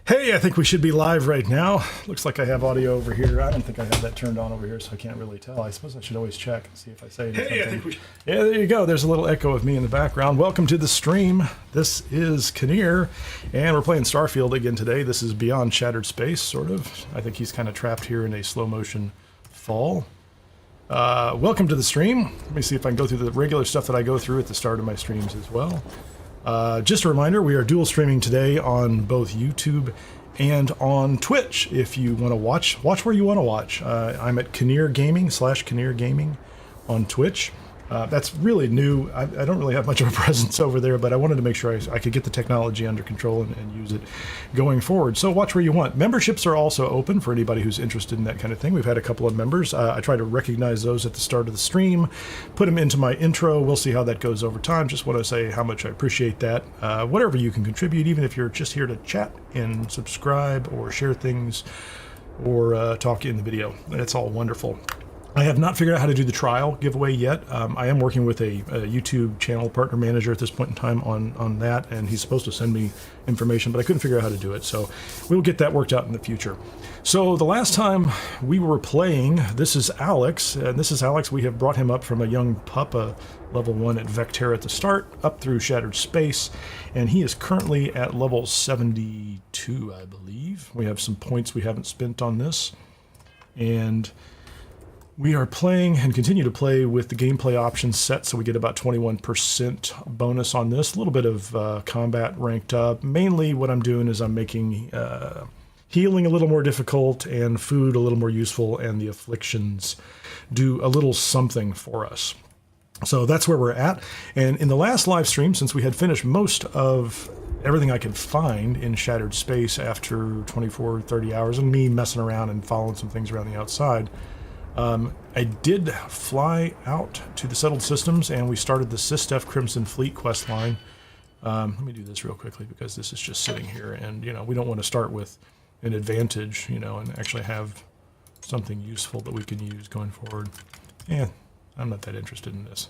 Hey, I think we should be live right now. Looks like I have audio over here. I don't think I have that turned on over here, so I can't really tell. I suppose I should always check and see if I say anything. Hey, I think we should. Yeah, there you go. There's a little echo of me in the background. Welcome to the stream. This is Kineer, and we're playing Starfield again today. This is Beyond Shattered Space, sort of. I think he's kind of trapped here in a slow-motion fall. Welcome to the stream. Let me see if I can go through the regular stuff that I go through at the start of my streams as well. Just a reminder, we are dual streaming today on both YouTube and on Twitch. If you want to watch where you want to watch. I'm at Kineer Gaming /Kineer Gaming on Twitch. That's really new. I don't really have much of a presence over there, but I wanted to make sure I could get the technology under control and use it going forward. So watch where you want. Memberships are also open for anybody who's interested in that kind of thing. We've had a couple of members. I try to recognize those at the start of the stream, put them into my intro. We'll see how that goes over time. Just want to say how much I appreciate that. Whatever you can contribute, even if you're just here to chat and subscribe or share things or talk in the video. It's all wonderful. I have not figured out how to do the trial giveaway yet. I am working with a YouTube channel partner manager at this point in time on that, and he's supposed to send me information, but I couldn't figure out how to do it, so we'll get that worked out in the future. So the last time we were playing, this is Alex, and this is Alex. We have brought him up from a young pup, level 1 at Vectera at the start, up through Shattered Space, and he is currently at level 72, I believe. We have some points we haven't spent on this, and we are playing and continue to play with the gameplay options set, so we get about 21% bonus on this. A little bit of combat ranked up. Mainly what I'm doing is I'm making healing a little more difficult and food a little more useful, and the afflictions do a little something for us. So that's where we're at. And in the last live stream, since we had finished most of everything I could find in Shattered Space after 24, 30 hours, and me messing around and following some things around the outside, I did fly out to the settled systems, and we started the Systef Crimson Fleet quest line. Let me do this real quickly because this is just sitting here, and we don't want to start with an advantage, and actually have something useful that we can use going forward. I'm not that interested in this.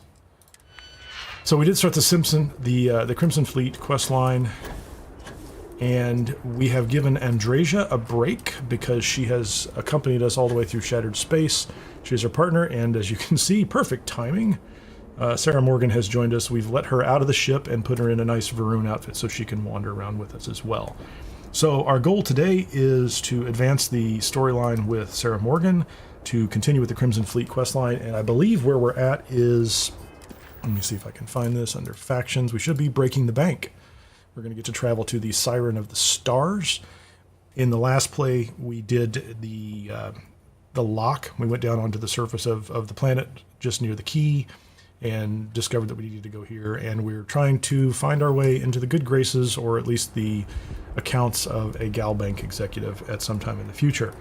So we did start the Crimson Fleet quest line. And we have given Andreja a break because she has accompanied us all the way through Shattered Space. She's our partner, and as you can see, perfect timing. Sarah Morgan has joined us. We've let her out of the ship and put her in a nice Varun outfit so she can wander around with us as well. So our goal today is to advance the storyline with Sarah Morgan, to continue with the Crimson Fleet questline, and I believe where we're at is, let me see if I can find this under factions. We should be breaking the bank. We're going to get to travel to the Siren of the Stars. In the last play, we did the lock. We went down onto the surface of the planet just near the key and discovered that we needed to go here. And we're trying to find our way into the good graces, or at least the accounts of a Galbank executive at some time in the future.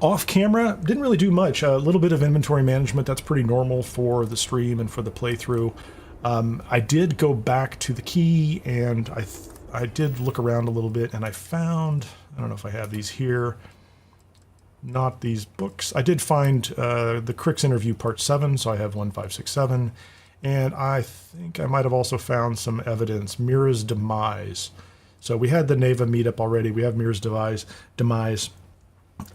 Off camera, didn't really do much. A little bit of inventory management. That's pretty normal for the stream and for the playthrough. I did go back to the key, and I did look around a little bit, and I found, I don't know if I have these here, not these books. I did find the Kryx interview part 7, so I have 1567, and I think I might have also found some evidence, Mira's demise. So we had the Neva meetup already. We have Mira's demise.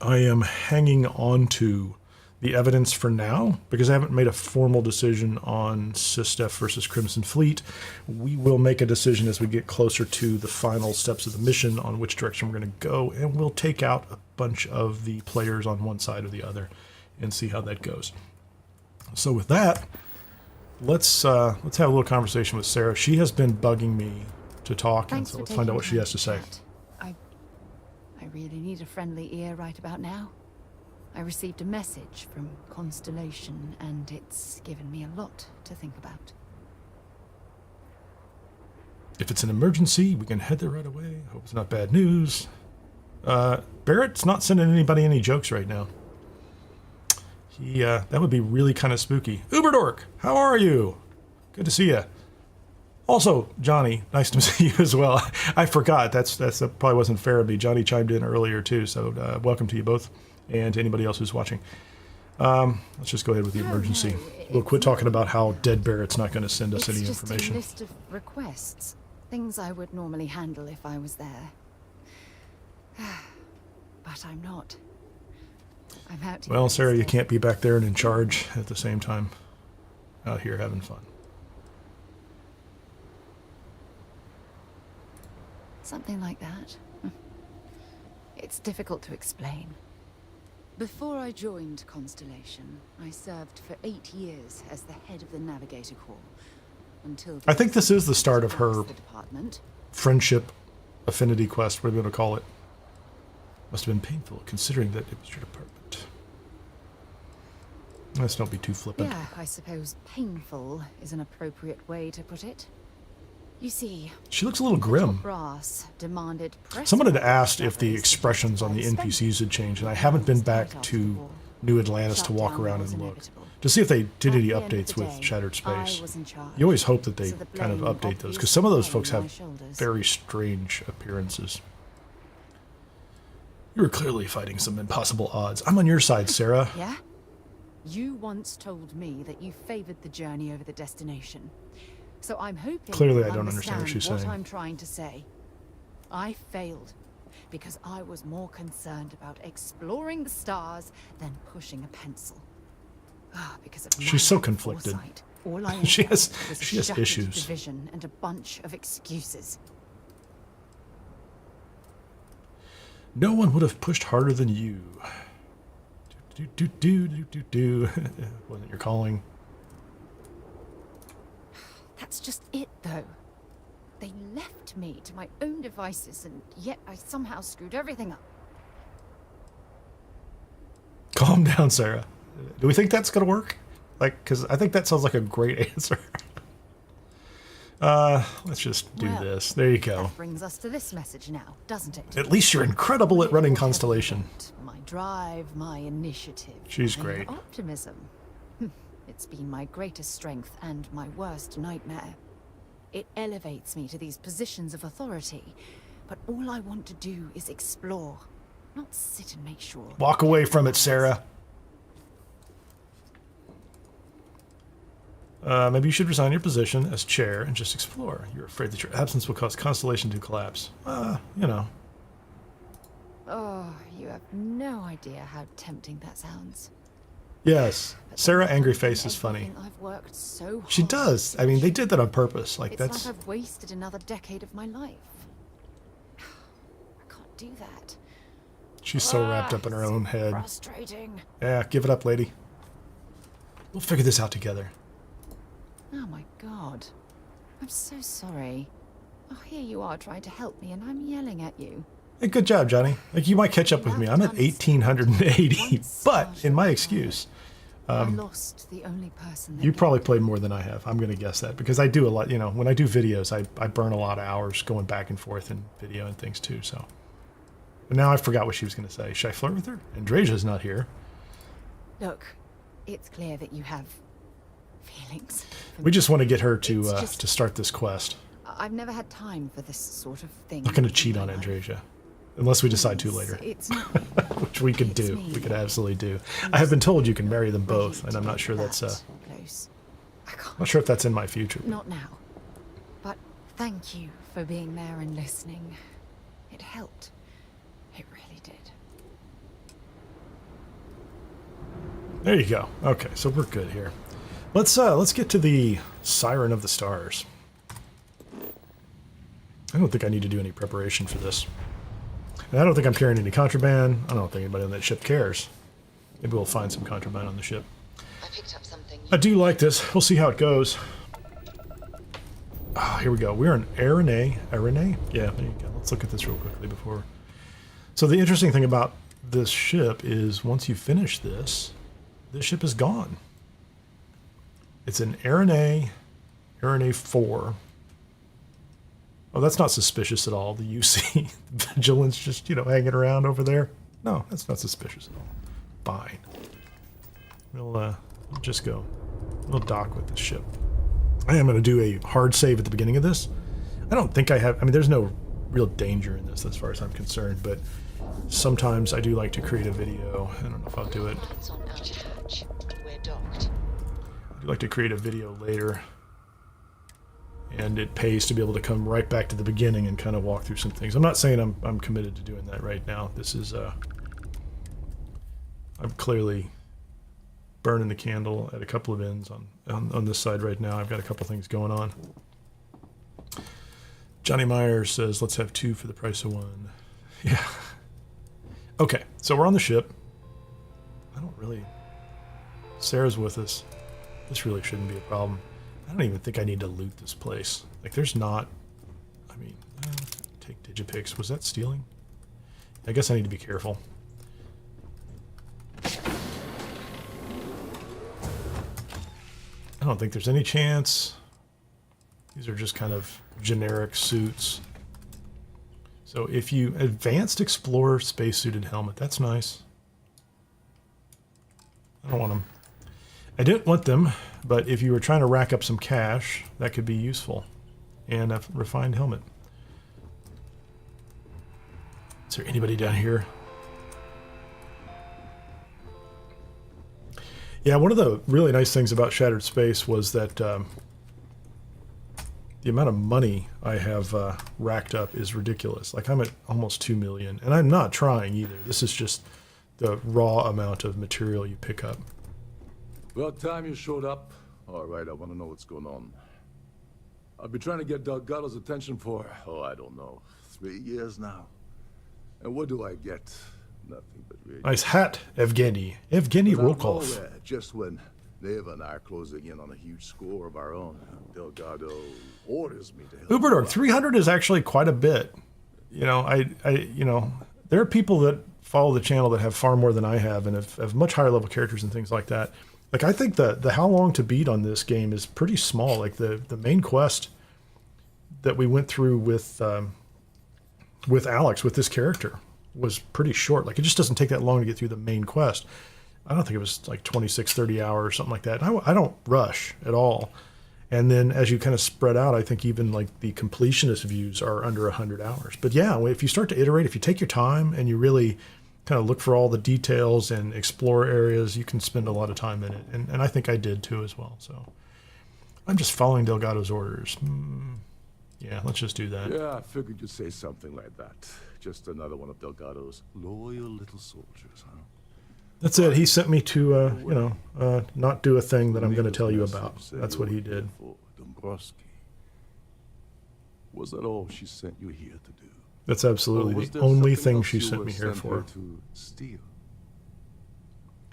I am hanging on to the evidence for now, because I haven't made a formal decision on Systef versus Crimson Fleet. We will make a decision as we get closer to the final steps of the mission on which direction we're going to go, and we'll take out a bunch of the players on one side or the other and see how that goes. So with that, let's have a little conversation with Sarah. She has been bugging me to talk, and so let's find out what she has to say. I really need a friendly ear right about now. I received a message from Constellation, and it's given me a lot to think about. If it's an emergency, we can head there right away. Hope it's not bad news. Barrett's not sending anybody any jokes right now. That would be really kind of spooky. Uberdork, how are you? Good to see you. Also, Johnny, nice to see you as well. I forgot. That probably wasn't fair of me. Johnny chimed in earlier too, so welcome to you both. And to anybody else who's watching. Let's just go ahead with the emergency. We'll quit talking about how dead Barrett's not going to send us any information. It's just a list of requests. Things I would normally handle if I was there. But I'm not. I'm out here. Well, Sarah, you can't be back there and in charge at the same time. Out here having fun. Something like that. It's difficult to explain. Before I joined Constellation, I served for 8 years as the head of the Navigator Corps. Until I think this is the start of her the department. friendship affinity quest, whatever you want to call it. Must have been painful, considering that it was your department. Let's not be too flippant. Yeah, I suppose painful is an appropriate way to put it. You see, She looks a little grim. brass demanded Someone had asked if the expressions on the NPCs had changed, and I haven't been back to New Atlantis to walk around and look to see if they did any updates with Shattered Space. You always hope that they kind of update those, because some of those folks have very strange appearances. You were clearly fighting some impossible odds. I'm on your side, Sarah. Yeah? You once told me that you favored the journey over the destination. So I'm hoping Clearly, you I don't understand what she's saying. I'm trying to say. I failed because I was more concerned about exploring the stars than pushing a pencil. Because of She's so conflicted. Foresight, all I She has was issues. division and a bunch of excuses. No one would have pushed harder than you. Wasn't your calling? That's just it, though. They left me to my own devices, and yet I somehow screwed everything up. Calm down, Sarah. Do we think that's gonna work? Like, because I think that sounds like a great answer. Let's just do this. There you go. That brings us to this message now, doesn't it? At least you're incredible at running Constellation. My drive, my initiative. She's my great. Optimism. It's been my greatest strength and my worst nightmare. It elevates me to these positions of authority, but all I want to do is explore, not sit and make sure. Walk away from it, Sarah. Maybe you should resign your position as chair and just explore. You're afraid that your absence will cause Constellation to collapse. You know. Oh, you have no idea how tempting that sounds. Yes, Sarah Angry Face is funny. I've worked so hard. She does. I mean, they did that on purpose. Like, It's that's... like I've wasted another decade of my life. I can't do that. She's so wrapped up in her own head. Frustrating. Yeah, give it up, lady. We'll figure this out together. Oh my god. I'm so sorry. Oh, here you are trying to help me and I'm yelling at you. Hey, good job, Johnny. Like, you might catch up with me. I'm at 1,880, but in my excuse, I lost the only person that you probably played more than I have. I'm going to guess that, because I do a lot, you know, when I do videos, I burn a lot of hours going back and forth in video and things too, so. But now I forgot what she was going to say. Should I flirt with her? Andreja's not here. Look, it's clear that you have feelings. We just want to get her to start this quest. I've never had time for this sort of thing. I'm not going to cheat on Andreja. Unless we decide to later. It's not Which we could do. We could absolutely do. I have been told you can marry them both, and I'm not sure that's close. I'm not sure if that's in my future. Not now. But thank you for being there and listening. It helped. It really did. There you go. Okay, so we're good here. Let's get to the Siren of the Stars. I don't think I need to do any preparation for this. And I don't think I'm carrying any contraband. I don't think anybody on that ship cares. Maybe we'll find some contraband on the ship. I picked up something. I do like this. We'll see how it goes. Oh, here we go. We're in Arene. Arene? Yeah, there you go. Let's look at this real quickly before. So the interesting thing about this ship is once you finish this ship is gone. It's an Arene 4. Oh, that's not suspicious at all. The UC Vigilance just, you know, hanging around over there. No, that's not suspicious at all. Fine. We'll just go. We'll dock with this ship. I am going to do a hard save at the beginning of this. I don't think I have... I mean, there's no real danger in this as far as I'm concerned, but sometimes I do like to create a video. I don't know if I'll do it. I do like to create a video later and it pays to be able to come right back to the beginning and kind of walk through some things. I'm not saying I'm committed to doing that right now. This is I'm clearly burning the candle at a couple of ends on this side right now. I've got a couple things going on. Johnny Myers says, let's have 2 for the price of 1. Yeah. Okay, so we're on the ship. I don't really... Sarah's with us. This really shouldn't be a problem. I don't even think I need to loot this place. Like, there's not... I mean, take Digipix. Was that stealing? I guess I need to be careful. I don't think there's any chance. These are just kind of generic suits. So if you... Advanced Explorer spacesuited helmet. That's nice. I don't want them. I didn't want them, but if you were trying to rack up some cash, that could be useful. And a refined helmet. Is there anybody down here? Yeah, one of the really nice things about Shattered Space was that the amount of money I have racked up is ridiculous. Like, I'm at almost 2 million, and I'm not trying either. This is just the raw amount of material you pick up. About time you showed up. All right, I want to know what's going on. I've been trying to get Delgado's attention for, I don't know, 3 years now. And what do I get? Nothing but radio. Nice hat, Evgeny. Evgeny Rokov. Just when Neva and I are closing in on a huge score of our own, Delgado orders me to help. Uberdorg, 300 is actually quite a bit. You know, you know, there are people that follow the channel that have far more than I have and have much higher level characters and things like that. Like, I think the how long to beat on this game is pretty small. Like, the main quest that we went through with Alex, with this character, was pretty short. Like, it just doesn't take that long to get through the main quest. I don't think it was like 26, 30 hours or something like that. I don't rush at all. And then as you kind of spread out, I think even like the completionist views are under 100 hours. But yeah, if you start to iterate, if you take your time and you really kind of look for all the details and explore areas, you can spend a lot of time in it. And I think I did too as well. So I'm just following Delgado's orders. Yeah, let's just do that. Yeah, I figured you'd say something like that. Just another one of Delgado's loyal little soldiers, huh? That's it. He sent me to, you know, not do a thing that I'm going to tell you about. That's what he did. Was that all she sent you here to do? That's absolutely the only thing she sent me here for. To steal?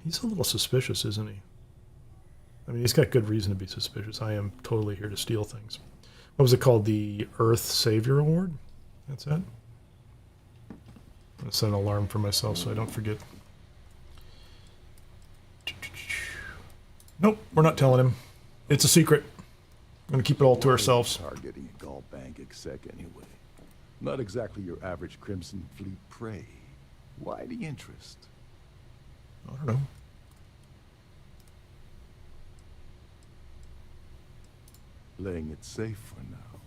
He's a little suspicious, isn't he? I mean, he's got good reason to be suspicious. I am totally here to steal things. What was it called? The Earth Savior Award? That's it? I'm going to set an alarm for myself so I don't forget. Nope, we're not telling him. It's a secret. I'm going to keep it all to ourselves. Targeting a Gaul bank exec anyway. Not exactly your average Crimson Fleet prey. Why the interest? I don't know. Playing it safe for now.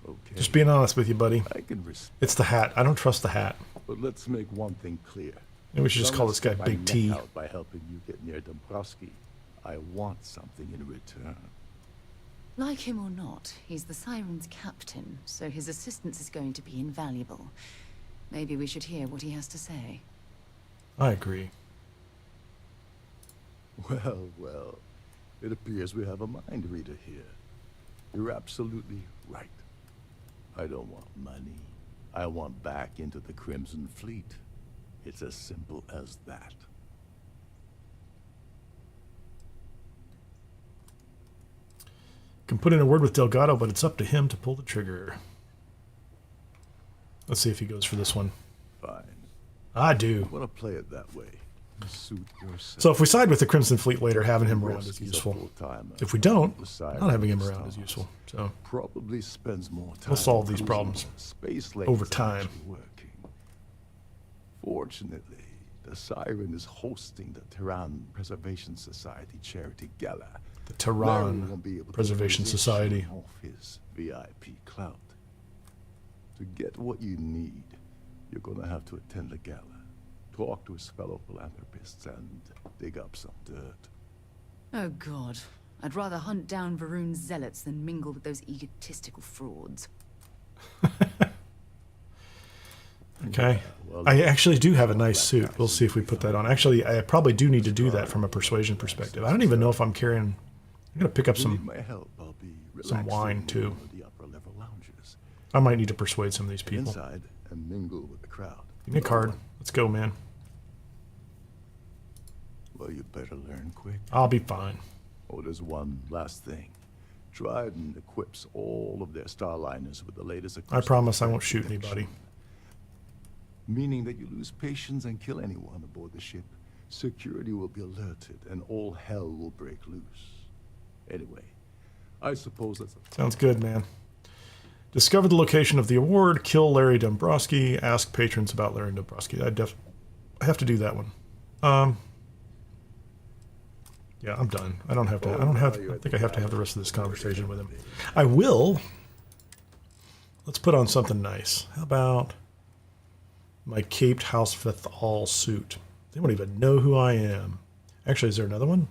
Okay. Just being honest with you, buddy. I can respect. It's the hat. I don't trust the hat. But let's make one thing clear. Maybe we should just call this guy Big T. By helping you get near Dombrowski, I want something in return. Like him or not, he's the Siren's captain, so his assistance is going to be invaluable. Maybe we should hear what he has to say. I agree. Well, well. It appears we have a mind reader here. You're absolutely right. I don't want money. I want back into the Crimson Fleet. It's as simple as that. Can put in a word with Delgado, but it's up to him to pull the trigger. Let's see if he goes for this one. Fine. I do. I want to play it that way. Suit yourself. So if we side with the Crimson Fleet later, having him around is useful. If we don't, not having him around is useful. So probably spends more time. We'll solve these problems over time. Fortunately, the Siren is hosting the Tehran Preservation Society charity gala. The Tehran Preservation Society. Off his VIP clout. To get what you need, you're gonna have to attend the gala, talk to his fellow philanthropists, and dig up some dirt. Oh God, I'd rather hunt down Varun's zealots than mingle with those egotistical frauds. Okay. I actually do have a nice suit. We'll see if we put that on. Actually, I probably do need to do that from a persuasion perspective. I don't even know if I'm carrying... I'm going to pick up some wine, too. I might need to persuade some of these people. Inside and mingle with the crowd. Give me a card. Let's go, man. Well, you better learn quick. I'll be fine. Oh, there's one last thing. Trident equips all of their starliners with the latest... I promise I won't shoot anybody. Meaning that you lose patience and kill anyone aboard the ship. Security will be alerted and all hell will break loose. Anyway, I suppose that's... Sounds good, man. Discover the location of the award, kill Larry Dombrowski, ask patrons about Larry Dombrowski. I have to do that one. Yeah, I'm done. I think I have to have the rest of this conversation with him. I will. Let's put on something nice. How about my caped House Fifth All suit? They won't even know who I am. Actually, is there another one?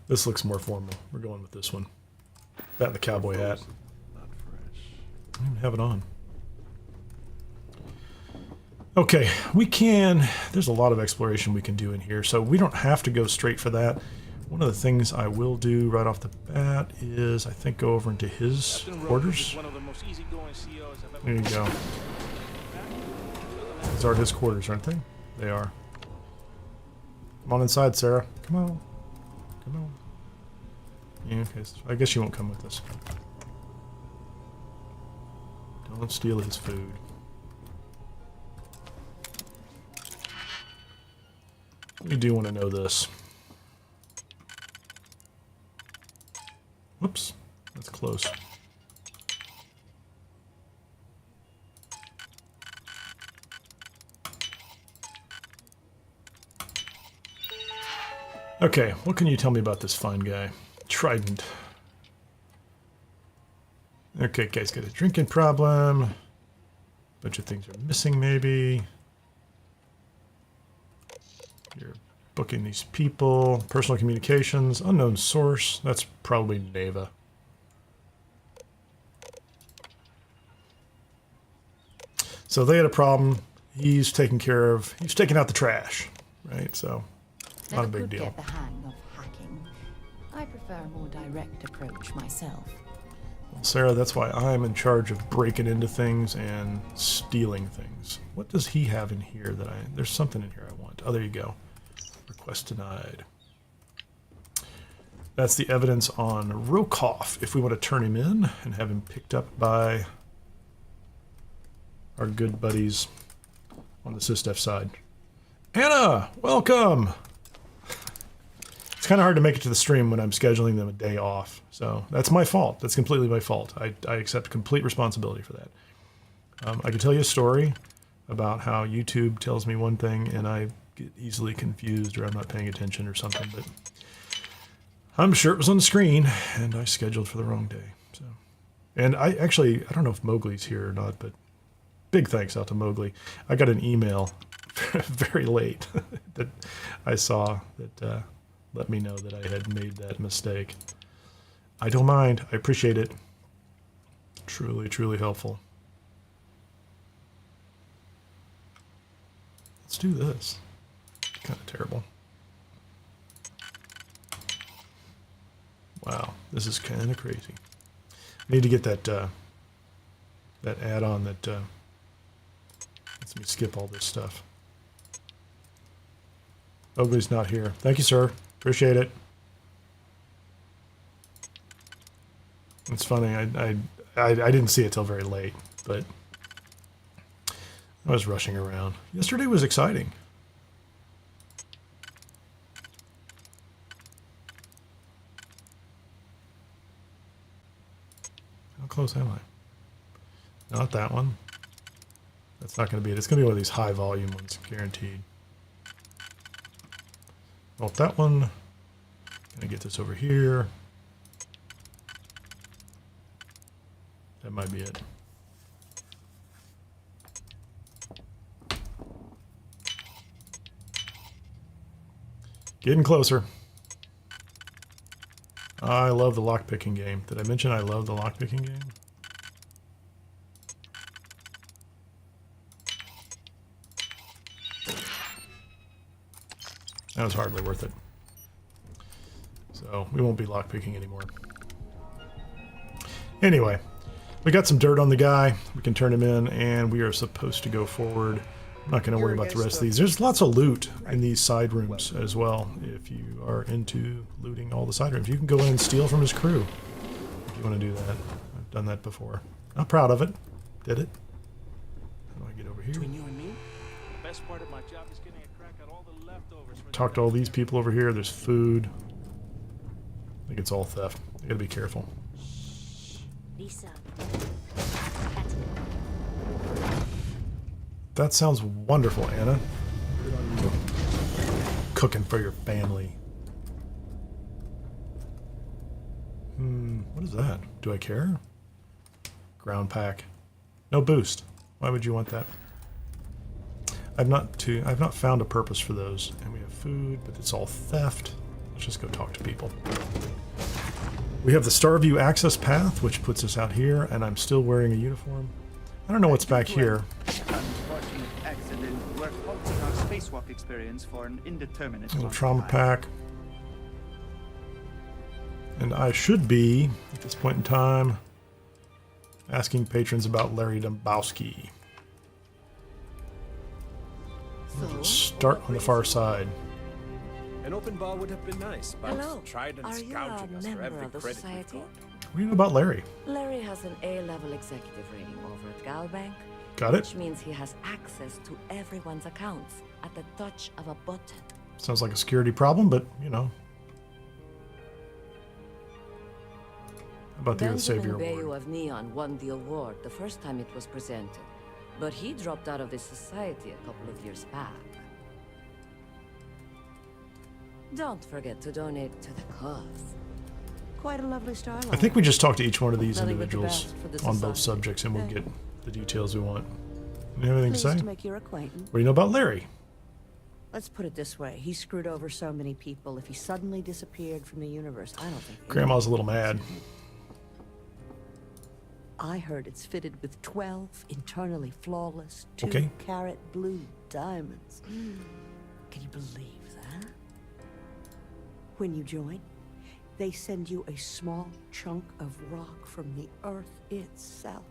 This looks more formal. We're going with this one. That and the cowboy hat. I don't even have it on. Okay, we can... There's a lot of exploration we can do in here, so we don't have to go straight for that. One of the things I will do right off the bat is, I think, go over into his quarters. There you go. These are his quarters, aren't they? They are. Come on inside, Sarah. Come on. Come on. Yeah, okay, so I guess you won't come with us. Don't steal his food. We do want to know this. Whoops, that's close. Okay, what can you tell me about this fine guy? Trident. Okay, guy's got a drinking problem. Bunch of things are missing, maybe. You're booking these people. Personal communications. Unknown source. That's probably Neva. So they had a problem. He's taking out the trash. Right? So, not a big deal. Get the hang of hacking. I prefer a more direct approach myself. Well, Sarah, that's why I'm in charge of breaking into things and stealing things. What does he have in here that there's something in here I want. Oh, there you go. Request denied. That's the evidence on Rokoff, if we want to turn him in and have him picked up by our good buddies on the SysDef side. Anna, welcome! It's kind of hard to make it to the stream when I'm scheduling them a day off, so that's my fault. That's completely my fault. I accept complete responsibility for that. I can tell you a story about how YouTube tells me one thing and I get easily confused or I'm not paying attention or something, but I'm sure it was on the screen and I scheduled for the wrong day. So, and I don't know if Mowgli's here or not, but big thanks out to Mowgli. I got an email very late that I saw that let me know that I had made that mistake. I don't mind. I appreciate it. Truly, truly helpful. Let's do this. Kind of terrible. Wow, this is kind of crazy. I need to get that that add-on that lets me skip all this stuff. Mowgli's not here. Thank you, sir. Appreciate it. It's funny. I didn't see it till very late, but I was rushing around. Yesterday was exciting. How close am I? Not that one. That's not going to be it. It's going to be one of these high volume ones, guaranteed. Not that one. Gonna get this over here. That might be it. Getting closer. I love the lockpicking game. Did I mention I love the lockpicking game? That was hardly worth it. So we won't be lockpicking anymore. Anyway, we got some dirt on the guy. We can turn him in, and we are supposed to go forward. I'm not going to worry about the rest of these. There's lots of loot in these side rooms as well. If you are into looting all the side rooms, you can go in and steal from his crew if you want to do that. I've done that before. Not proud of it. Did it? How do I get over here? Between you and me, the best part of my job is getting a crack at all the leftovers. Talk to all these people over here. There's food. I think it's all theft. You gotta be careful. Lisa. That sounds wonderful, Anna. Cooking for your family. What is that? Do I care? Ground pack. No boost. Why would you want that? I've not found a purpose for those. And we have food, but it's all theft. Let's just go talk to people. We have the Starview access path, which puts us out here, and I'm still wearing a uniform. I don't know what's back here. Unfortunate accident. We're halting our spacewalk experience for an indeterminate Little amount of trauma time. pack. And I should be, at this point in time, asking patrons about Larry Dombowski. Start on the far side. An open bar would have been nice, but Hello. tried and Are you gouging a us for member every of the credit we've society? got. What do you know about Larry? Larry has an A-level executive rating over at Galbank, Got it? which means he has access to everyone's accounts at the touch of a button. Sounds like a security problem, but, you know. How about the Earth Savior Benjamin Bayou Award? of Neon won the award the first time it was presented, but he dropped out of the society a couple of years back. Don't forget to donate to the cause. Quite a lovely starlight. I think we just talk to each one of these Nothing but the individuals best for the on both society. subjects, and we'll Okay. get the details we want. You have anything to Pleased say? to make your acquaintance. What do you know about Larry? Let's put it this way. He screwed over so many people. If he suddenly disappeared from the universe, I don't think... Grandma's a little mad. I heard it's fitted with 12 internally flawless, Okay. 2-carat blue diamonds. Can you believe that? When you join, they send you a small chunk of rock from the Earth itself.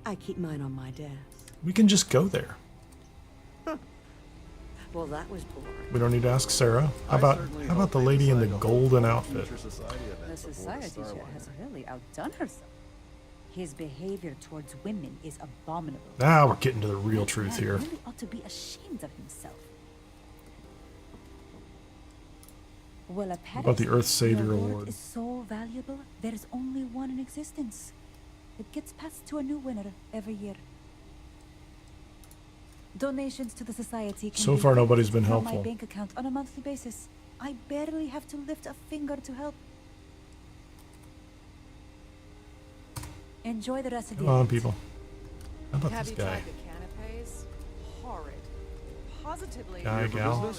I keep mine on my desk. We can just go there. Well, that was boring. We don't need to ask Sarah. How about the lady in the golden outfit? The society chair has really outdone herself. His behavior towards women is abominable. Now we're getting to the real That truth man here. really ought to be ashamed of himself. Well, About the Earth Savior your Award. is so valuable, there is only one in existence. It gets passed to a new winner every year. Donations to the society can So be far, nobody's been from helpful. my bank account on a monthly basis. I barely have to lift a finger to help. Enjoy the rest of the Come on, event. people. How about Have this you guy? tried the canapes? Horrid. Positively. Guy, gal. horrid.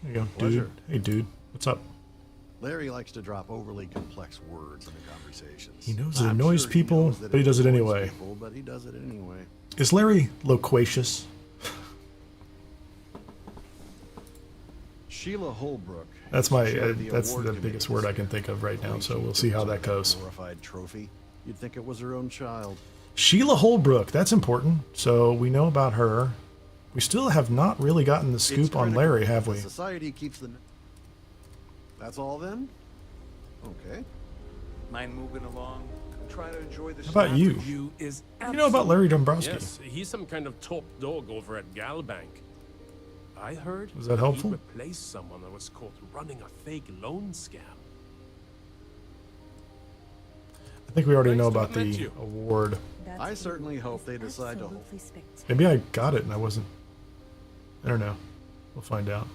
There you go, dude. Pleasure. Hey, dude. What's up? Larry likes to drop overly complex words into conversations. He knows it I'm annoys sure he people, knows that but he does it annoys anyway. people, but he does it anyway. Is Larry loquacious? Sheila Holbrook. That's my. chaired That's award the committee biggest word I can think of right now. Believe So she we'll see how took that goes. a glorified trophy. You'd think it was her own child. Sheila Holbrook. That's important. So we know about her. We still have not really gotten the It's scoop on critical Larry, that have the we? Society keeps the. That's all then. Okay. Mind moving along? Try to enjoy the How about you? You is What do you know about Larry Dombrowski? Yes, he's some kind of top dog over at Galbank. I heard Was that helpful? he replaced someone that was caught running a fake loan scam. I think we already Nice know to about have met the you. award. That I certainly video hope is they decide to hold- absolutely spectacular. Maybe I got it and I wasn't. I don't know. We'll find out.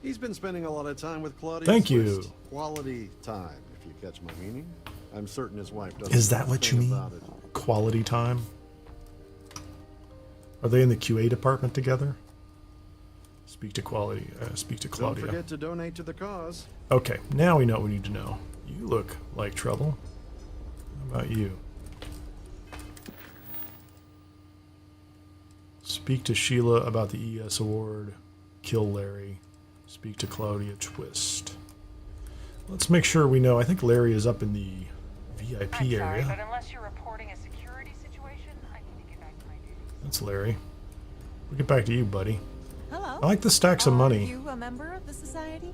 He's been spending a lot of time with Claudia. Thank you. Swift. Quality time, if you catch my meaning. I'm certain his wife doesn't. Is that know a what you thing mean? about it. Quality time? Are they in the QA department together? Speak to Claudia. Don't forget to donate to the cause. Okay, now we know what we need to know. You look like trouble. How about you? Speak to Sheila about the ES award. Kill Larry. Speak to Claudia Twist. Let's make sure we know. I think Larry is up in the VIP I'm sorry, area. but unless you're reporting a security situation, I need to get back to my duties. That's Larry. We'll get back to you, buddy. Hello. I like the stacks of money. Are you a member of the society?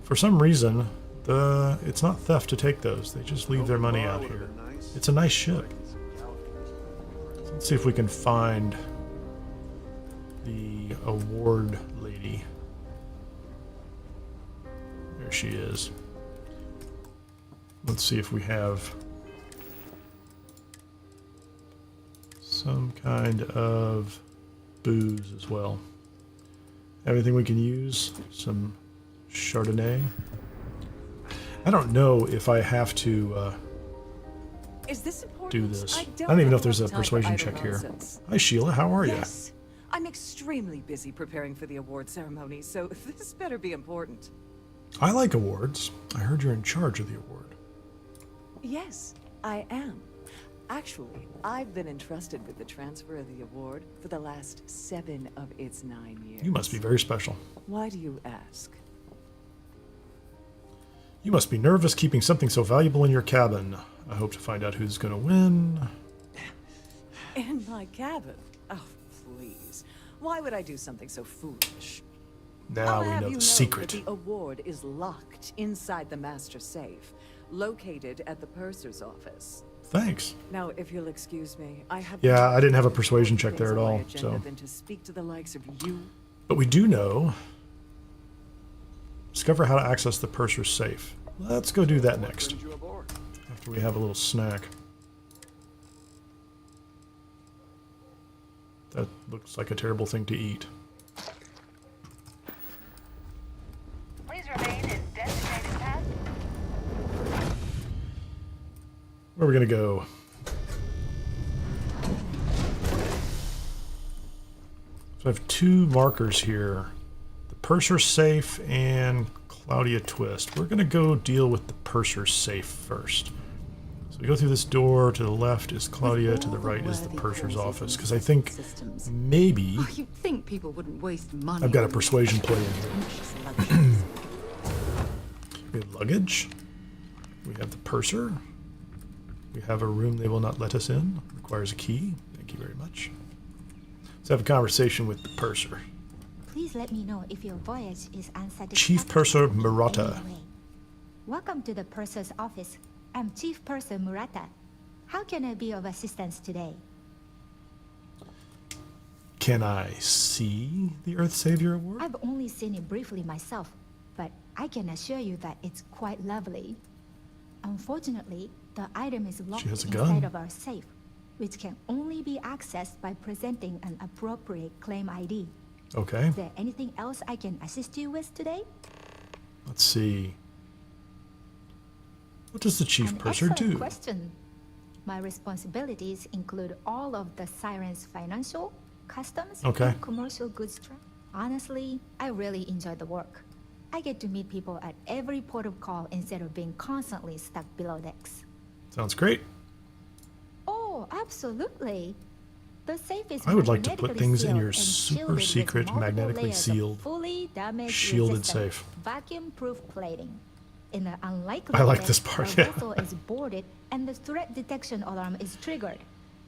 For some reason, it's not theft to take those. They just leave their money out here. It's a nice ship. So let's see if we can find the award lady. There she is. Let's see if we have some kind of booze as well. Everything we can use. Some Chardonnay. I don't know if I have to Is this important? do this. I don't even know if there's a persuasion check here. Hi Sheila, how are you? Yes. I'm extremely busy preparing for the award ceremony, so this better be important. I like awards. I heard you're in charge of the award. Yes, I am. Actually, I've been entrusted with the transfer of the award for the last 7 of its 9 years. You must be very special. Why do you ask? You must be nervous keeping something so valuable in your cabin. I hope to find out who's going to win. In my cabin? Oh, please. Why would I do something so foolish? Now we know the secret. That the award is locked inside the master safe, located at the purser's office. Thanks. Now, if you'll excuse me, I have. Yeah, I didn't have a persuasion check there at all, so. Than to speak to the likes of you. But we do know. Discover how to access the purser's safe. Let's go do that next. After we have a little snack. That looks like a terrible thing to eat. Please remain in designated path. Where are we going to go? So I have 2 markers here. The purser safe and Claudia Twist. We're going to go deal with the purser safe first. So we go through this door. To the left is Claudia. To the right is the purser's office. Because I think maybe... Oh, you'd think people wouldn't waste money. I've got a persuasion play in here. We have luggage. We have the purser. We have a room they will not let us in. Requires a key. Thank you very much. Let's have a conversation with the purser. Please let me know if your voyage is unsatisfactory. Chief Purser Murata. Welcome to the purser's office. I'm Chief Purser Murata. How can I be of assistance today? Can I see the Earth Savior Award? I've only seen it briefly myself, but I can assure you that it's quite lovely. Unfortunately, the item is locked inside of our safe, which can only be accessed by presenting an appropriate claim ID. Okay. Is there anything else I can assist you with today? Let's see. What does the Chief Purser do? Question. My responsibilities include all of the Siren's financial, customs, and commercial goods. Honestly, I really enjoy the work. I get to meet people at every port of call instead of being constantly stuck below decks. Sounds great. Oh, absolutely. The safe is I would like to put things in your super secret, magnetically sealed, shielded safe. Vacuum-proof plating. In the unlikely I like this part, the vessel is boarded and the threat detection alarm is triggered.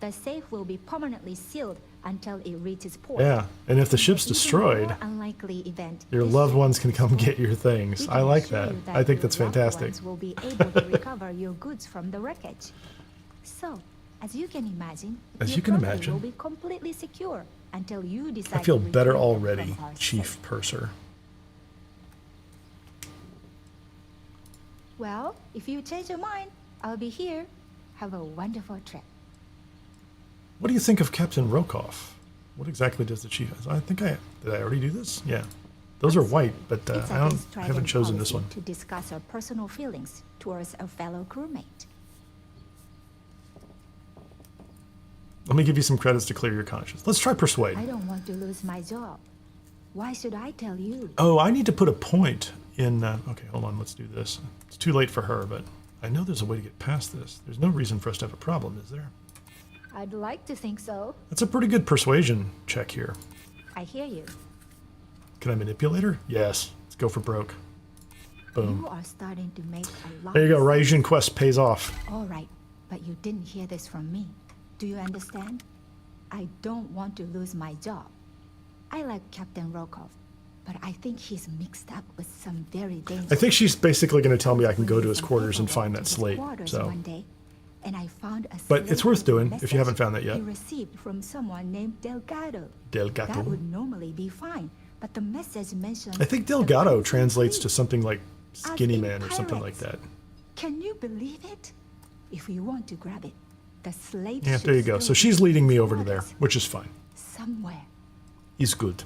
The safe will be permanently sealed until it reaches port. Yeah, and if the ship's destroyed, your loved ones can come get your things. I like that. I think that's fantastic. Will be able to recover your goods from the wreckage. So, as you can imagine, will be completely secure until you decide. I feel better already, Chief Purser. Well, if you change your mind, I'll be here. Have a wonderful trip. What do you think of Captain Rokoff? What exactly does the chief? I think did I already do this? Yeah, those are white, but I haven't chosen this one. To discuss our personal feelings towards a fellow crewmate. Let me give you some credits to clear your conscience. Let's try persuade. I don't want to lose my job. Why should I tell you? Oh, I need to put a point in... okay, hold on, let's do this. It's too late for her, but I know there's a way to get past this. There's no reason for us to have a problem, is there? I'd like to think so. That's a pretty good persuasion check here. I hear you. Can I manipulate her? Yes. Let's go for broke. Boom. You are starting to make a lot. There you go. Raijin quest pays off. All right, but you didn't hear this from me. Do you understand? I don't want to lose my job. I like Captain Rokov, but I think he's mixed up with some very dangerous... I think she's basically going to tell me I can go to his quarters and find that slate. So. One day, and I found a but it's worth doing if you haven't found that yet. He received from someone named Delgado. Delgado? That would normally be fine, but the message mentioned... I think Delgado translates to something like skinny man or something like that. Can you believe it? If you want to grab it, the slate... Yeah, there you go. So she's leading me over to there, which is fine. Somewhere. Is good.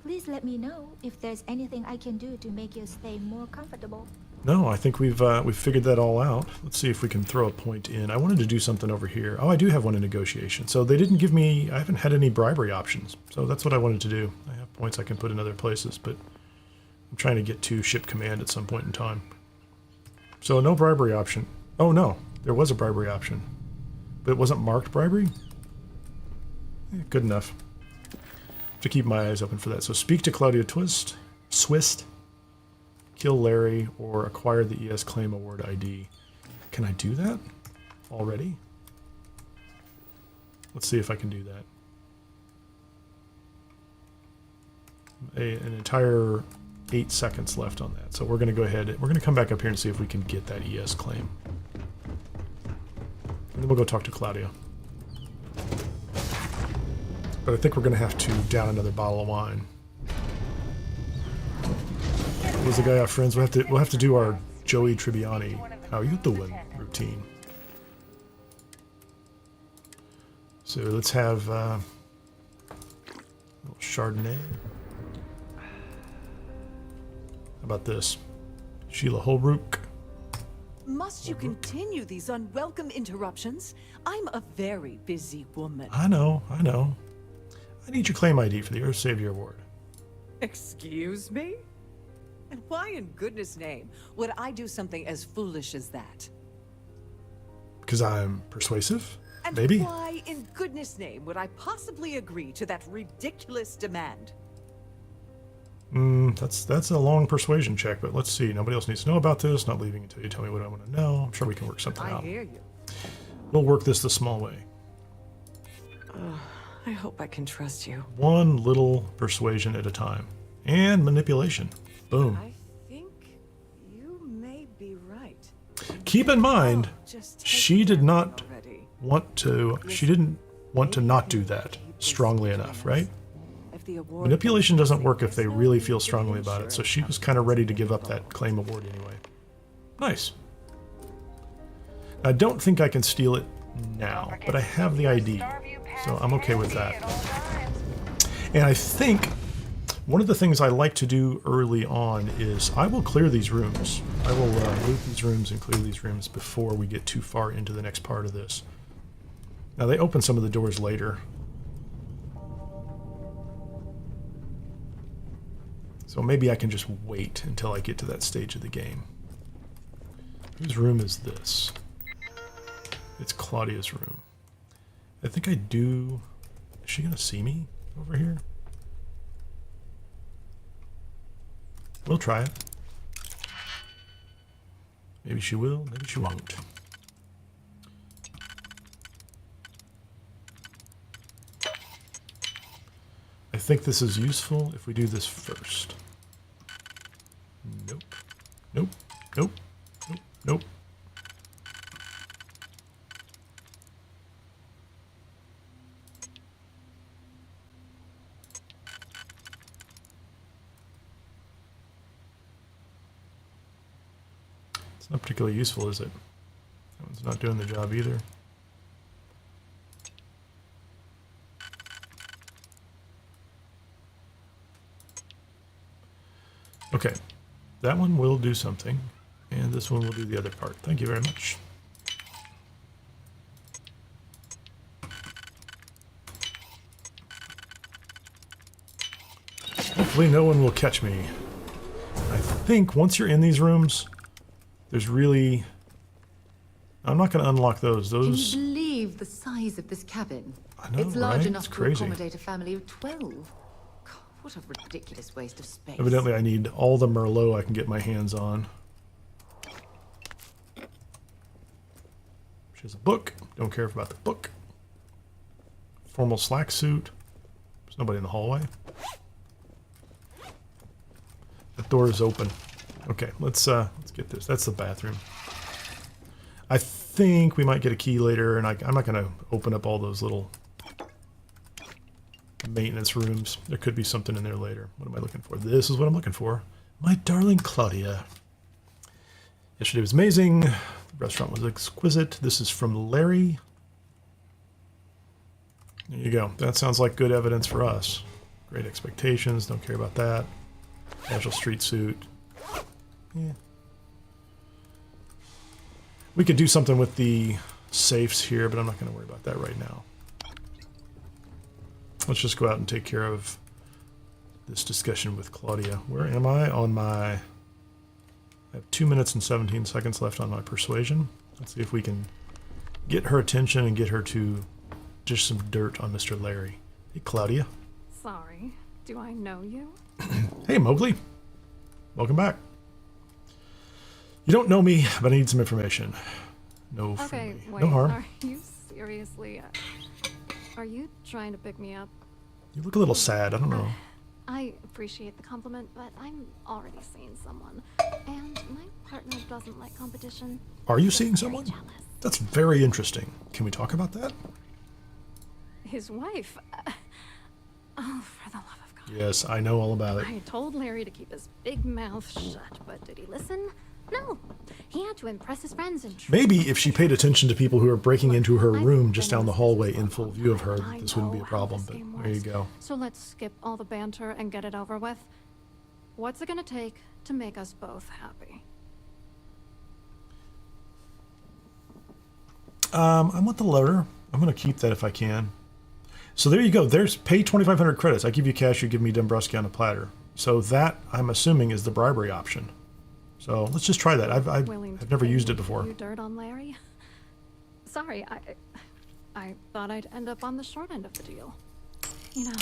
Please let me know if there's anything I can do to make your stay more comfortable. No, I think we've figured that all out. Let's see if we can throw a point in. I wanted to do something over here. Oh, I do have one in negotiation. So they didn't give me... I haven't had any bribery options. So that's what I wanted to do. I have points I can put in other places, but I'm trying to get to ship command at some point in time. So no bribery option. Oh, no. There was a bribery option. But it wasn't marked bribery? Yeah, good enough. To keep my eyes open for that. So speak to Claudia Swist, kill Larry, or acquire the ES Claim Award ID. Can I do that already? Let's see if I can do that. An entire 8 seconds left on that. So we're going to go ahead. We're going to come back up here and see if we can get that ES claim. And then we'll go talk to Claudia. But I think we're going to have to down another bottle of wine. Was the guy our friends? We'll have to do our Joey Tribbiani "How you doing?" routine. So let's have a little Chardonnay. How about this? Sheila Holbrook. Must you continue these unwelcome interruptions? I'm a very busy woman. I know. I need your claim ID for the Earth Savior Award. Excuse me? And why in goodness name would I do something as foolish as that? Because I'm persuasive? And maybe? Why in goodness name would I possibly agree to that ridiculous demand? That's a long persuasion check, but let's see. Nobody else needs to know about this. Not leaving until you tell me what I want to know. I'm sure we can work something out. I hear you. We'll work this the small way. I hope I can trust you. One little persuasion at a time. And manipulation. Boom. I think you may be right. Keep in mind, she did not want to... She didn't want to not do that strongly enough, right? Manipulation doesn't work if they really feel strongly about it, so she was kind of ready to give up that claim award anyway. Nice. I don't think I can steal it now, but I have the ID, so I'm okay with that. And I think one of the things I like to do early on is I will clear these rooms. I will loot these rooms and clear these rooms before we get too far into the next part of this. Now they open some of the doors later. So maybe I can just wait until I get to that stage of the game. Whose room is this? It's Claudia's room. I think I do... Is she gonna see me over here? We'll try it. Maybe she will, maybe she won't. I think this is useful if we do this first. Nope. Nope. Nope. Nope. Nope. It's not particularly useful, is it? That one's not doing the job either. Okay, that one will do something, and this one will do the other part. Thank you very much. Hopefully no one will catch me. I think once you're in these rooms, there's really... I'm not going to unlock those. Can you believe the size of this cabin? I know, it's large right? enough It's to crazy. accommodate a family of 12. God, what a ridiculous waste of space. Evidently I need all the Merlot I can get my hands on. She has a book. Don't care about the book. Formal slack suit. There's nobody in the hallway. The door is open. Okay, let's get this. That's the bathroom. I think we might get a key later, and I'm not going to open up all those little maintenance rooms. There could be something in there later. What am I looking for? This is what I'm looking for. My darling Claudia. Yesterday was amazing. The restaurant was exquisite. This is from Larry. There you go. That sounds like good evidence for us. Great expectations. Don't care about that. Casual street suit. Yeah. We could do something with the safes here, but I'm not going to worry about that right now. Let's just go out and take care of this discussion with Claudia. Where am I on my... I have 2 minutes and 17 seconds left on my persuasion. Let's see if we can get her attention and get her to dish some dirt on Mr. Larry. Hey, Claudia. Sorry. Do I know you? Hey, Mowgli. Welcome back. You don't know me, but I need some information. No, okay, wait, no harm. Are you seriously... are you trying to pick me up? You look a little sad. I don't know. I appreciate the compliment, but I'm already seeing someone. And my partner doesn't like competition. Are you seeing someone? Jealous. That's very interesting. Can we talk about that? His wife? Oh, for the love of God. Yes, I know all about it. I told Larry to keep his big mouth shut, but did he listen? No. He had to impress his friends and... Maybe if she paid attention to people who are breaking into her room just down the hallway in full view of her, this wouldn't be a problem, but there you go. So let's skip all the banter and get it over with. What's it gonna take to make us both happy? I want the letter. I'm going to keep that if I can. So there you go. There's pay 2,500 credits. I give you cash, you give me Dombrowski on a platter. So that, I'm assuming, is the bribery option. So let's just try that. I've never used it before. You dirt on Larry? Sorry, I thought I'd end up on the short end of the deal. You know.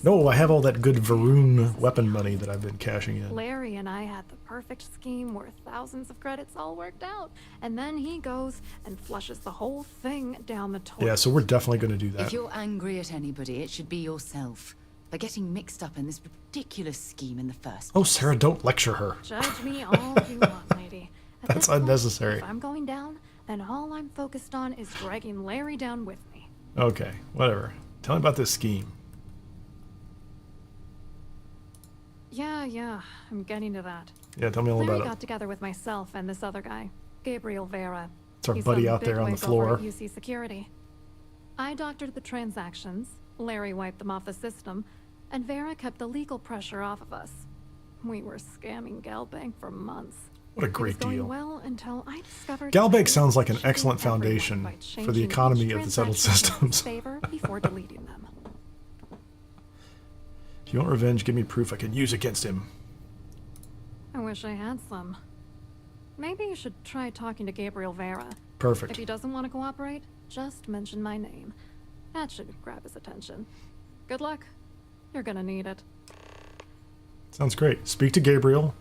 No, I have all that good Varun weapon money that I've been cashing in. Larry and I had the perfect scheme where thousands of credits all worked out, and then he goes and flushes the whole thing down the toilet. Yeah, so we're definitely going to do that. If you're angry at anybody, it should be yourself. For getting mixed up in this ridiculous scheme in the first place. Oh, Sarah, don't lecture her. Judge me all you want, lady. That's unnecessary. If I'm going down, then all I'm focused on is dragging Larry down with me. Okay, whatever. Tell me about this scheme. Yeah, I'm getting to that. Yeah, tell me all Larry about got together with myself and this other guy, Gabriel Vera. It's our He's buddy some out there on the bigwig over floor. at UC Security. I doctored the transactions, Larry wiped them off the system, and Vera kept the legal pressure off of us. We were scamming Galbank for months. What a great it was deal. going well until I discovered Galbank sounds like an excellent foundation for the economy of the settled systems. Favor before deleting them. If you want revenge, give me proof I can use against him. I wish I had some. Maybe you should try talking to Gabriel Vera. Perfect. If he doesn't want to cooperate, just mention my name. That should grab his attention. Good luck. You're gonna need it. Sounds great. Speak to Gabriel.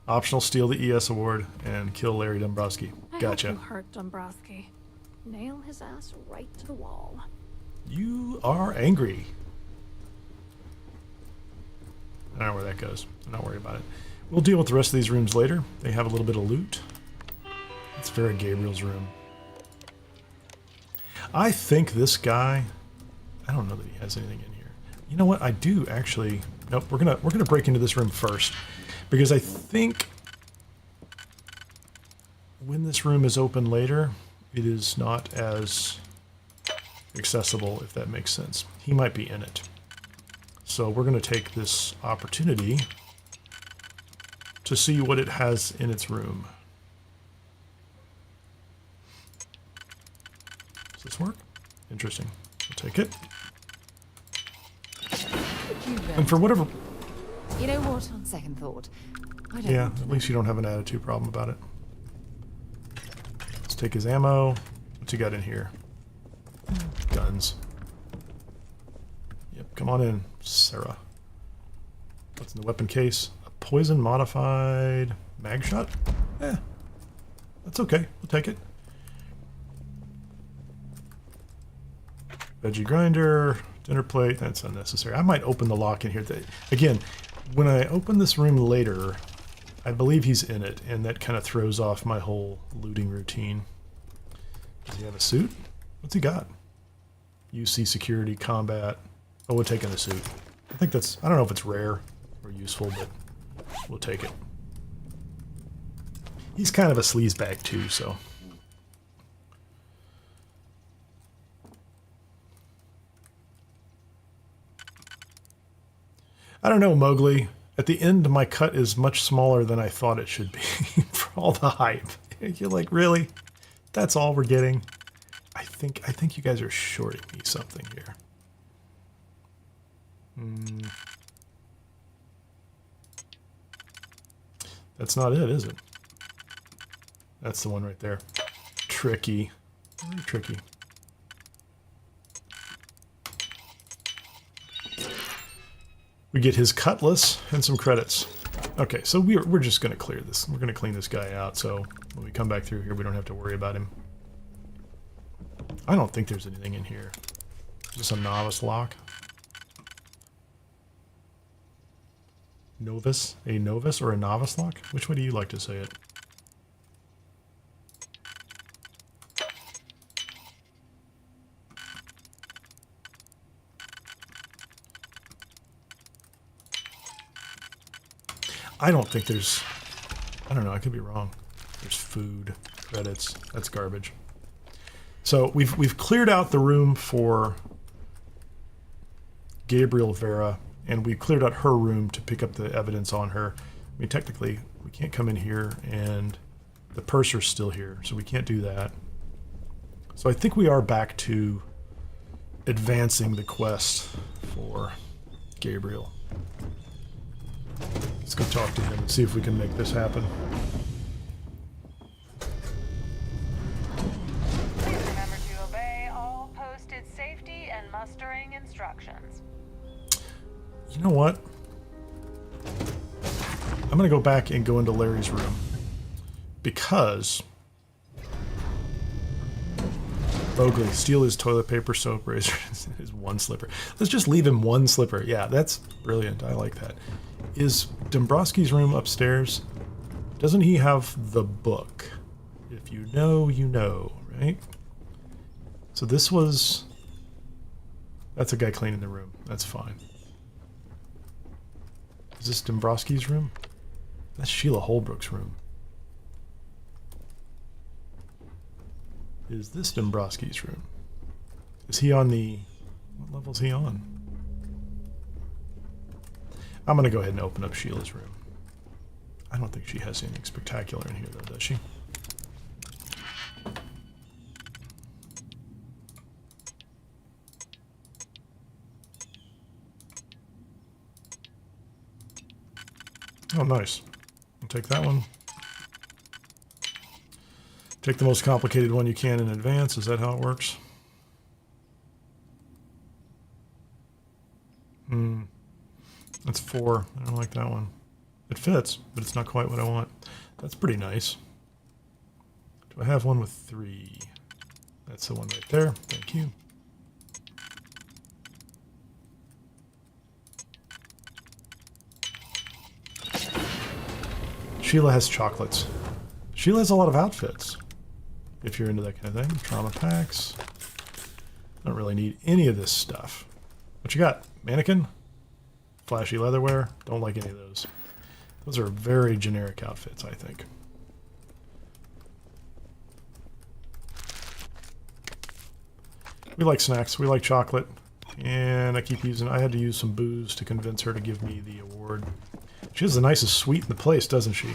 Optional, steal the ES award and kill Larry Dombrowski. Gotcha. I hope you hurt Dombrowski. Nail his ass right to the wall. You are angry. I don't know where that goes. I'm not worried about it. We'll deal with the rest of these rooms later. They have a little bit of loot. It's Vera Gabriel's room. I think this guy... I don't know that he has anything in here. You know what? I do actually... Nope, we're gonna break into this room first. Because I think... when this room is open later, it is not as accessible, if that makes sense. He might be in it. So we're going to take this opportunity to see what it has in its room. Does this work? Interesting. We'll take it. And for whatever... You know what? On second thought, I don't. Yeah, at least you don't have an attitude problem about it. Let's take his ammo. What's he got in here? Guns. Yep, come on in, Sarah. What's in the weapon case? A poison modified mag shot? Eh, that's okay. We'll take it. Veggie grinder, dinner plate. That's unnecessary. I might open the lock in here. Again, when I open this room later, I believe he's in it, and that kind of throws off my whole looting routine. Does he have a suit? What's he got? UC security, combat. Oh, we're taking the suit. I think that's, I don't know if it's rare or useful, but we'll take it. He's kind of a sleazebag too, so. I don't know, Mowgli. At the end, my cut is much smaller than I thought it should be for all the hype. You're like, really? That's all we're getting? I think you guys are shorting me something here. That's not it, is it? That's the one right there. Tricky. Very tricky. We get his cutlass and some credits. Okay, so we're just going to clear this. We're going to clean this guy out, so when we come back through here, we don't have to worry about him. I don't think there's anything in here. Just a novice lock. Novice? A novice or a novice lock? Which way do you like to say it? I don't think there's... I don't know, I could be wrong. There's food, credits. That's garbage. So we've cleared out the room for Gabriel Vera, and we cleared out her room to pick up the evidence on her. I mean, technically, we can't come in here, and the purser's still here, so we can't do that. So I think we are back to advancing the quest for Gabriel. Let's go talk to him and see if we can make this happen. Please remember to obey all posted safety and mustering instructions. You know what? I'm going to go back and go into Larry's room. Because... Mowgli, steal his toilet paper, soap, razor, his one slipper. Let's just leave him one slipper. Yeah, that's brilliant. I like that. Is Dombrowski's room upstairs? Doesn't he have the book? If you know, you know, right? So this was... That's a guy cleaning the room. That's fine. Is this Dombrowski's room? That's Sheila Holbrook's room. Is this Dombrowski's room? Is he on the... What level is he on? I'm going to go ahead and open up Sheila's room. I don't think she has anything spectacular in here, though, does she? Oh, nice. I'll take that one. Take the most complicated one you can in advance. Is that how it works? That's 4. I don't like that one. It fits, but it's not quite what I want. That's pretty nice. Do I have one with 3? That's the one right there. Thank you. Sheila has chocolates. Sheila has a lot of outfits. If you're into that kind of thing. Trauma packs. Don't really need any of this stuff. What you got? Mannequin? Flashy leatherwear? Don't like any of those. Those are very generic outfits, I think. We like snacks. We like chocolate. And I keep using... I had to use some booze to convince her to give me the award. She has the nicest suite in the place, doesn't she?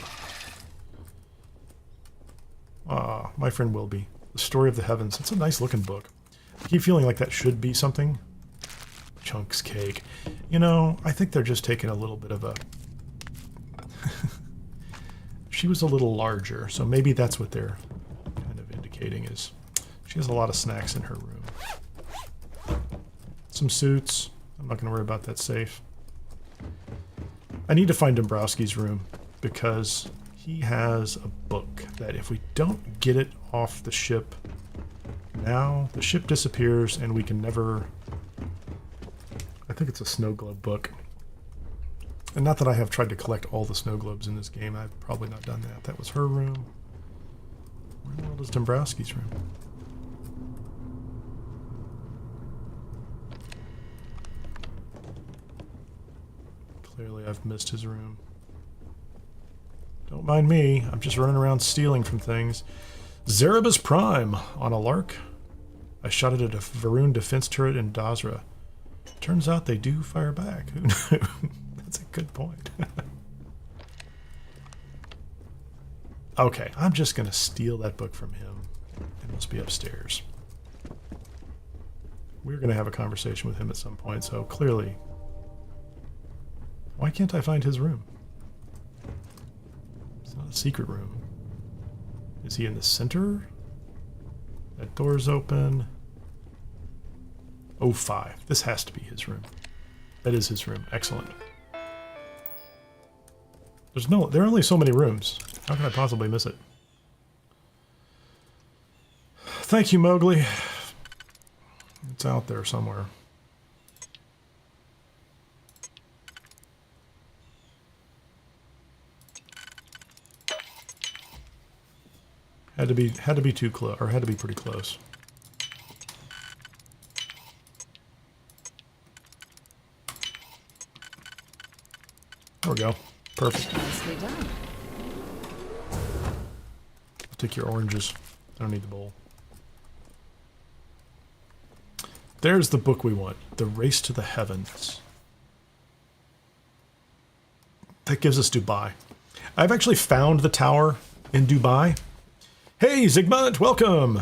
Ah, my friend Wilby. The Story of the Heavens. It's a nice looking book. I keep feeling like that should be something chunks cake. You know, I think they're just taking a little bit of a... She was a little larger, so maybe that's what they're kind of indicating is she has a lot of snacks in her room. Some suits. I'm not going to worry about that safe. I need to find Dombrowski's room because he has a book that if we don't get it off the ship now, the ship disappears and we can never... I think it's a snow globe book. And not that I have tried to collect all the snow globes in this game. I've probably not done that. That was her room. Where in the world is Dombrowski's room? Clearly I've missed his room. Don't mind me. I'm just running around stealing from things. Zarabas Prime on a lark. I shot it at a Varun defense turret in Dazra. Turns out they do fire back. Who knew? That's a good point. Okay, I'm just going to steal that book from him. It must be upstairs. We're going to have a conversation with him at some point, so clearly... Why can't I find his room? It's not a secret room. Is he in the center? That door's open. 05. This has to be his room. That is his room. Excellent. There are only so many rooms. How can I possibly miss it? Thank you, Mowgli. It's out there somewhere. Had to be too close, or had to be pretty close. There we go. Perfect. Nicely done. I'll take your oranges. I don't need the bowl. There's the book we want. The Race to the Heavens. That gives us Dubai. I've actually found the tower in Dubai. Hey, Zigmund, welcome!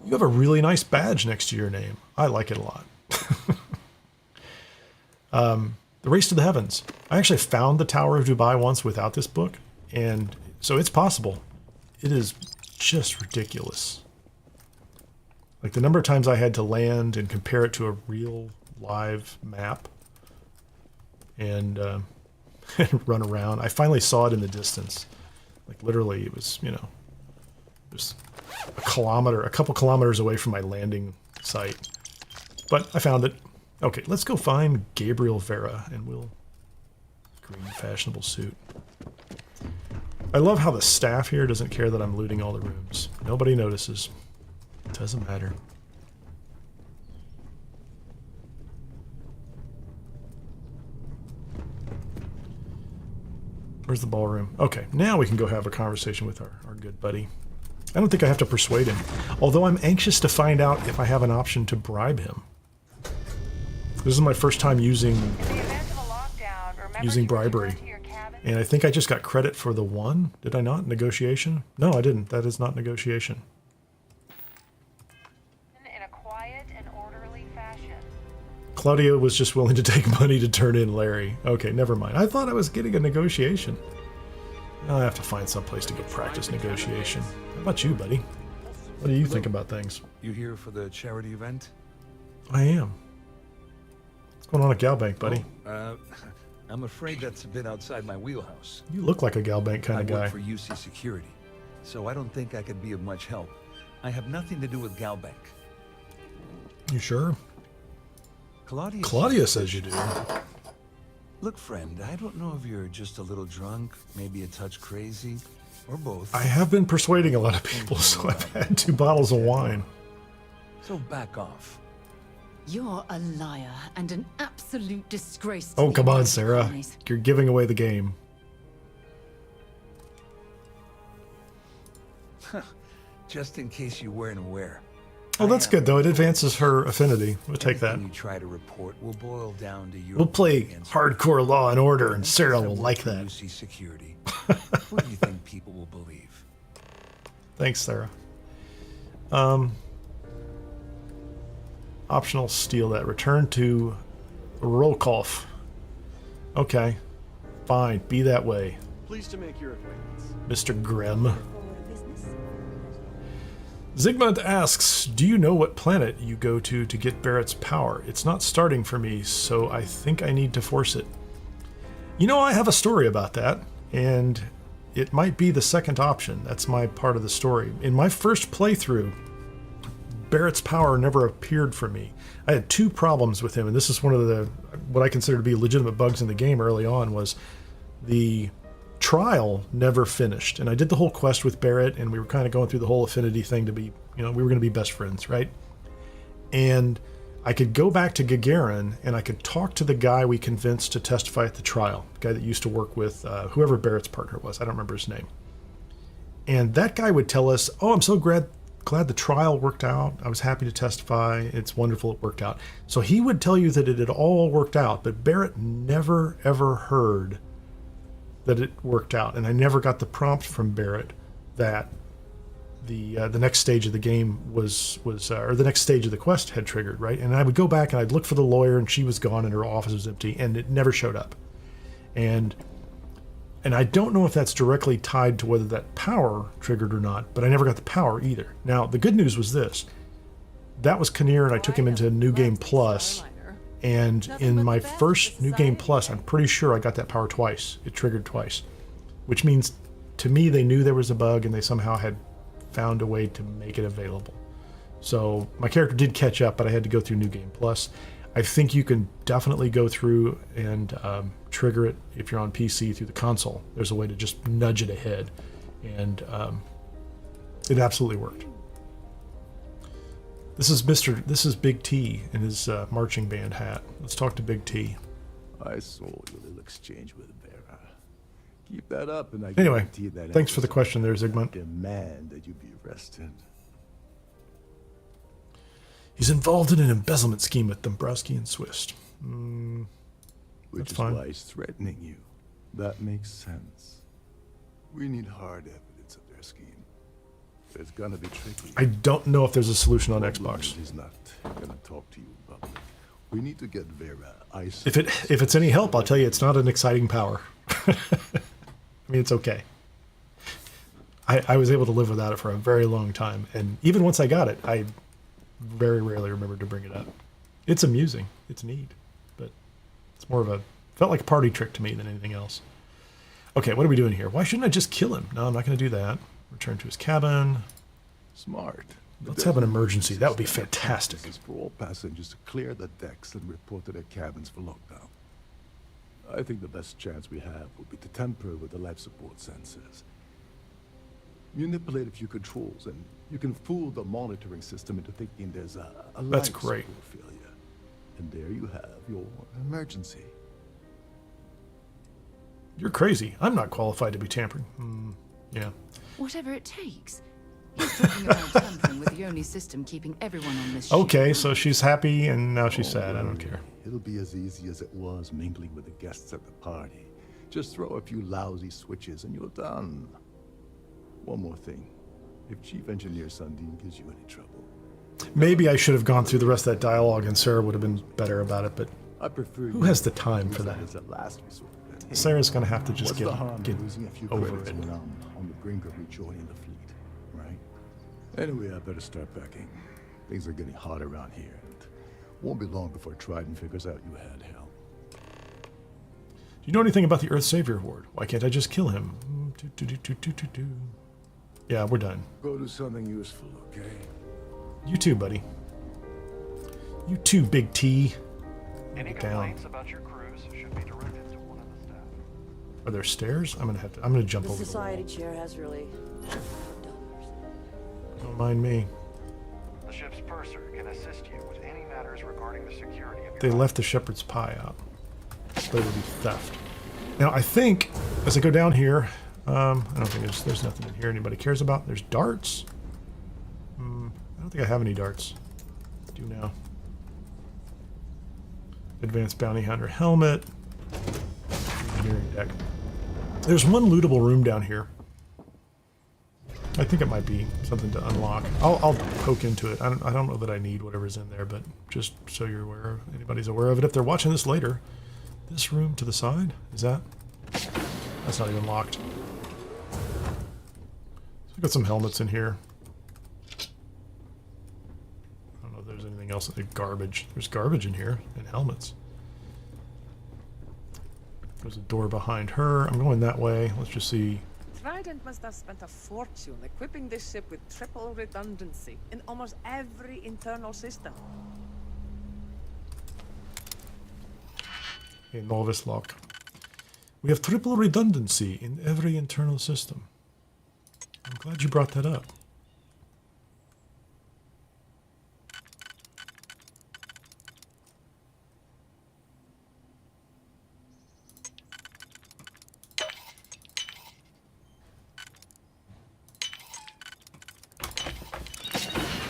You have a really nice badge next to your name. I like it a lot. The Race to the Heavens. I actually found the Tower of Dubai once without this book, and so it's possible. It is just ridiculous. Like the number of times I had to land and compare it to a real live map and run around. I finally saw it in the distance. Like literally it was, you know, just a couple kilometers away from my landing site. But I found it. Okay, let's go find Gabriel Vera and we'll... Green fashionable suit. I love how the staff here doesn't care that I'm looting all the rooms. Nobody notices. It doesn't matter. Where's the ballroom? Okay, now we can go have a conversation with our good buddy. I don't think I have to persuade him. Although I'm anxious to find out if I have an option to bribe him. This is my first time using bribery. And I think I just got credit for the one. Did I not? Negotiation? No, I didn't. That is not negotiation. In a quiet and orderly fashion. Claudia was just willing to take money to turn in Larry. Okay, never mind. I thought I was getting a negotiation. I have to find some place to go practice negotiation. How about you, buddy? What do you think about things? You here for the charity event? I am. What's going on at Galbank, buddy? I'm afraid that's a bit outside my wheelhouse. You look like a Galbank kind of guy. I work for UC Security, so I don't think I could be of much help. I have nothing to do with Galbank. You sure? Claudia says you do. Look, friend, I don't know if you're just a little drunk, maybe a touch crazy, or both. I have been persuading a lot of people, so I've had 2 bottles of wine. So back off. You're a liar and an absolute disgrace. Oh, come on, Sarah. You're giving away the game. Just in case you weren't aware. Oh, that's good, though. It advances her affinity. We'll take that. You try to report will boil down to your... We'll play hardcore Law and Order, and Sarah will like that. UC Security. What do you think people will believe? Thanks, Sarah. Optional, steal that. Return to Rolkoff. Okay. Fine. Be that way. Pleased to make your acquaintance. Mr. Grimm. Zygmunt asks, do you know what planet you go to get Barrett's power? It's not starting for me, so I think I need to force it. You know, I have a story about that, and it might be the second option. That's my part of the story. In my first playthrough, Barrett's power never appeared for me. I had two problems with him, and this is one of the what I consider to be legitimate bugs in the game early on, was the trial never finished. And I did the whole quest with Barrett, and we were kind of going through the whole affinity thing to be, you know, we were going to be best friends, right? And I could go back to Gagarin, and I could talk to the guy we convinced to testify at the trial, the guy that used to work with whoever Barrett's partner was. I don't remember his name. And that guy would tell us, oh, I'm so glad the trial worked out. I was happy to testify. It's wonderful it worked out. So he would tell you that it had all worked out, but Barrett never, ever heard that it worked out. And I never got the prompt from Barrett that the next stage of the game was or the next stage of the quest had triggered, right? And I would go back and I'd look for the lawyer, and she was gone and her office was empty, and it never showed up. And I don't know if that's directly tied to whether that power triggered or not, but I never got the power either. Now, the good news was this. That was Kineer, and I took him into New Game Plus. And in my first New Game Plus, I'm pretty sure I got that power twice. It triggered twice. Which means, to me, they knew there was a bug, and they somehow had found a way to make it available. So my character did catch up, but I had to go through New Game Plus. I think you can definitely go through and trigger it if you're on PC through the console. There's a way to just nudge it ahead, and it absolutely worked. This is Big T in his marching band hat. Let's talk to Big T. I saw your little exchange with Vera. Keep that up, and I anyway, guarantee that thanks for the question there, Zygmunt. Demand that you be arrested. He's involved in an embezzlement scheme with Dombrowski and Swist. Which is fine. why he's threatening you. That makes sense. We need hard evidence of their scheme. It's gonna be tricky. I don't know if there's a solution on Xbox. He's not gonna talk to you in public. We need to get Vera ice. If it's any help, I'll tell you it's not an exciting power. I mean, it's okay. I was able to live without it for a very long time, and even once I got it, I very rarely remembered to bring it up. It's amusing. It's neat, but it's more of felt like a party trick to me than anything else. Okay, what are we doing here? Why shouldn't I just kill him? No, I'm not going to do that. Return to his cabin. Smart. Let's have an emergency. That would be fantastic. This is for all passengers to clear the decks and report to their cabins for lockdown. I think the best chance we have would be to tamper with the life support sensors. Manipulate a few controls, and you can fool the monitoring system into thinking there's a That's life great. support failure. And there you have your emergency. You're crazy. I'm not qualified to be tampering. Yeah. Whatever it takes. He's talking about tampering with the only system keeping everyone on this ship. Okay, so she's happy and now she's sad. I don't care. It'll be as easy as it was mingling with the guests at the party. Just throw a few lousy switches and you're done. One more thing. If Chief Engineer Sundin gives you any trouble. Maybe I should have gone through the rest of that dialogue and Sarah would have been better about it, but I prefer who has the time for that? As a last resort. Sarah's going to have to just What's get the harm in losing a few over credits it. when I'm on the brink of rejoining the fleet, right? Anyway, I better start packing. Things are getting hot around here, and won't be long before Trident figures out you had help. Do you know anything about the Earth Savior Award? Why can't I just kill him? Yeah, we're done. Go do something useful, okay? You too, buddy. You too, Big T. Any Get down. complaints about your cruise should be directed to one of the staff. Are there stairs? I'm gonna jump The over. society chair has really. Don't mind me. The ship's purser can assist you with any matters regarding the security of your They left the shepherd's pie out. So it would be theft. Now I think as I go down here, I don't think there's nothing in here anybody cares about. There's darts. I don't think I have any darts. I do now. Advanced bounty hunter helmet. Engineering deck. There's one lootable room down here. I think it might be something to unlock. I'll poke into it. I don't know that I need whatever's in there, but just so you're aware, anybody's aware of it. If they're watching this later, this room to the side, is that? That's not even locked. So I've got some helmets in here. I don't know if there's anything else. Garbage. There's garbage in here and helmets. There's a door behind her. I'm going that way. Let's just see. Trident must have spent a fortune equipping this ship with triple redundancy in almost every internal system. A novice lock. We have triple redundancy in every internal system. I'm glad you brought that up.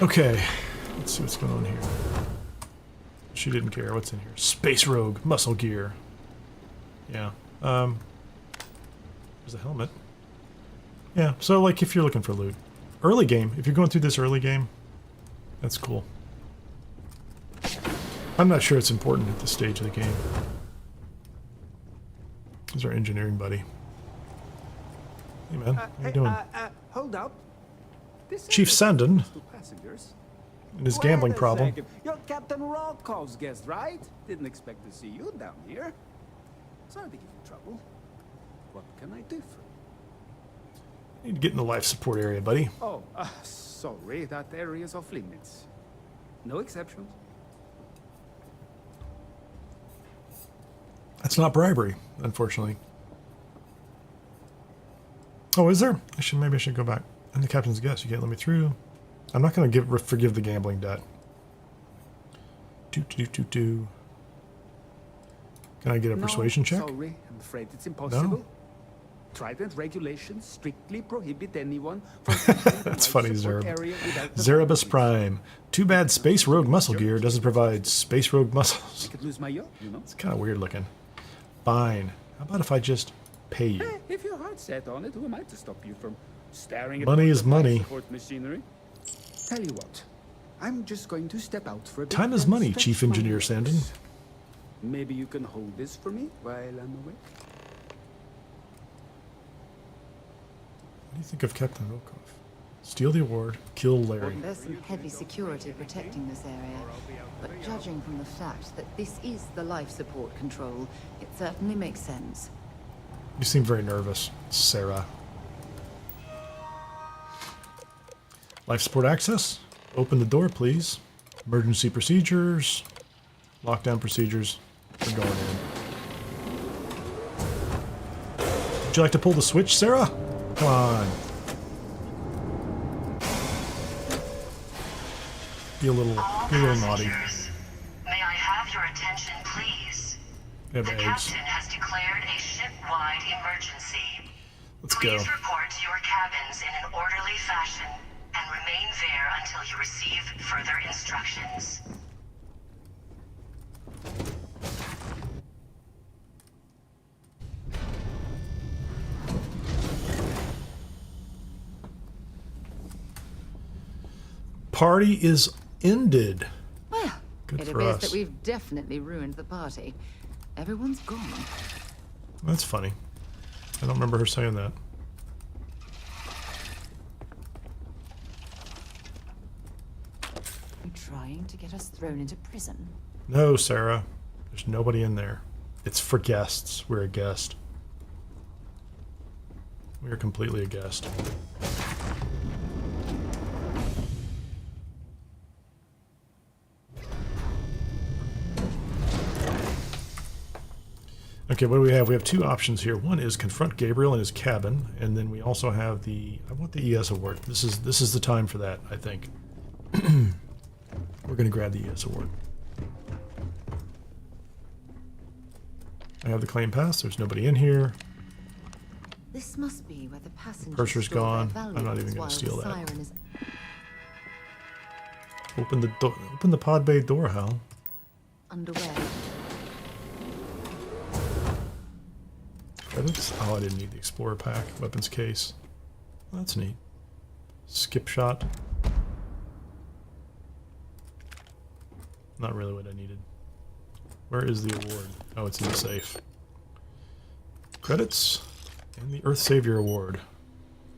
Okay, let's see what's going on here. She didn't care. What's in here? Space Rogue, muscle gear. Yeah. There's a helmet. Yeah, so like if you're looking for loot. Early game, if you're going through this early game, that's cool. I'm not sure it's important at this stage of the game. This is our engineering buddy. Hey man, how you doing? Hold up. Chief Sandon and his gambling problem. You're Captain Rolkov's guest, right? Didn't expect to see you down here. Sorry to give you trouble. What can I do for you? Need to get in the life support area, buddy. Oh, sorry, that area's off limits. No exceptions. That's not bribery, unfortunately. Oh, is there? Maybe I should go back. I'm the captain's guest. You can't let me through. I'm not going to forgive the gambling debt. Can I get a persuasion check? Sorry, I'm afraid it's impossible. No? Trident regulations strictly prohibit anyone from That's funny, Zerebus Prime. Too bad Space Rogue muscle gear doesn't provide Space Rogue muscles. I could lose my yacht, you know? It's kind of weird looking. Fine. How about if I just pay you? Hey, if your heart's set on it, who am I to stop you from staring at money is money. Support machinery? Tell you what, I'm just going to step out for a bit. Time is money, Chief Engineer Sandon. Maybe you can hold this for me while I'm away. What do you think of Captain Volkov? Steal the award, kill Larry. There's some heavy security protecting this area, but judging from the fact that this is the life support control, it certainly makes sense. You seem very nervous, Sarah. Life support access. Open the door, please. Emergency procedures. Lockdown procedures. We're going in. Would you like to pull the switch, Sarah? Come on. Be a little naughty. May I have your attention, please? The captain has declared a ship-wide emergency. Let's go. Please report to your cabins in an orderly fashion and remain there until you receive further instructions. Party is ended. Well, Good it for appears us. that we've definitely ruined the party. Everyone's gone. That's funny. I don't remember her saying that. You trying to get us thrown into prison? No, Sarah. There's nobody in there. It's for guests. We're a guest. We are completely a guest. Okay, what do we have? We have two options here. One is confront Gabriel in his cabin, and then we also have the... I want the ES award. This is the time for that, I think. We're going to grab the ES award. I have the claim pass. There's nobody in here. This must be where the passengers Purser's store their gone. I'm not valuables even going while to steal the that. siren is Open the door. Open the pod bay door, Hal. underway. Oh, I didn't need the Explorer pack. Weapons case. Well, that's neat. Skip shot. Not really what I needed. Where is the award? Oh, it's in the safe. Credits and the Earth Savior Award.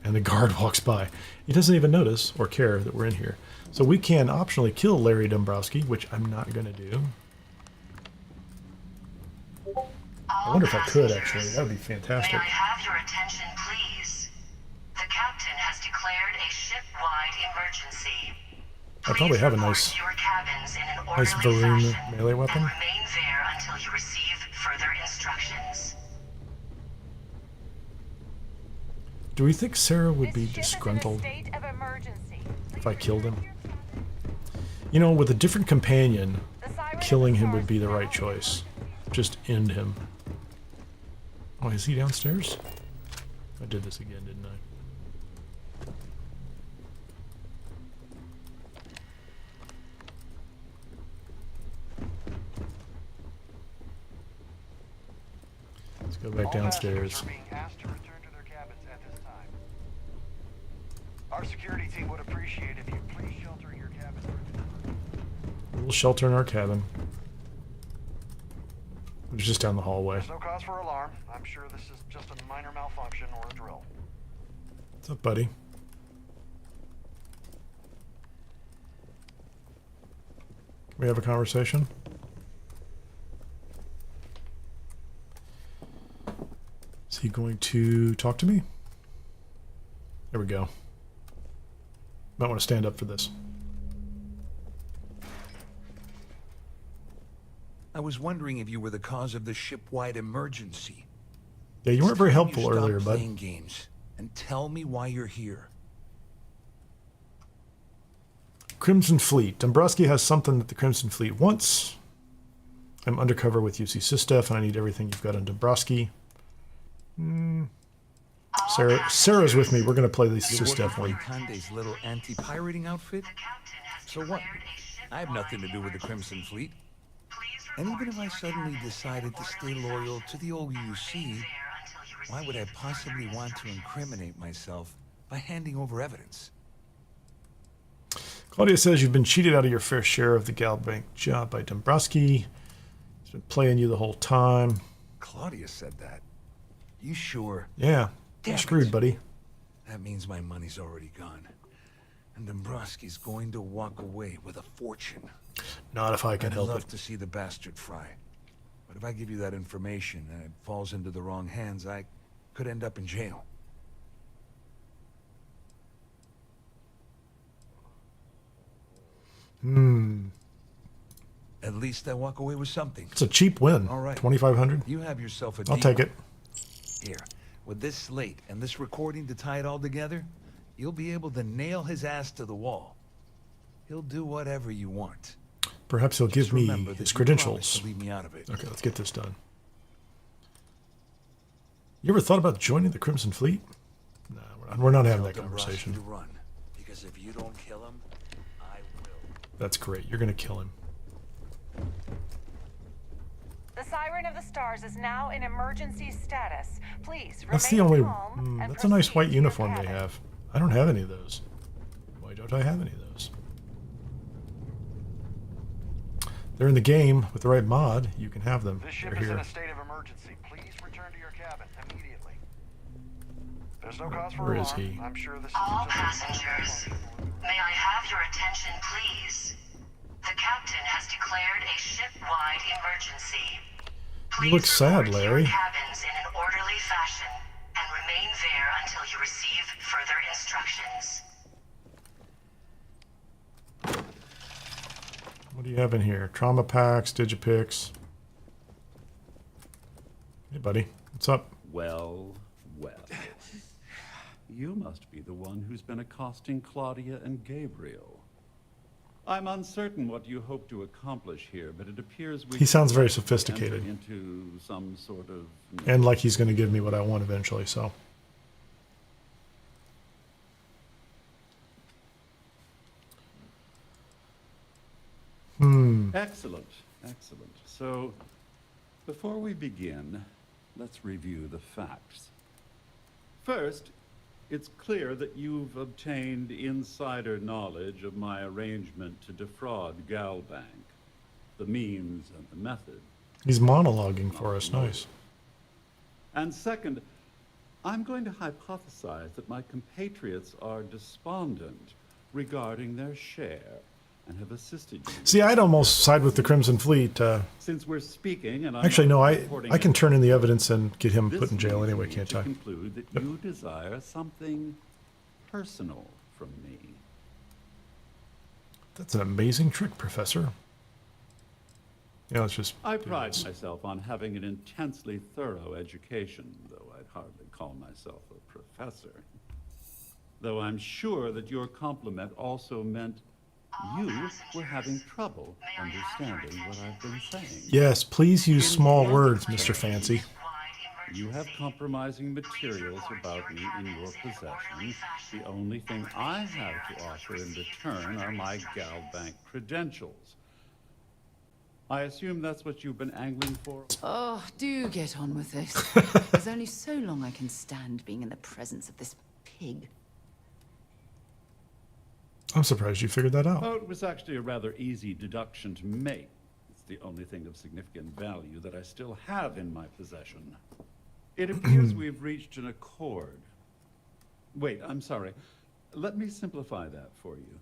And the guard walks by. He doesn't even notice or care that we're in here. So we can optionally kill Larry Dombrowski, which I'm not going to do. I wonder if I could, actually. That would be fantastic. May I have your attention, please? The captain has declared a ship-wide emergency. I probably have a nice Varoon melee weapon. And remain there until you receive further instructions. Do we think Sarah would be disgruntled if I killed him? You know, with a different companion, killing him would be the right choice. Just end him. Oh, is he downstairs? I did this again, didn't I? Let's go back downstairs. Our security team would appreciate if you please shelter in your cabin. We'll shelter in our cabin. It's just down the hallway. There's no cause for alarm. I'm sure this is just a minor malfunction or a drill. What's up, buddy? Can we have a conversation? Is he going to talk to me? There we go. Might want to stand up for this. I was wondering if you were the cause of the ship-wide emergency. Yeah, you weren't very helpful Stop earlier, bud. playing games and tell me why you're here. Crimson Fleet. Dombrowski has something that the Crimson Fleet wants. I'm undercover with UC Systef, and I need everything you've got on Dombrowski. Sarah's with me. We're going to play the Systef one. Kande's little anti-pirating outfit? So what? I have nothing to do with the Crimson Fleet. And even if I suddenly decided to stay loyal to the old UC, why would I possibly want to incriminate myself by handing over evidence? Claudia says you've been cheated out of your fair share of the Galbank job by Dombrowski. He's been playing you the whole time. Claudia said that. You sure? Yeah. You're screwed, buddy. That means my money's already gone. And Dombrowski's going to walk away with a fortune. Not if I can help it. I'd love to see the bastard fry. But if I give you that information and it falls into the wrong hands, I could end up in jail. At least I walk away with something. It's a cheap win. All right. 2,500. You have yourself a I'll deal. take it. Here, with this slate and this recording to tie it all together, you'll be able to nail his ass to the wall. He'll do whatever you want. Perhaps he'll give me his credentials. Leave me out of it. Okay, let's get this done. You ever thought about joining the Crimson Fleet? No, we're not having that conversation. To run, because if you don't kill him, I will. That's great. You're going to kill him. The Siren of the Stars is now in emergency status. Please That's the remain only. calm and That's a nice white proceed to your uniform they cabin. have. I don't have any of those. Why don't I have any of those? They're in the game with the right mod. You can have them. This ship They're is in here. a state of emergency. Please return to your cabin immediately. There's no cause for Where alarm. is he? I'm sure this is All just passengers, may I have your attention, please? The captain has declared a ship-wide emergency. You look sad, Larry. Cabins in an orderly fashion and remain there until you receive further instructions. What do you have in here? Trauma packs, digipicks. Hey, buddy. What's up? Well, well. You must be the one who's been accosting Claudia and Gabriel. I'm uncertain what you hope to accomplish here, but it appears we He sounds very enter sophisticated. into some sort of And like he's going to give me what I want eventually, so. Excellent, excellent. So, before we begin, let's review the facts. First, It's clear that you've obtained insider knowledge of my arrangement to defraud Galbank. The means and the method. He's monologuing for us. Nice. And second, I'm going to hypothesize that my compatriots are despondent regarding their share and have assisted you. See, I'd almost side with the Crimson Fleet. Since we're speaking, and I'm actually, no, I reporting can turn in the evidence and get him this put in jail leads anyway, me can't to I? conclude that you desire something personal from me. That's an amazing trick, Professor. Yeah, let's just. I pride myself on having an intensely thorough education, though I'd hardly call myself a professor. Though I'm sure that your compliment also meant you were having trouble understanding what I've been saying. Yes, please use small words, Mr. Fancy. You have compromising materials about me in your possession. The only thing I have to offer in return are my Galbank credentials. I assume that's what you've been angling for? Oh, do get on with this. There's only so long I can stand being in the presence of this pig. I'm surprised you figured that out. Oh, it was actually a rather easy deduction to make. It's the only thing of significant value that I still have in my possession. It appears we've reached an accord. Wait, I'm sorry. Let me simplify that for you.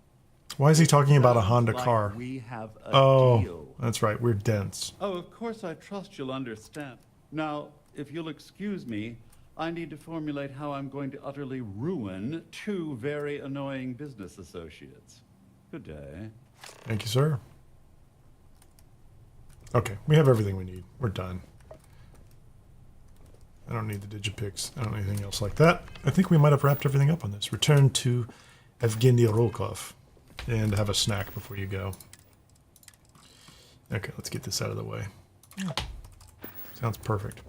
Why is he talking about a Honda Like car? we have a deal. That's right. We're dense. Oh, of course, I trust you'll understand. Now, if you'll excuse me, I need to formulate how I'm going to utterly ruin two very annoying business associates. Good day. Thank you, sir. Okay, we have everything we need. We're done. I don't need the Digipics. I don't need anything else like that. I think we might have wrapped everything up on this. Return to Evgeny Rokov and have a snack before you go. Okay, let's get this out of the way. Sounds perfect.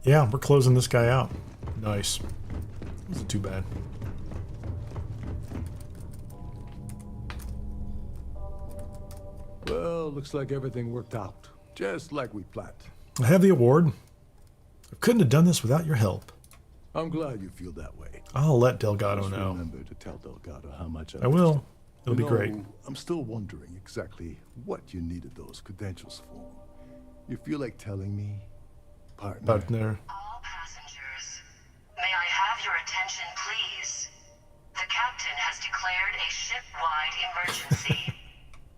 Yeah, we're closing this guy out. Nice. Wasn't too bad. Well, looks like everything worked out. Just like we planned. I have the award. I couldn't have done this without your help. I'm glad you feel that way. I'll let Delgado Just know. remember to tell Delgado how much I will. It'll be great. I'm still wondering exactly what you needed those credentials for. You feel like telling me, partner? Partner. All passengers, may I have your attention, please? The captain has declared a ship-wide emergency.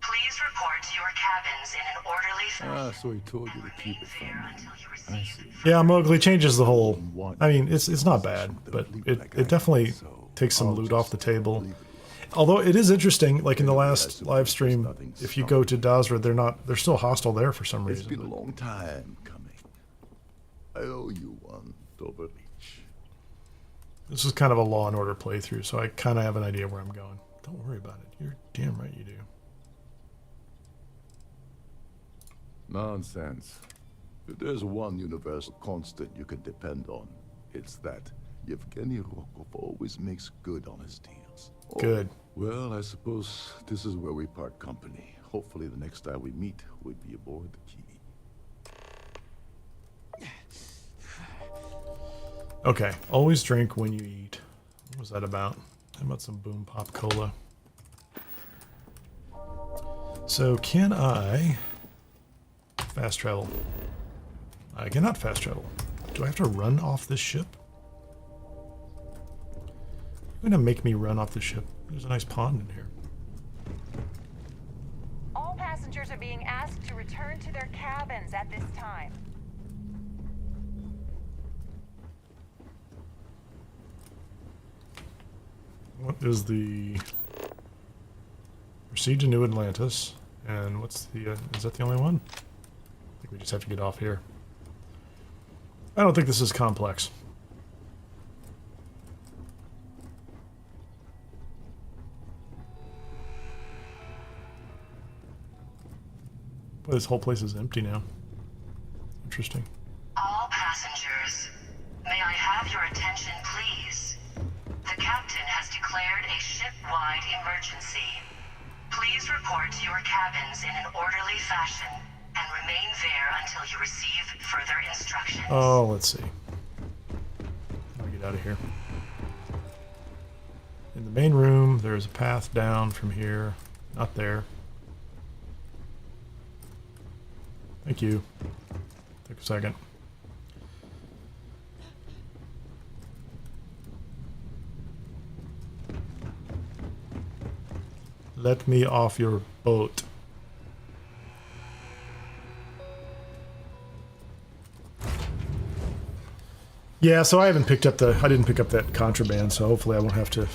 Please report to your cabins in an orderly fashion. So he told you to keep it from me. I see. Yeah, Mowgli changes the whole. I mean, it's not bad, but it definitely takes some loot off the table. Although it is interesting, like in the last live stream, if you go to Dazra, they're still hostile there for some reason. It's been a long time coming. I owe you one, Overreach. This is kind of a Law and Order playthrough, so I kind of have an idea where I'm going. Don't worry about it. You're damn right you do. Nonsense. If there's one universal constant you can depend on, it's that Yevgeny Rokov always makes good on his deals. Good. Well, I suppose this is where we part company. Hopefully the next time we meet, we'll be aboard the Kineer. Okay, always drink when you eat. What was that about? How about some Boom Pop Cola? So can I fast travel? I cannot fast travel. Do I have to run off this ship? You're gonna make me run off the ship. There's a nice pond in here. All passengers are being asked to return to their cabins at this time. What is the... Proceed to New Atlantis. And what's the... is that the only one? I think we just have to get off here. I don't think this is complex. Boy, this whole place is empty now. Interesting. All passengers, may I have your attention, please? The captain has declared a ship-wide emergency. Please report to your cabins in an orderly fashion and remain there until you receive further instructions. Oh, let's see. How do I get out of here? In the main room, there's a path down from here. Not there. Thank you. Take a second. Let me off your boat. Yeah, so I haven't picked up I didn't pick up that contraband, so hopefully I won't have to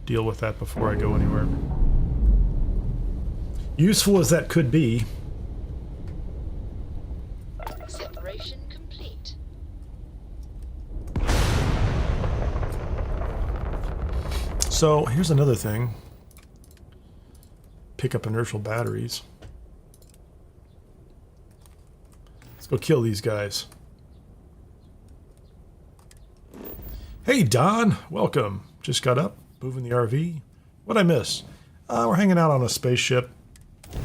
deal with that before I go anywhere. Useful as that could be. Separation complete. So here's another thing. Pick up inertial batteries. Let's go kill these guys. Hey Don, welcome. Just got up, moving the RV. What'd I miss? We're hanging out on a spaceship.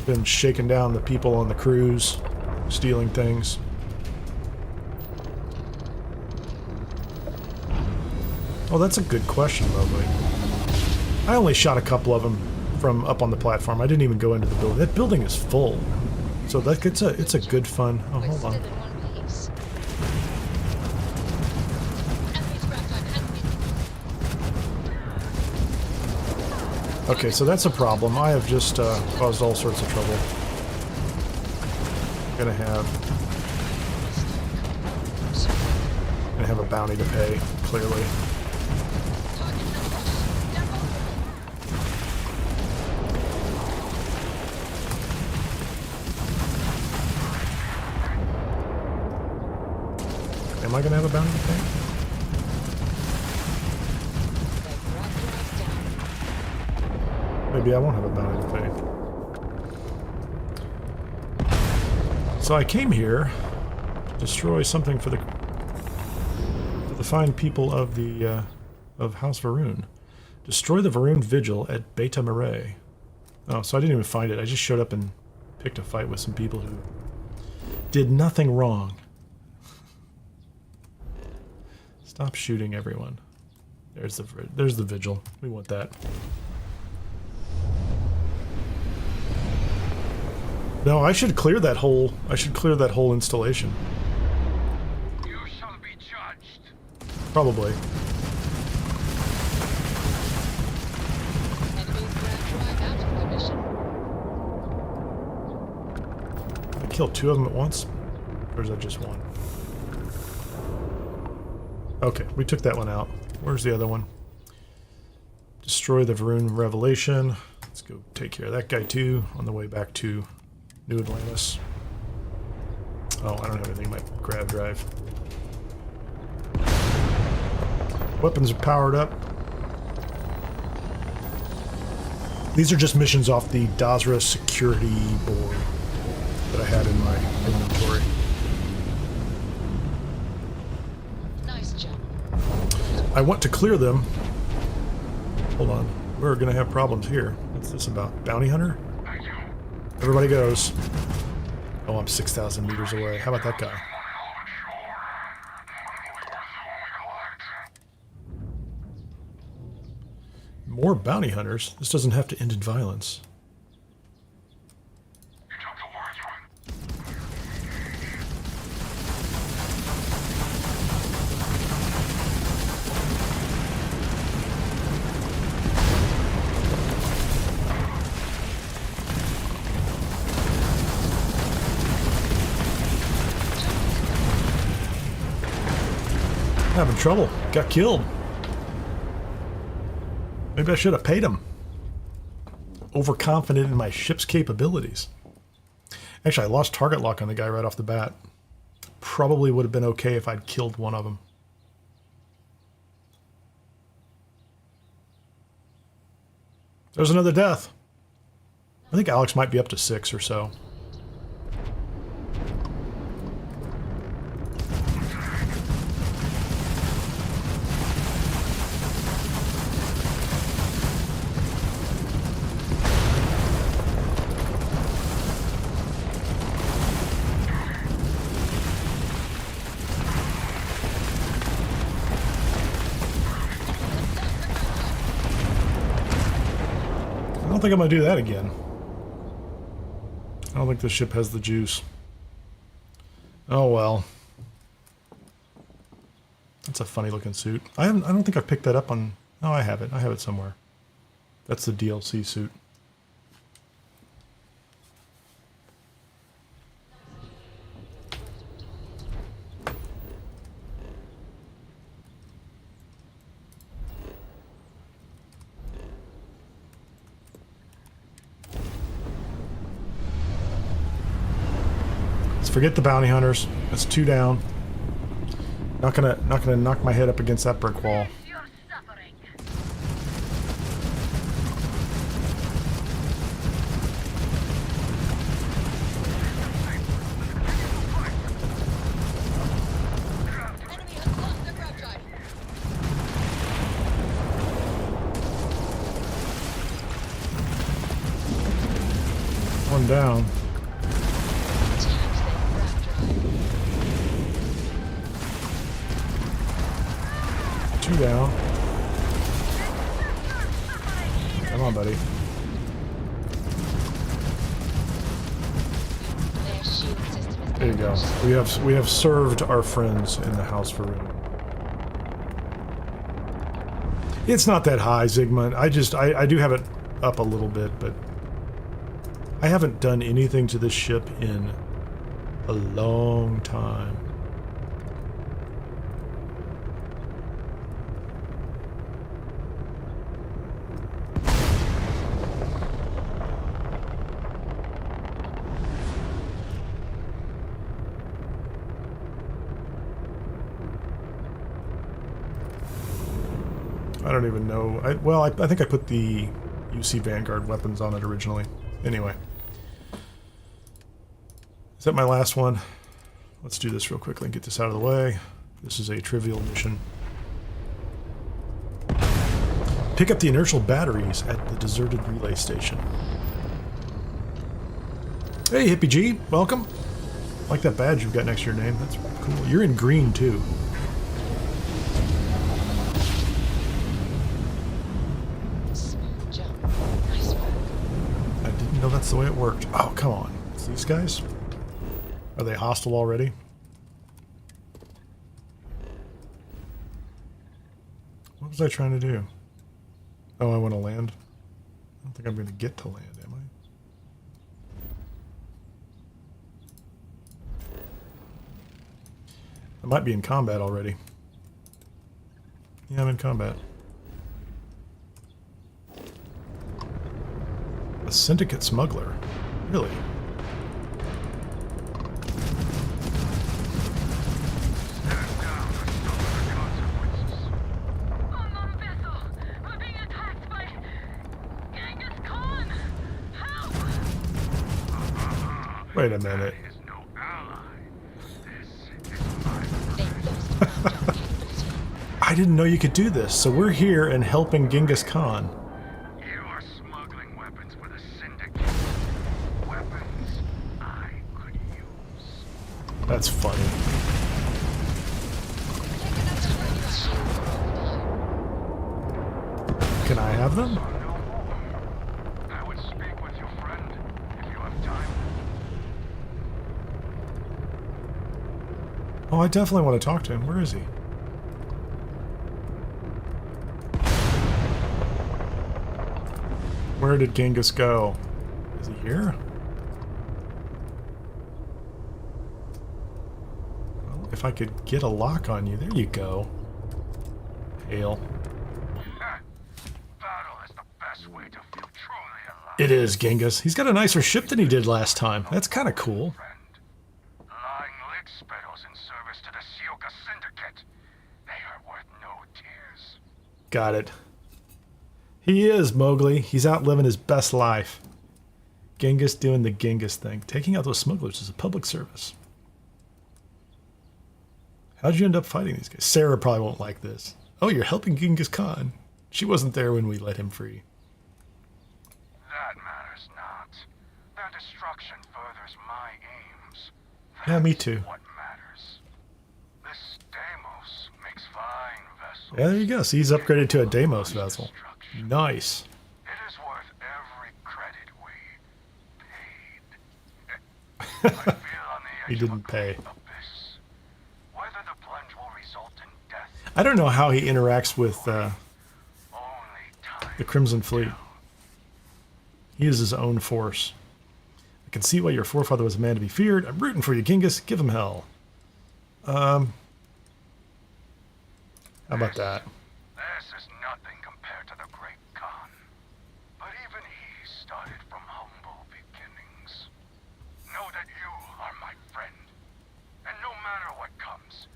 Been shaking down the people on the cruise, stealing things. Oh, that's a good question, Lovely. I only shot a couple of them from up on the platform. I didn't even go into the building. That building is full. So it's a good fun. Oh, hold on. Okay, so that's a problem. I have just caused all sorts of trouble. I'm gonna have a bounty to pay, clearly. Am I gonna have a bounty to pay? Maybe I won't have a bounty to pay. So I came here to destroy something for the fine people of the of House Varun. Destroy the Varun Vigil at Beta Marais. Oh, so I didn't even find it. I just showed up and picked a fight with some people who did nothing wrong. Stop shooting everyone. There's the Vigil. We want that. No, I should clear that whole installation. You shall be judged. Probably. Did I kill two of them at once? Or is that just one? Okay, we took that one out. Where's the other one? Destroy the Varun Revelation. Let's go take care of that guy too on the way back to New Atlantis. Oh, I don't have anything in my grab drive. Weapons are powered up. These are just missions off the Dazra security board that I had in my inventory. Nice job. I want to clear them. Hold on. We're going to have problems here. What's this about? Bounty hunter? Everybody goes. Oh, I'm 6,000 meters away. How about that guy? More bounty hunters? This doesn't have to end in violence. Having trouble. Got killed. Maybe I should have paid him. Overconfident in my ship's capabilities. Actually, I lost target lock on the guy right off the bat. Probably would have been okay if I'd killed one of them. There's another death. I think Alex might be up to 6 or so. don't think I'm going to do that again. I don't think the ship has the juice. Oh well. That's a funny looking suit. I don't think I've picked that up on... Oh, I have it. I have it somewhere. That's the DLC suit. Let's forget the bounty hunters. That's 2 down. Not gonna knock my head up against that brick wall. One down. Down. Come on, buddy. There you go. We have served our friends in the house for room. It's not that high, Zygmunt. I do have it up a little bit, but I haven't done anything to this ship in a long time. I don't even know. I think I put the UC Vanguard weapons on it originally. Anyway. Is that my last one? Let's do this real quickly and get this out of the way. This is a trivial mission. Pick up the inertial batteries at the deserted relay station. Hey, Hippie G, welcome. I like that badge you've got next to your name. That's cool. You're in green, too. No, that's the way it worked. Oh, come on. It's these guys? Are they hostile already? What was I trying to do? Oh, I want to land? I don't think I'm going to get to land, am I? I might be in combat already. Yeah, I'm in combat. A syndicate smuggler? Really? Wait a minute. I didn't know you could do this, so we're here and helping Genghis Khan. That's funny. Can I have them? I would speak with your friend if you have time. Oh, I definitely want to talk to him. Where is he? Where did Genghis go? Is he here? Well, if I could get a lock on you. There you go. Hail. It is, Genghis. He's got a nicer ship than he did last time. That's kind of cool. Got it. He is, Mowgli. He's out living his best life. Genghis doing the Genghis thing. Taking out those smugglers is a public service. How'd you end up fighting these guys? Sarah probably won't like this. Oh, you're helping Genghis Khan. She wasn't there when we let him free. That matters not. Their destruction furthers my aims. Yeah, me too. What matters. This Deimos makes fine vessels. Yeah, there you go. See, he's upgraded to a Deimos vessel. Nice. It is worth every He didn't pay. I don't know how he interacts with the Crimson Fleet. He is his own force. I can see why your forefather was a man to be feared. I'm rooting for you, Genghis. Give him hell. How about that? This is nothing compared to the great Khan. But even he started from humble beginnings. Know that you are my friend. And no matter what comes,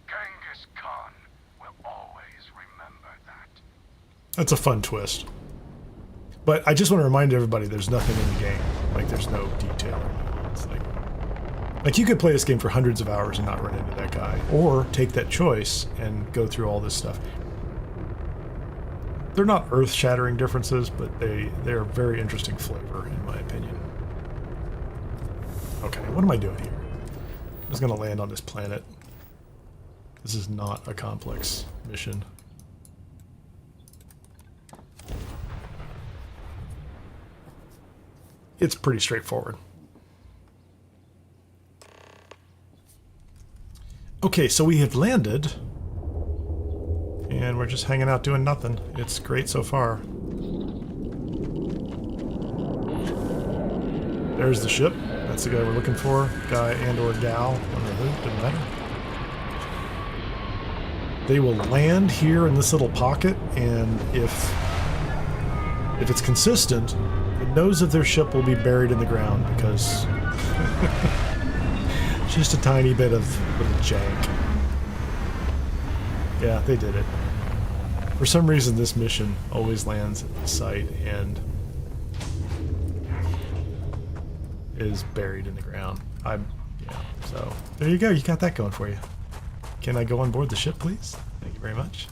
Genghis Khan will always remember that. That's a fun twist. But I just want to remind everybody there's nothing in the game. Like, there's no detail. It's like you could play this game for hundreds of hours and not run into that guy. Or take that choice and go through all this stuff. They're not earth-shattering differences, but they're very interesting flavor, in my opinion. Okay, what am I doing here? I'm just going to land on this planet. This is not a complex mission. It's pretty straightforward. Okay, so we have landed. And we're just hanging out doing nothing. It's great so far. There's the ship. That's the guy we're looking for. Guy and or gal. Don't know who, doesn't matter. They will land here in this little pocket, and if it's consistent, the nose of their ship will be buried in the ground because just a tiny bit of little jank. Yeah, they did it. For some reason, this mission always lands at the site and is buried in the ground. Yeah, so there you go. You got that going for you. Can I go on board the ship, please? Thank you very much.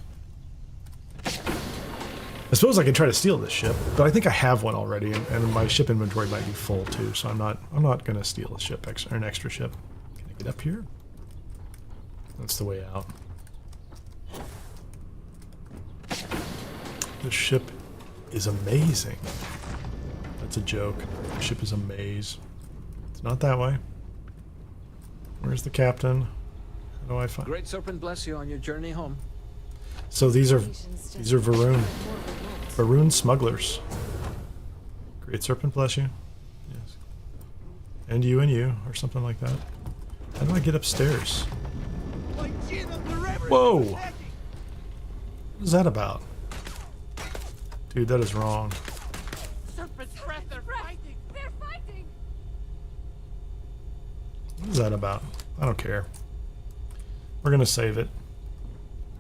I suppose I can try to steal this ship, but I think I have one already, and my ship inventory might be full too. So I'm not going to steal a ship or an extra ship. Can I get up here? That's the way out. This ship is amazing. That's a joke. The ship is a maze. It's not that way. Where's the captain? How do I find? Great Serpent bless you on your journey home. So these are Varun smugglers. Great Serpent bless you. Yes. And you, or something like that. How do I get upstairs? Whoa! What is that about? Dude, that is wrong. Serpent's breath, they're fighting! They're fighting! What is that about? I don't care. We're gonna save it.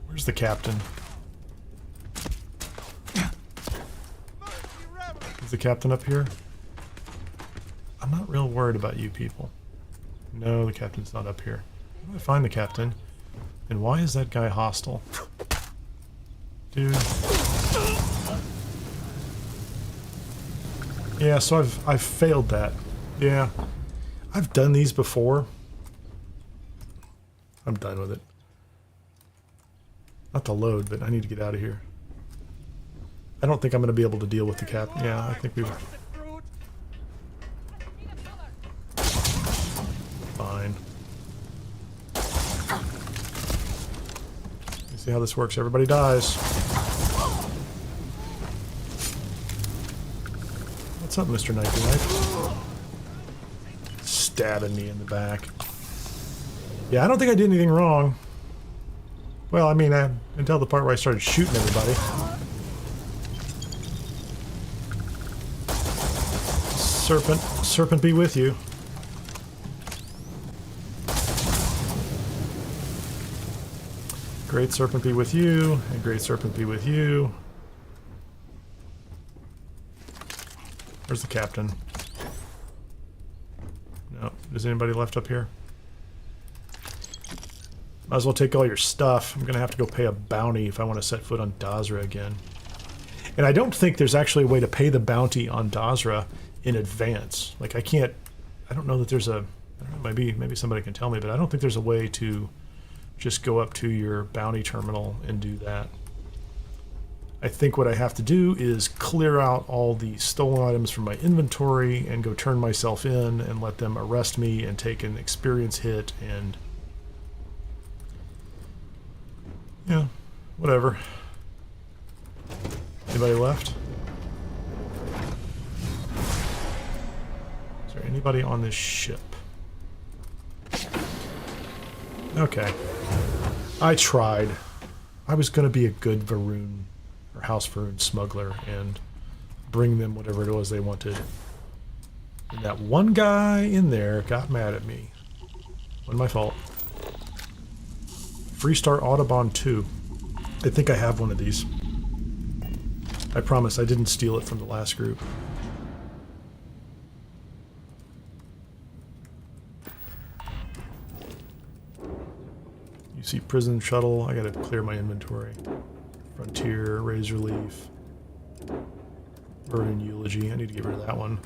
Where's the captain? Is the captain up here? I'm not real worried about you people. No, the captain's not up here. How do I find the captain? And why is that guy hostile? Dude. Yeah, so I've failed that. Yeah. I've done these before. I'm done with it. Not to load, but I need to get out of here. I don't think I'm going to be able to deal with the captain. Yeah, I think we've... Fine. Let's see how this works. Everybody dies. What's up, Mr. Knifey Knife? Stabbing me in the back. Yeah, I don't think I did anything wrong. Well, I mean, until the part where I started shooting everybody. Serpent be with you. Great Serpent be with you, and Great Serpent be with you. Where's the captain? No, is anybody left up here? Might as well take all your stuff. I'm gonna have to go pay a bounty if I want to set foot on Dazra again. And I don't think there's actually a way to pay the bounty on Dazra in advance. Like I don't know that there's a, I don't know, maybe somebody can tell me, but I don't think there's a way to just go up to your bounty terminal and do that. I think what I have to do is clear out all the stolen items from my inventory and go turn myself in and let them arrest me and take an experience hit and... yeah, whatever. Anybody left? Is there anybody on this ship? Okay. I tried. I was going to be a good Varun or House Varun smuggler and bring them whatever it was they wanted. And that one guy in there got mad at me. Wasn't my fault. Freestar Audubon 2. I think I have one of these. I promise I didn't steal it from the last group. You see Prison Shuttle. I gotta clear my inventory. Frontier, Razor Leaf. Burning Eulogy. I need to get rid of that one.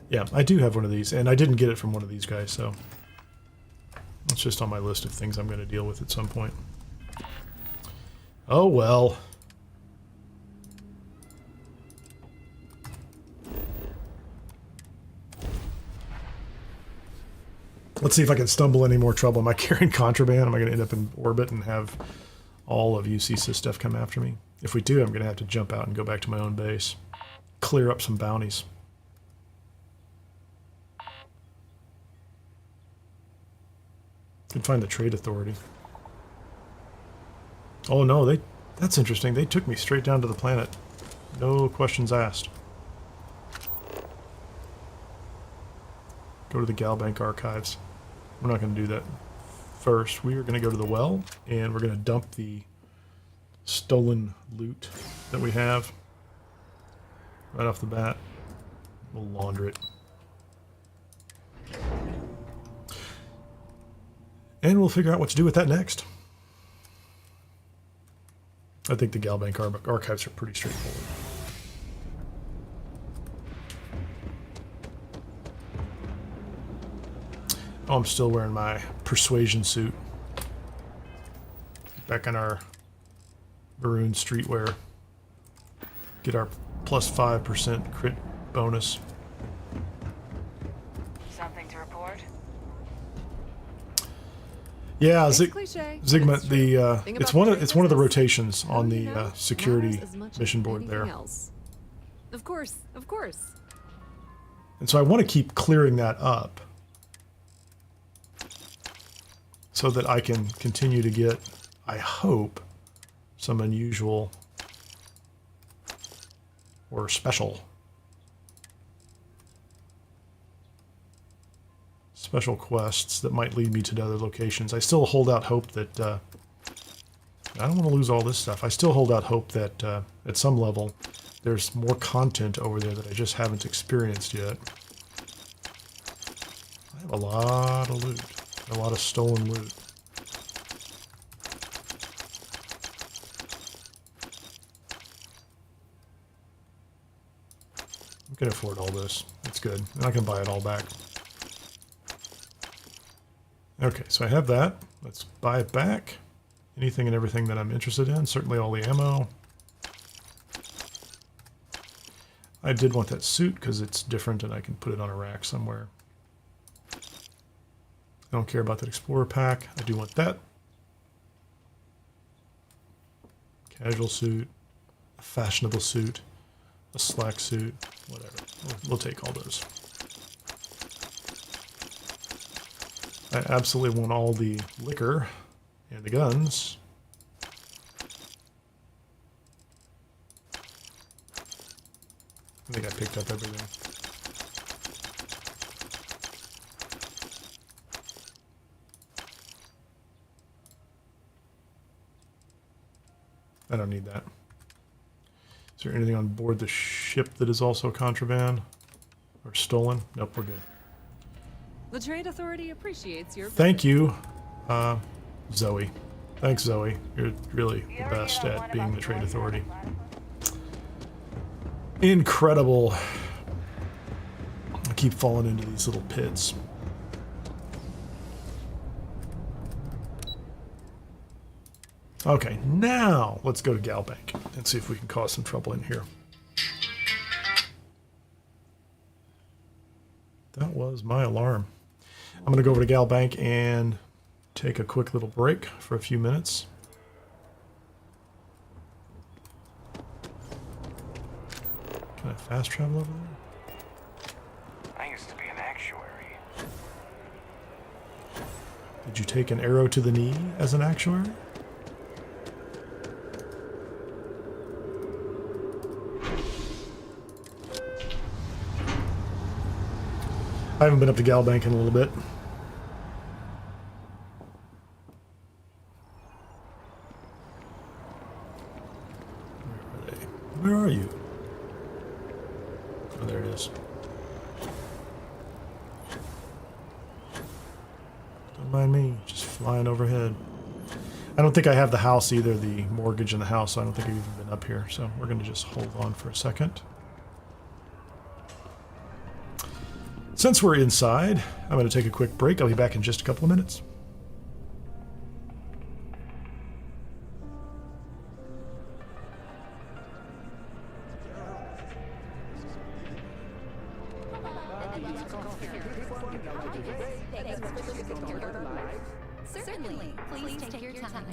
Yeah, I do have one of these, and I didn't get it from one of these guys, so... it's just on my list of things I'm going to deal with at some point. Oh well. Let's see if I can stumble any more trouble. Am I carrying contraband? Am I going to end up in orbit and have all of UC's stuff come after me? If we do, I'm going to have to jump out and go back to my own base. Clear up some bounties. Can find the Trade Authority. Oh no, that's interesting. They took me straight down to the planet. No questions asked. Go to the Galbank archives. We're not going to do that first. We are going to go to the well, and we're going to dump the stolen loot that we have right off the bat. We'll launder it. And we'll figure out what to do with that next. I think the Galbank archives are pretty straightforward. Oh, I'm still wearing my persuasion suit. Back in our Varun streetwear. Get our plus 5% crit bonus. Something to report? Yeah, Zigma. It's one of the rotations on the security mission board there. Of course. And so I want to keep clearing that up so that I can continue to get, I hope, some unusual or special quests that might lead me to other locations. I still hold out hope that I don't want to lose all this stuff. I still hold out hope that at some level there's more content over there that I just haven't experienced yet. I have a lot of loot, a lot of stolen loot. I can afford all this. That's good. And I can buy it all back. Okay, so I have that. Let's buy it back. Anything and everything that I'm interested in. Certainly all the ammo. I did want that suit because it's different and I can put it on a rack somewhere. I don't care about that Explorer pack. I do want that. Casual suit. A fashionable suit. A slack suit. Whatever. We'll take all those. I absolutely want all the liquor and the guns. I think I picked up everything. I don't need that. Is there anything on board the ship that is also contraband or stolen? Nope, we're good. The Trade Authority appreciates your... Thank you, Zoe. Thanks, Zoe. You're really the best at being the Trade Authority. Incredible. I keep falling into these little pits. Okay, now let's go to Galbank and see if we can cause some trouble in here. That was my alarm. I'm going to go over to Galbank and take a quick little break for a few minutes. Can I fast travel over there? I used to be an actuary. Did you take an arrow to the knee as an actuary? I haven't been up to Galbank in a little bit. Where are they? Where are you? Oh, there it is. Don't mind me, just flying overhead. I don't think I have the house either, the mortgage in the house, so I don't think I've even been up here. So we're going to just hold on for a second. Since we're inside, I'm going to take a quick break. I'll be back in just a couple of minutes. Certainly. Please take your time.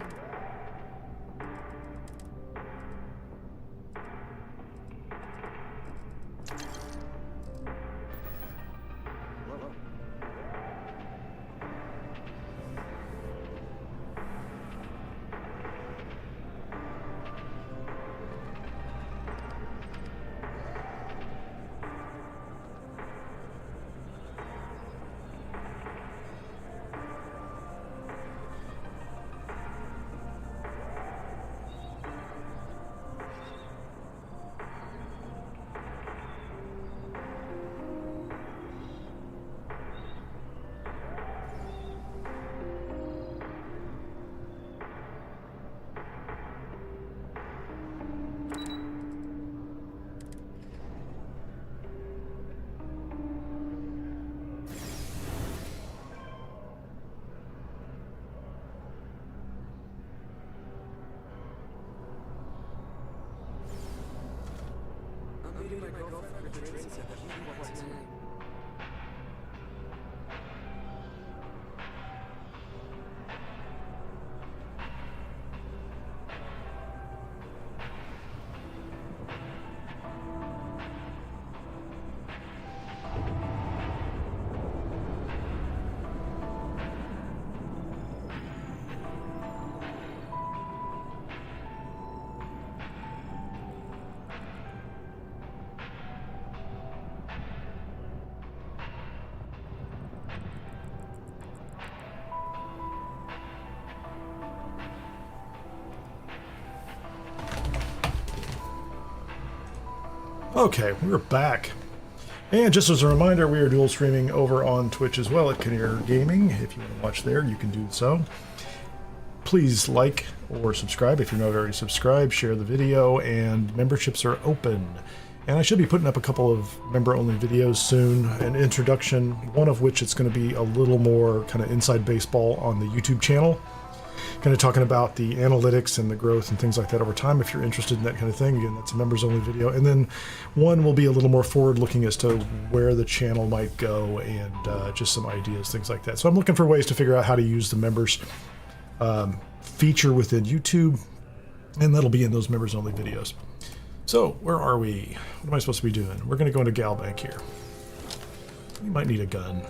Okay, we're back. And just as a reminder, we are dual streaming over on Twitch as well at Kineer Gaming. If you want to watch there, you can do so. Please like or subscribe if you're not already subscribed. Share the video, and memberships are open. And I should be putting up a couple of member-only videos soon. An introduction, one of which it's going to be a little more kind of inside baseball on the YouTube channel. Kind of talking about the analytics and the growth and things like that over time. If you're interested in that kind of thing, again, that's a members-only video. And then one will be a little more forward-looking as to where the channel might go and just some ideas, things like that. So I'm looking for ways to figure out how to use the members feature within YouTube, and that'll be in those members-only videos. So where are we? What am I supposed to be doing? We're going to go into Galbank here. We might need a gun.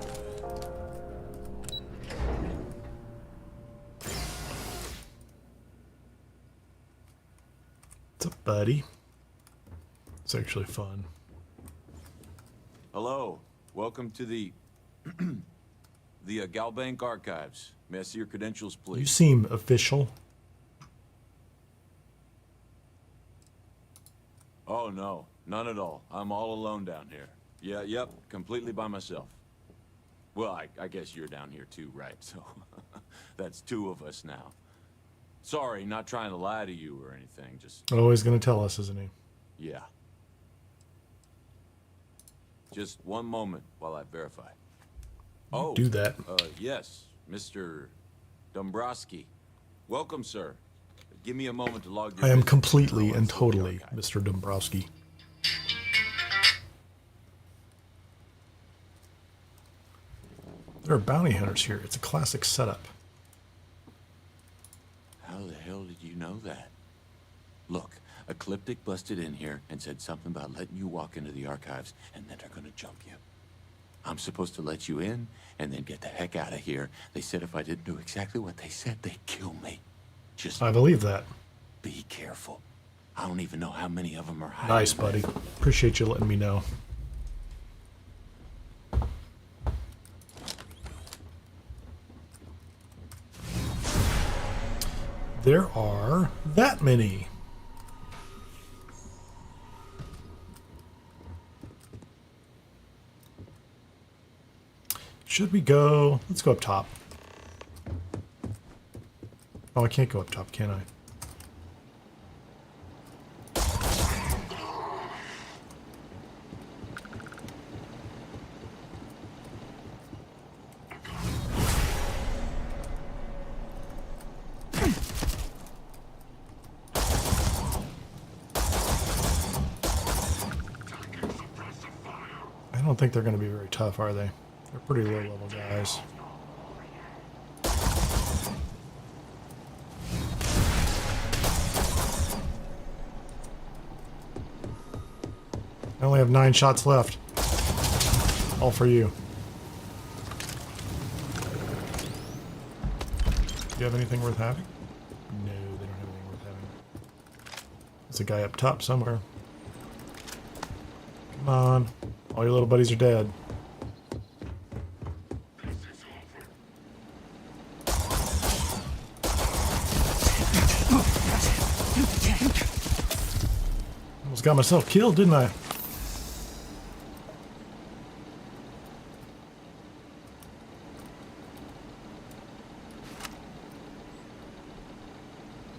What's up, buddy? It's actually fun. Hello. Welcome to the Galbank Archives. May I see your credentials, please? You seem official. Oh, no. None at all. I'm all alone down here. Yeah, yep. Completely by myself. Well, I guess you're down here too, right? So that's two of us now. Sorry, not trying to lie to you or anything, just... Always going to tell us, isn't he? Yeah. Just one moment while I verify. Oh, do that. Yes, Mr. Dombrowski. Welcome, sir. Give me a moment to log your I am business. completely and totally Mr. Dombrowski. There are bounty hunters here. It's a classic setup. How the hell did you know that? Look, Ecliptic busted in here and said something about letting you walk into the archives, and then they're gonna jump you. I'm supposed to let you in and then get the heck out of here. They said if I didn't do exactly what they said, they'd kill me. Just I believe that. be careful. I don't even know how many of them are hiding. Nice, buddy. Appreciate you letting me know. There are that many. Should we go? Let's go up top. Oh, I can't go up top, can I? I don't think they're going to be very tough, are they? They're pretty low-level guys. I only have 9 shots left. All for you. Do you have anything worth having? No, they don't have anything worth having. There's a guy up top somewhere. Come on. All your little buddies are dead. Almost got myself killed, didn't I?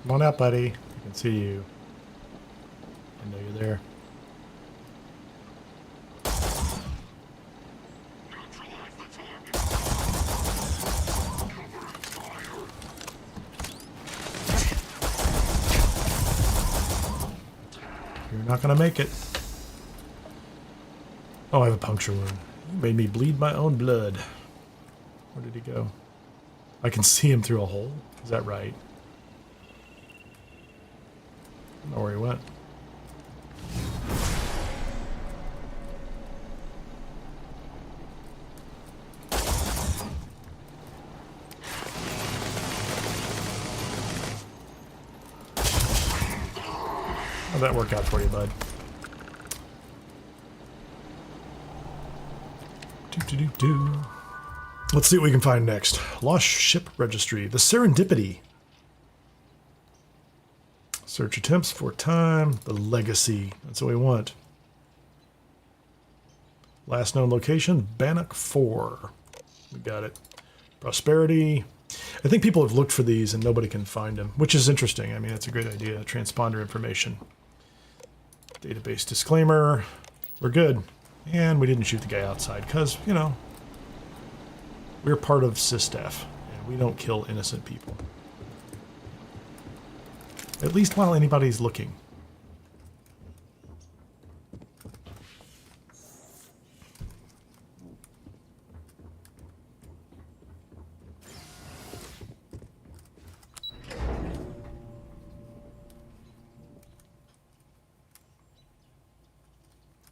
Come on out, buddy. I can see you. I know you're there. You're not gonna make it. Oh, I have a puncture wound. You made me bleed my own blood. Where did he go? I can see him through a hole? Is that right? I don't know where he went. How'd that work out for you, bud? Do-do-do-do. Let's see what we can find next. Lost Ship Registry. The Serendipity. Search attempts for time. The Legacy. That's what we want. Last known location, Bannock 4. We got it. Prosperity. I think people have looked for these and nobody can find them, which is interesting. I mean, that's a great idea. Transponder information. Database disclaimer. We're good. And we didn't shoot the guy outside because, you know, we're part of SysDef and we don't kill innocent people. At least while anybody's looking.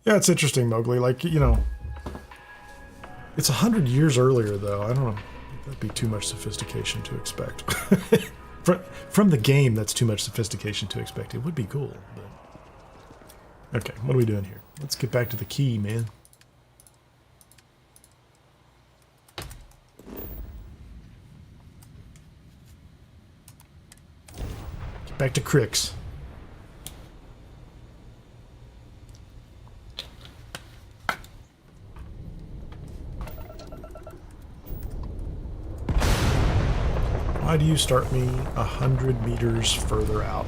Yeah, it's interesting, Mowgli. Like, you know, it's 100 years earlier, though. I don't know. That'd be too much sophistication to expect. From the game, that's too much sophistication to expect. It would be cool, but... Okay, what are we doing here? Let's get back to the key, man. Get back to Kryx. Why do you start me 100 meters further out?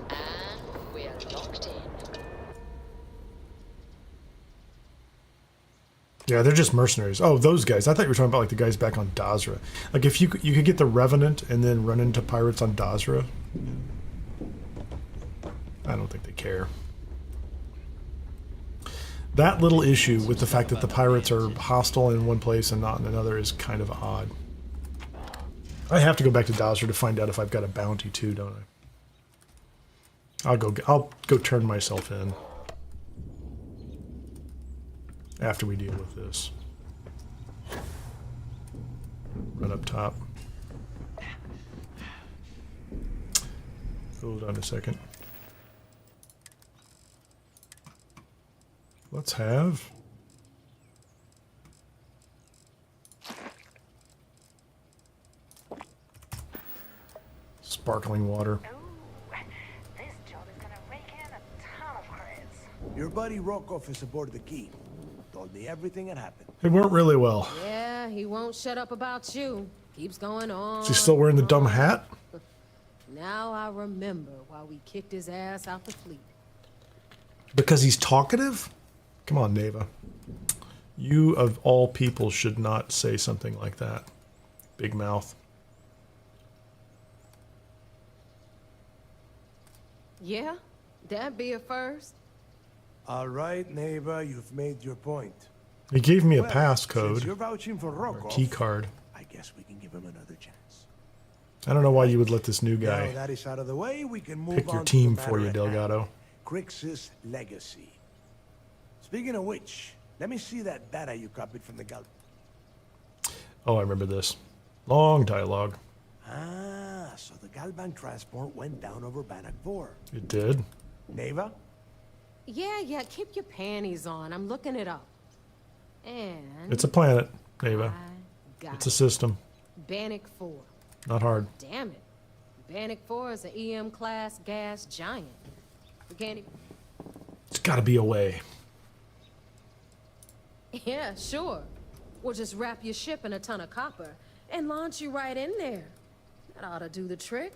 And we're locked in. Yeah, they're just mercenaries. Oh, those guys. I thought you were talking about like the guys back on Dazra. Like if you could get the Revenant and then run into pirates on Dazra. I don't think they care. That little issue with the fact that the pirates are hostile in one place and not in another is kind of odd. I have to go back to Dazra to find out if I've got a bounty too, don't I? I'll go turn myself in after we deal with this. Run up top. Hold on a second. Let's have sparkling water. This job is gonna rake in a ton of credits. Your buddy Rokov is aboard the key. Told me everything that happened. It went really well. Yeah, he won't shut up about you. Keeps going on. Is he still wearing the dumb hat? Now I remember why we kicked his ass out the fleet. Because he's talkative? Come on, Neva. You, of all people, should not say something like that. Big mouth. Yeah? That'd be a first. All right, Neva, you've made your point. He gave me a Well, passcode. since you're vouching for Or a Rokov, key card. I guess we can give him another chance. I don't know why you would let this new Now guy that is out of the way, we can move pick your on to team the for you, matter at hand. Delgado. Kryx's legacy. Speaking of which, let me see that data you copied from the Gal. Oh, I remember this. Long dialogue. Ah, so the Galbank transport went down over Bannock 4. It did. Neva? Yeah, keep your panties on. I'm looking it up. And It's a planet, Neva. got It's a system. Bannock 4. Not hard. Damn it. Bannock 4 is an EM-class gas giant. We can't even... It's got to be a way. Yeah, sure. We'll just wrap your ship in a ton of copper and launch you right in there. That ought to do the trick.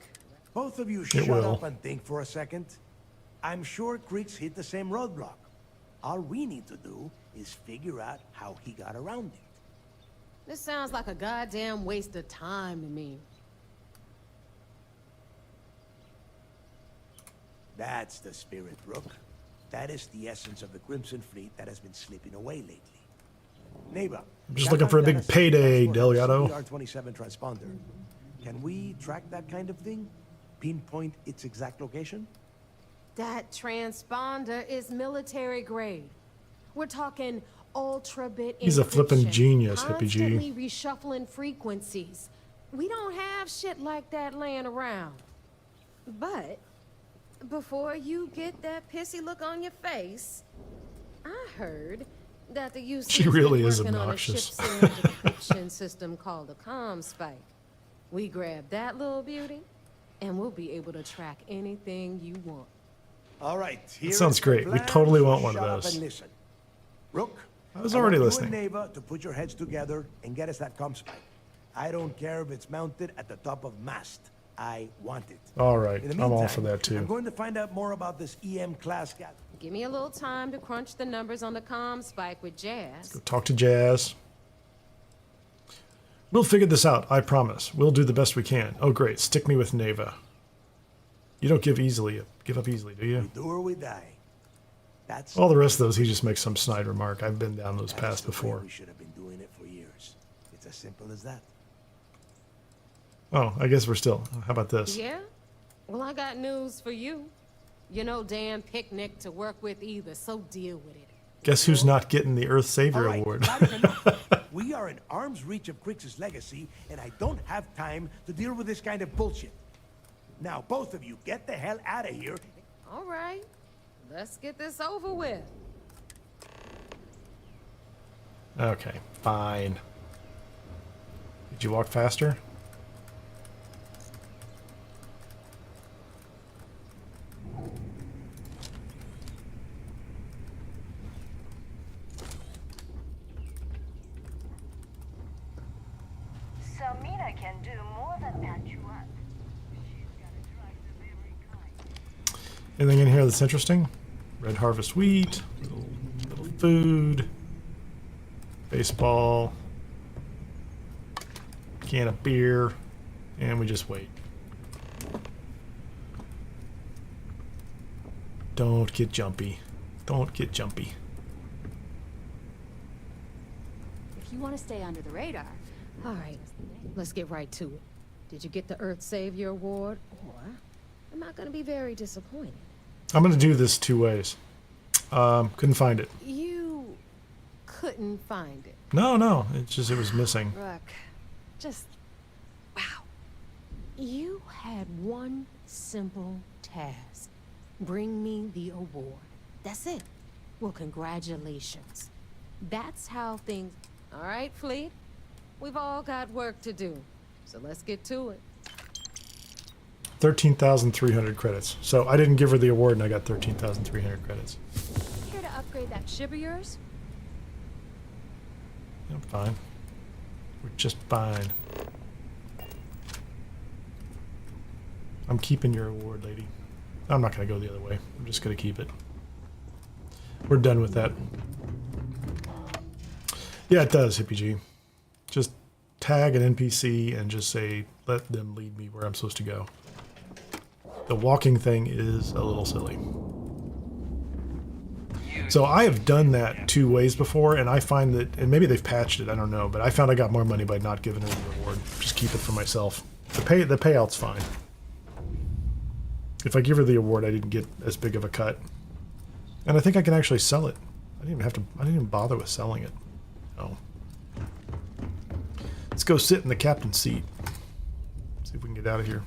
Both of you It shut will. up and think for a second. I'm sure Kryx hit the same roadblock. All we need to do is figure out how he got around it. This sounds like a goddamn waste of time to me. That's the spirit, Rook. That is the essence of the Crimson Fleet that has been slipping away lately. Neva, I'm just looking for a big payday, Delgado. CR-27 transponder. Can we track that kind of thing? Pinpoint its exact location? That transponder is military grade. We're talking ultra-bit He's a flippin' encryption, genius, Hippie G. constantly reshuffling frequencies. We don't have shit like that laying around. But before you get that pissy look on your face, I heard that the UC She really is working obnoxious. on a ship encryption system called a comm spike. We grab that little beauty, and we'll be able to track anything you want. All right. That sounds great. We totally want one of Shut up those. and listen. Rook, I was already want listening. You and Neva to put your heads together and get us that comm spike. I don't care if it's mounted at the top of mast. I want it. All right. In the I'm all meantime, for that too. I'm going to find out more about this EM-class gal. Give me a little time to crunch the numbers on the comm spike with Jazz. Go talk to Jazz. We'll figure this out, I promise. We'll do the best we can. Oh, great. Stick me with Neva. You don't give up easily, do you? We do or we die. That's All the rest of those, he just makes some snide remark. I've been down those paths the way before. We should have been doing it for years. It's as simple as that. Oh, I guess we're still. How about this? Yeah? Well, I got news for you. You're no damn picnic to work with either, so deal with it. Guess who's not getting the Earth Savior Award? We are in arm's reach of Kryx's legacy, and I don't have time to deal with this kind of bullshit. Now, both of you, get the hell out of here. All right. Let's get this over with. Okay, fine. Did you walk faster? Samina can do more than patch you up. Anything in here that's interesting? Red harvest wheat, little food, Baseball. Can of beer. And we just wait. Don't get jumpy. Don't get jumpy. If you want to stay under the radar. All right, let's get right to it. Did you get the Earth Savior Award? Or am I going to be very disappointed? I'm going to do this 2 ways. Couldn't find it. You couldn't find it. No. It's just it was missing. Look, just wow. You had one simple task. Bring me the award. That's it. Well, congratulations. That's how things... All right, Fleet. We've all got work to do. So let's get to it. 13,300 credits. So I didn't give her the award and I got 13,300 credits. Here to upgrade that ship of yours? I'm fine. We're just fine. I'm keeping your award, lady. I'm not going to go the other way. I'm just going to keep it. We're done with that. Yeah, it does, Hippie G. Just tag an NPC and just say, let them lead me where I'm supposed to go. The walking thing is a little silly. So I have done that 2 ways before, and I find that, and maybe they've patched it, I don't know, but I found I got more money by not giving her the reward. Just keep it for myself. The payout's fine. If I give her the award, I didn't get as big of a cut. And I think I can actually sell it. I didn't even bother with selling it. Oh. Let's go sit in the captain's seat. See if we can get out of here.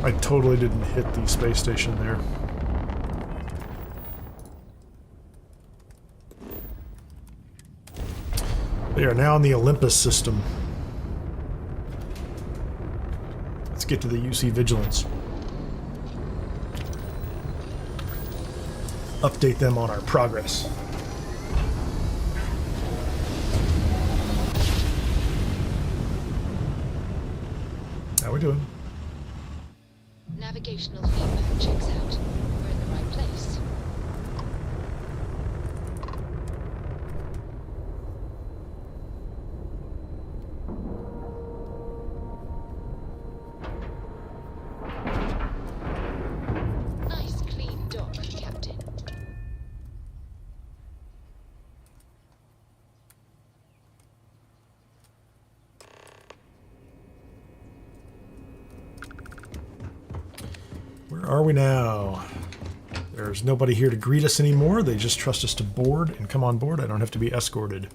I totally didn't hit the space station there. They are now in the Olympus system. Let's get to the UC Vigilance. Update them on our progress. How we doing? Navigational feedback checks out. We're in the right place. Nice clean dock, Captain. Where are we now? There's nobody here to greet us anymore. They just trust us to board and come on board. I don't have to be escorted.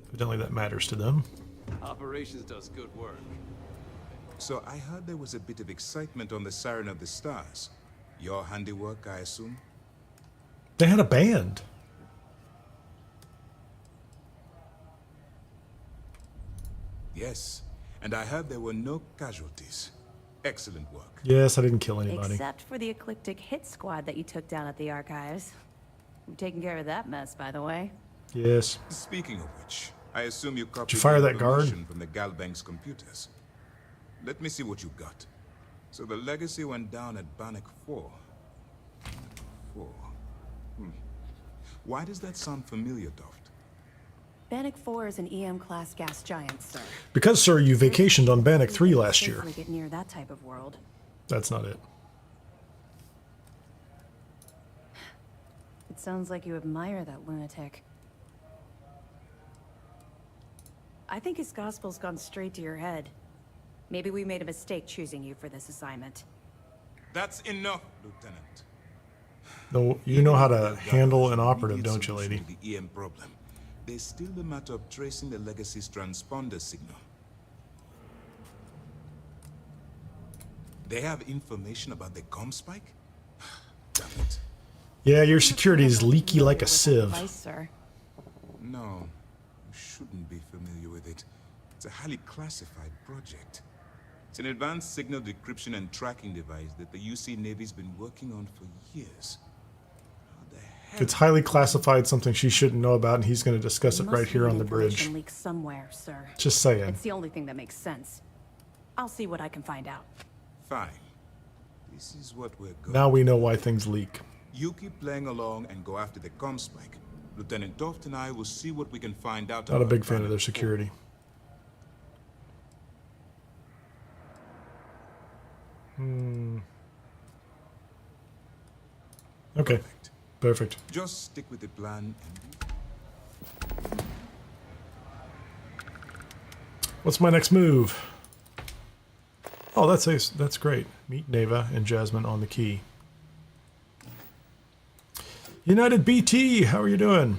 Evidently that matters to them. Operations does good work. So I heard there was a bit of excitement on the Siren of the Stars. Your handiwork, I assume? They had a band. Yes, and I heard there were no casualties. Excellent work. Yes, I didn't kill anybody. Except for the eclectic hit squad that you took down at the archives. You've taken care of that mess, by the way. Yes. Speaking of which, I assume you copied Did you fire the that guard? information from the Galbank's computers. Let me see what you got. So the legacy went down at Bannock 4. 4. Why does that sound familiar, Doft? Bannock 4 is an EM-class gas giant, sir. Because, sir, you vacationed on Bannock 3 last year. Safely get near that type of world. That's not it. It sounds like you admire that lunatic. I think his gospel's gone straight to your head. Maybe we made a mistake choosing you for this assignment. That's enough, Lieutenant. No, you know how to handle an operative, don't you, lady? The EM problem. There's still the matter of tracing the legacy's transponder signal. They have information about the comm spike? Damn it. Yeah, your security is leaky like a sieve. Advice, sir. No, you shouldn't be familiar with it. It's a highly classified project. It's an advanced signal decryption and tracking device that the UC Navy's been working on for years. How the It's highly classified, something she shouldn't know about, and he's going to discuss it right here on the bridge. Leak somewhere, sir. Just saying. It's the only thing that makes sense. I'll see what I can find out. Fine. This is what we're going. Now we know why things leak. You keep playing along and go after the comm spike. Lieutenant Toft and I will see what we can find out. Not a big fan of their security. Okay. Perfect. Just stick with the plan. What's my next move? Oh, that's great. Meet Neva and Jasmine on the key. United BT, how are you doing?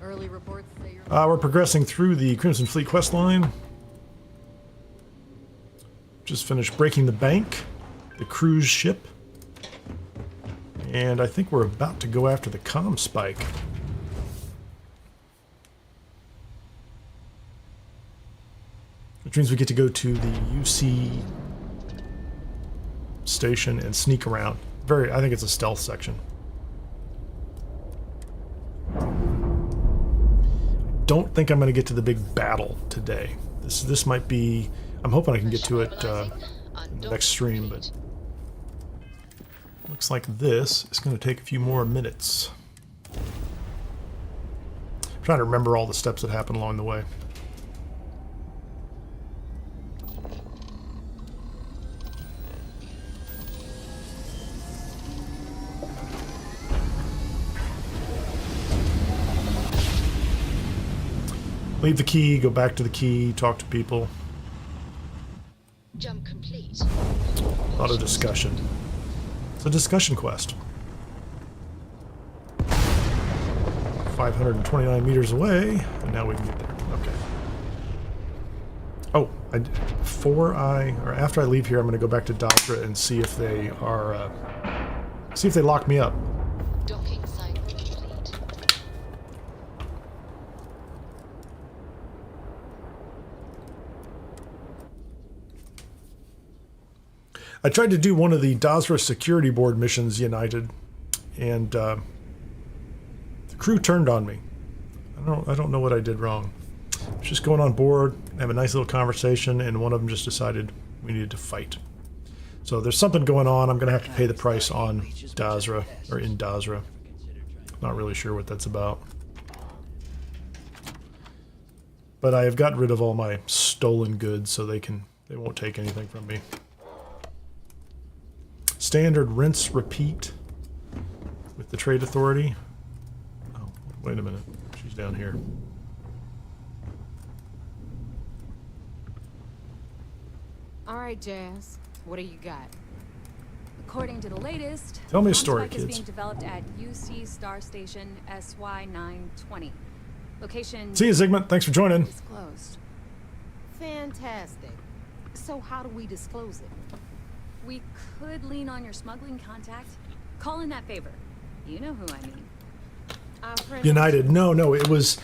Early reports say We're progressing through the Crimson Fleet quest line. Just finished breaking the bank, the cruise ship. And I think we're about to go after the comm spike. Which means we get to go to the UC station and sneak around. I think it's a stealth section. Don't think I'm going to get to the big battle today. This might be... I'm hoping I can get to it in the next stream, but... Looks like this is going to take a few more minutes. I'm trying to remember all the steps that happen along the way. Leave the key, go back to the key, talk to people. Jump complete. A lot of discussion. It's a discussion quest. 529 meters away, and now we can get there. Okay. Oh, after I leave here, I'm going to go back to Dazra and see if they are, see if they lock me up. Docking site complete. I tried to do one of the Dazra security board missions, United, and the crew turned on me. I don't know what I did wrong. I was just going on board, have a nice little conversation, and one of them just decided we needed to fight. So there's something going on. I'm going to have to pay the price on Dazra, or in Dazra. Not really sure what that's about. But I have gotten rid of all my stolen goods, so they won't take anything from me. Standard rinse repeat with the trade authority. Oh, wait a minute. She's down here. All right, Jazz. What do you got? According to the latest, tell me a story, Spike kids. is being developed at UC Star Station SY920. Location. See you, Zygmunt. Thanks for joining. Disclosed. Fantastic. So how do we disclose it? We could lean on your smuggling contact. Call in that favor. You know who I mean. United. No, it was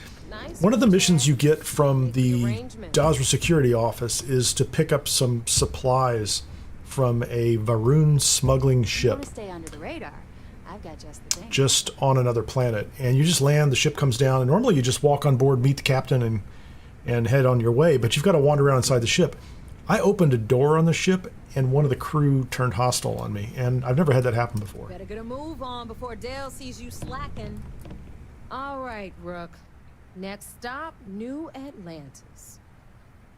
one of the missions you get from the Dazra security office is to pick up some supplies from a Varun smuggling ship. You want to stay under the radar. I've got just the thing. Just on another planet. And you just land, the ship comes down, and normally you just walk on board, meet the captain, and head on your way, but you've got to wander around inside the ship. I opened a door on the ship, and one of the crew turned hostile on me, and I've never had that happen before. Better get a move on before Dale sees you slacking. All right, Rook. Next stop, New Atlantis.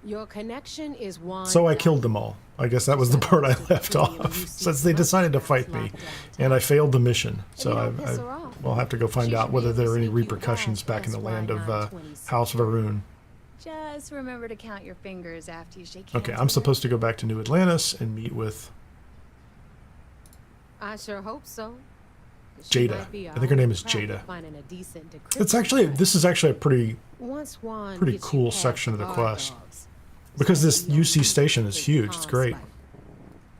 Your connection is one. So I killed them all. I guess that was the part I left off, since they decided to fight me, and I failed the mission. So we'll have to go find out whether there are any repercussions back in the land of House Varun. Just remember to count your fingers after you shake hands. Okay, I'm supposed to go back to New Atlantis and meet with I sure hope so. Jada. I think her name is Jada. This is actually a pretty cool section of the quest. Because this UC station is huge. It's great.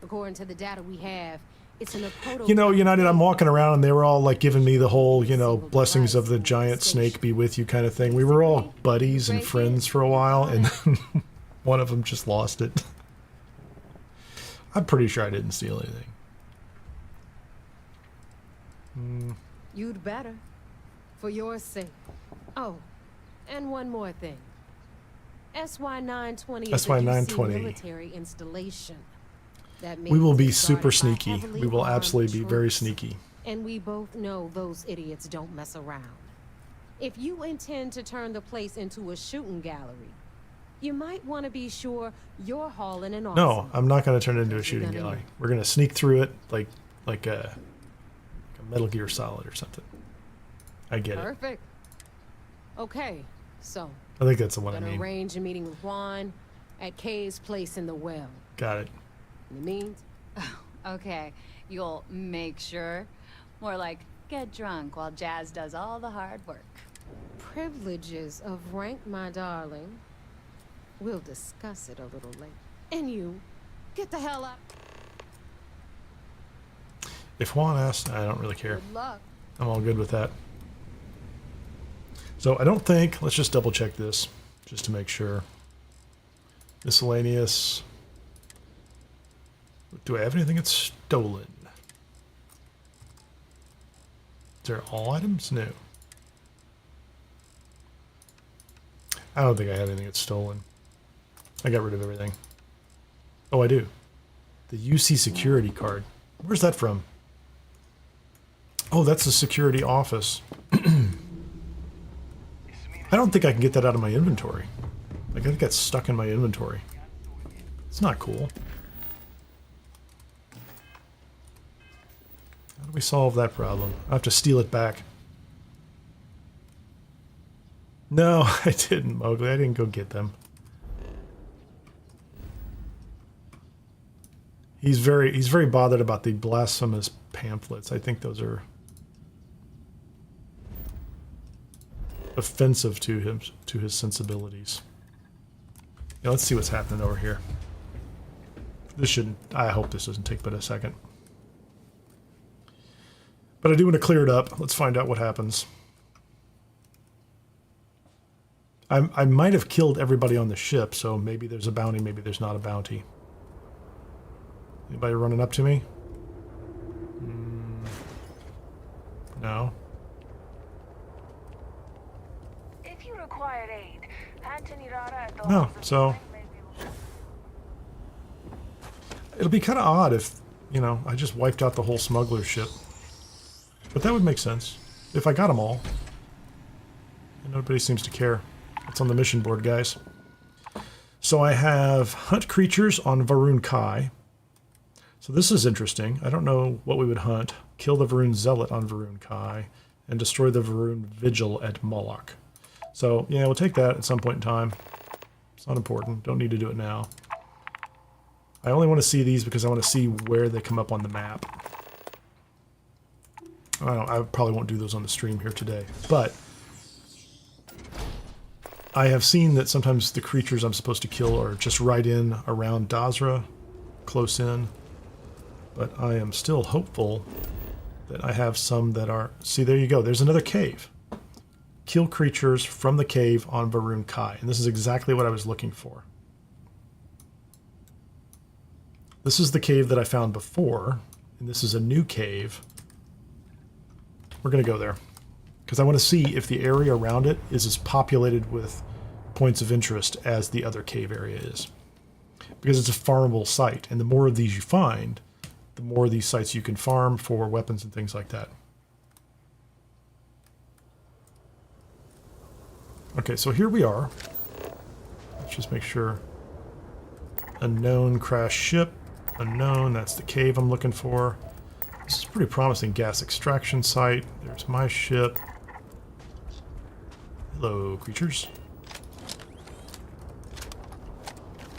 According to the data we have, it's in a proto. You know, United, I'm walking around and they were all like giving me the whole, blessings of the giant snake be with you kind of thing. We were all buddies and friends for a while, and then one of them just lost it. I'm pretty sure I didn't steal anything. You'd better. For your sake. Oh, and one more thing. SY-920 is a UC military installation. That means We will be it's super guarded by sneaky. heavily We will armed absolutely be very troops. sneaky. And we both know those idiots don't mess around. If you intend to turn the place into a shooting gallery, you might want to be sure you're hauling an arsenal. No, I'm not going to turn it into a shooting gallery. We're going to sneak through it like a Metal Gear Solid or something. I get it. Perfect. Okay, so I think that's the one I gonna mean. arrange a meeting with Juan at Kay's place in the well. Got it. In the means? Okay, you'll make sure. More like get drunk while Jazz does all the hard work. Privileges of rank, my darling. We'll discuss it a little later. And you, get the hell up. If Juan asks, I don't really care. Good luck. I'm all good with that. So I don't think, let's just double check this just to make sure. Miscellaneous. Do I have anything that's stolen? Is there all items? No. I don't think I have anything that's stolen. I got rid of everything. Oh, I do. The UC security card. Where's that from? Oh, that's the security office. I don't think I can get that out of my inventory. Like, I think that's stuck in my inventory. It's not cool. How do we solve that problem? I have to steal it back. No, I didn't, Mowgli. I didn't go get them. He's very bothered about the blasphemous pamphlets. I think those are offensive to him, to his sensibilities. Yeah, let's see what's happening over here. This shouldn't. I hope this doesn't take but a second. But I do want to clear it up. Let's find out what happens. I might have killed everybody on the ship, so maybe there's a bounty, maybe there's not a bounty. Anybody running up to me? No. If you required aid, Andreja at the No, so it'll be kind of odd if, you know, I just wiped out the whole smuggler ship. But that would make sense if I got them all. And nobody seems to care. It's on the mission board, guys. So I have hunt creatures on Varun Kai. So this is interesting. I don't know what we would hunt. Kill the Varun Zealot on Varun Kai and destroy the Varun Vigil at Moloch. So, yeah, we'll take that at some point in time. It's not important. Don't need to do it now. I only want to see these because I want to see where they come up on the map. I probably won't do those on the stream here today, but I have seen that sometimes the creatures I'm supposed to kill are just right in around Dazra, close in. But I am still hopeful that I have some that are... See, there you go. There's another cave. Kill creatures from the cave on Varun Kai. And this is exactly what I was looking for. This is the cave that I found before. And this is a new cave. We're going to go there. Because I want to see if the area around it is as populated with points of interest as the other cave area is. Because it's a farmable site. And the more of these you find, the more of these sites you can farm for weapons and things like that. Okay, so here we are. Let's just make sure. Unknown crash ship. Unknown, that's the cave I'm looking for. This is a pretty promising gas extraction site. There's my ship. Hello, creatures.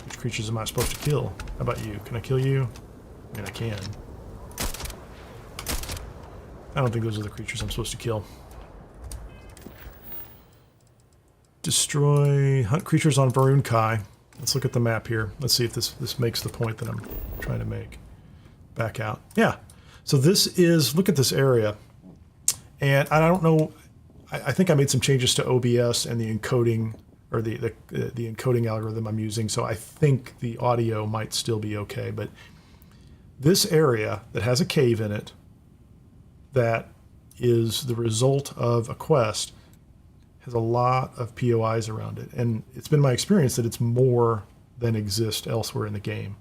Which creatures am I supposed to kill? How about you? Can I kill you? I mean, I can. I don't think those are the creatures I'm supposed to kill. Destroy, hunt creatures on Varun Kai. Let's look at the map here. Let's see if this makes the point that I'm trying to make. Back out. Yeah. So this is, look at this area. And I don't know, I think I made some changes to OBS and the encoding, or the encoding algorithm I'm using. So I think the audio might still be okay. But this area that has a cave in it that is the result of a quest has a lot of POIs around it. And it's been my experience that it's more than exists elsewhere in the game.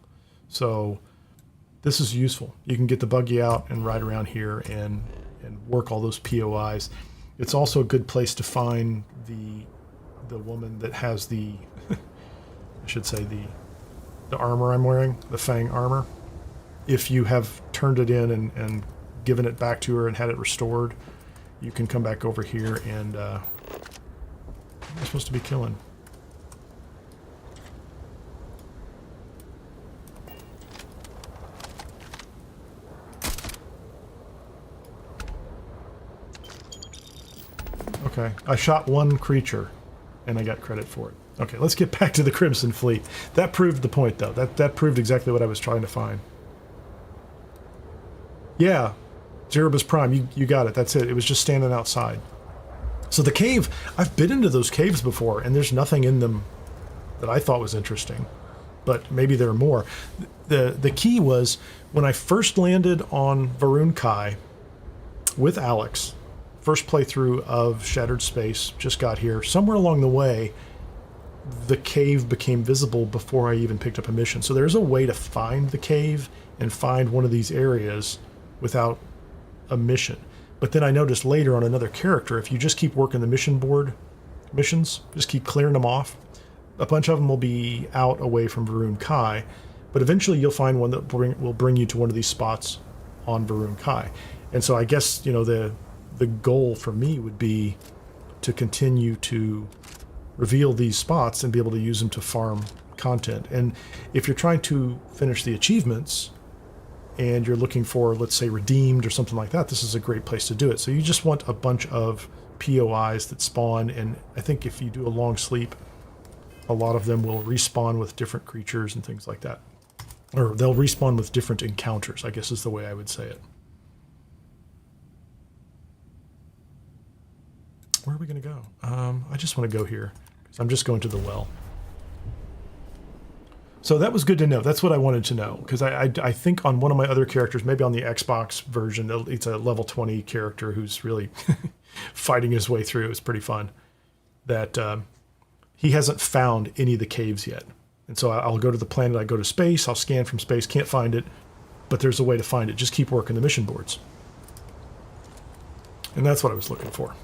So this is useful. You can get the buggy out and ride around here and work all those POIs. It's also a good place to find the woman that has the, I should say the armor I'm wearing, the Fang armor. If you have turned it in and given it back to her and had it restored, you can come back over here and you're supposed to be killing. Okay, I shot one creature and I got credit for it. Okay, let's get back to the Crimson Fleet. That proved the point, though. That proved exactly what I was trying to find. Yeah, Cerebus Prime, you got it. That's it. It was just standing outside. So the cave, I've been into those caves before, and there's nothing in them that I thought was interesting. But maybe there are more. The key was, when I first landed on Varun Kai with Alex, first playthrough of Shattered Space, just got here, somewhere along the way, the cave became visible before I even picked up a mission. So there's a way to find the cave and find one of these areas without a mission. But then I noticed later on another character, if you just keep working the mission board missions, just keep clearing them off, a bunch of them will be out away from Varun Kai, but eventually you'll find one that will bring you to one of these spots on Varun Kai. And so I guess, you know, the goal for me would be to continue to reveal these spots and be able to use them to farm content. And if you're trying to finish the achievements and you're looking for, let's say, redeemed or something like that, this is a great place to do it. So you just want a bunch of POIs that spawn, and I think if you do a long sleep, a lot of them will respawn with different creatures and things like that. Or they'll respawn with different encounters, I guess is the way I would say it. Where are we going to go? I just want to go here, because I'm just going to the well. So that was good to know. That's what I wanted to know, because I think on one of my other characters, maybe on the Xbox version, it's a level 20 character who's really fighting his way through. It's pretty fun. That he hasn't found any of the caves yet. And so I'll go to the planet, I go to space, I'll scan from space, can't find it, but there's a way to find it. Just keep working the mission boards. And that's what I was looking for.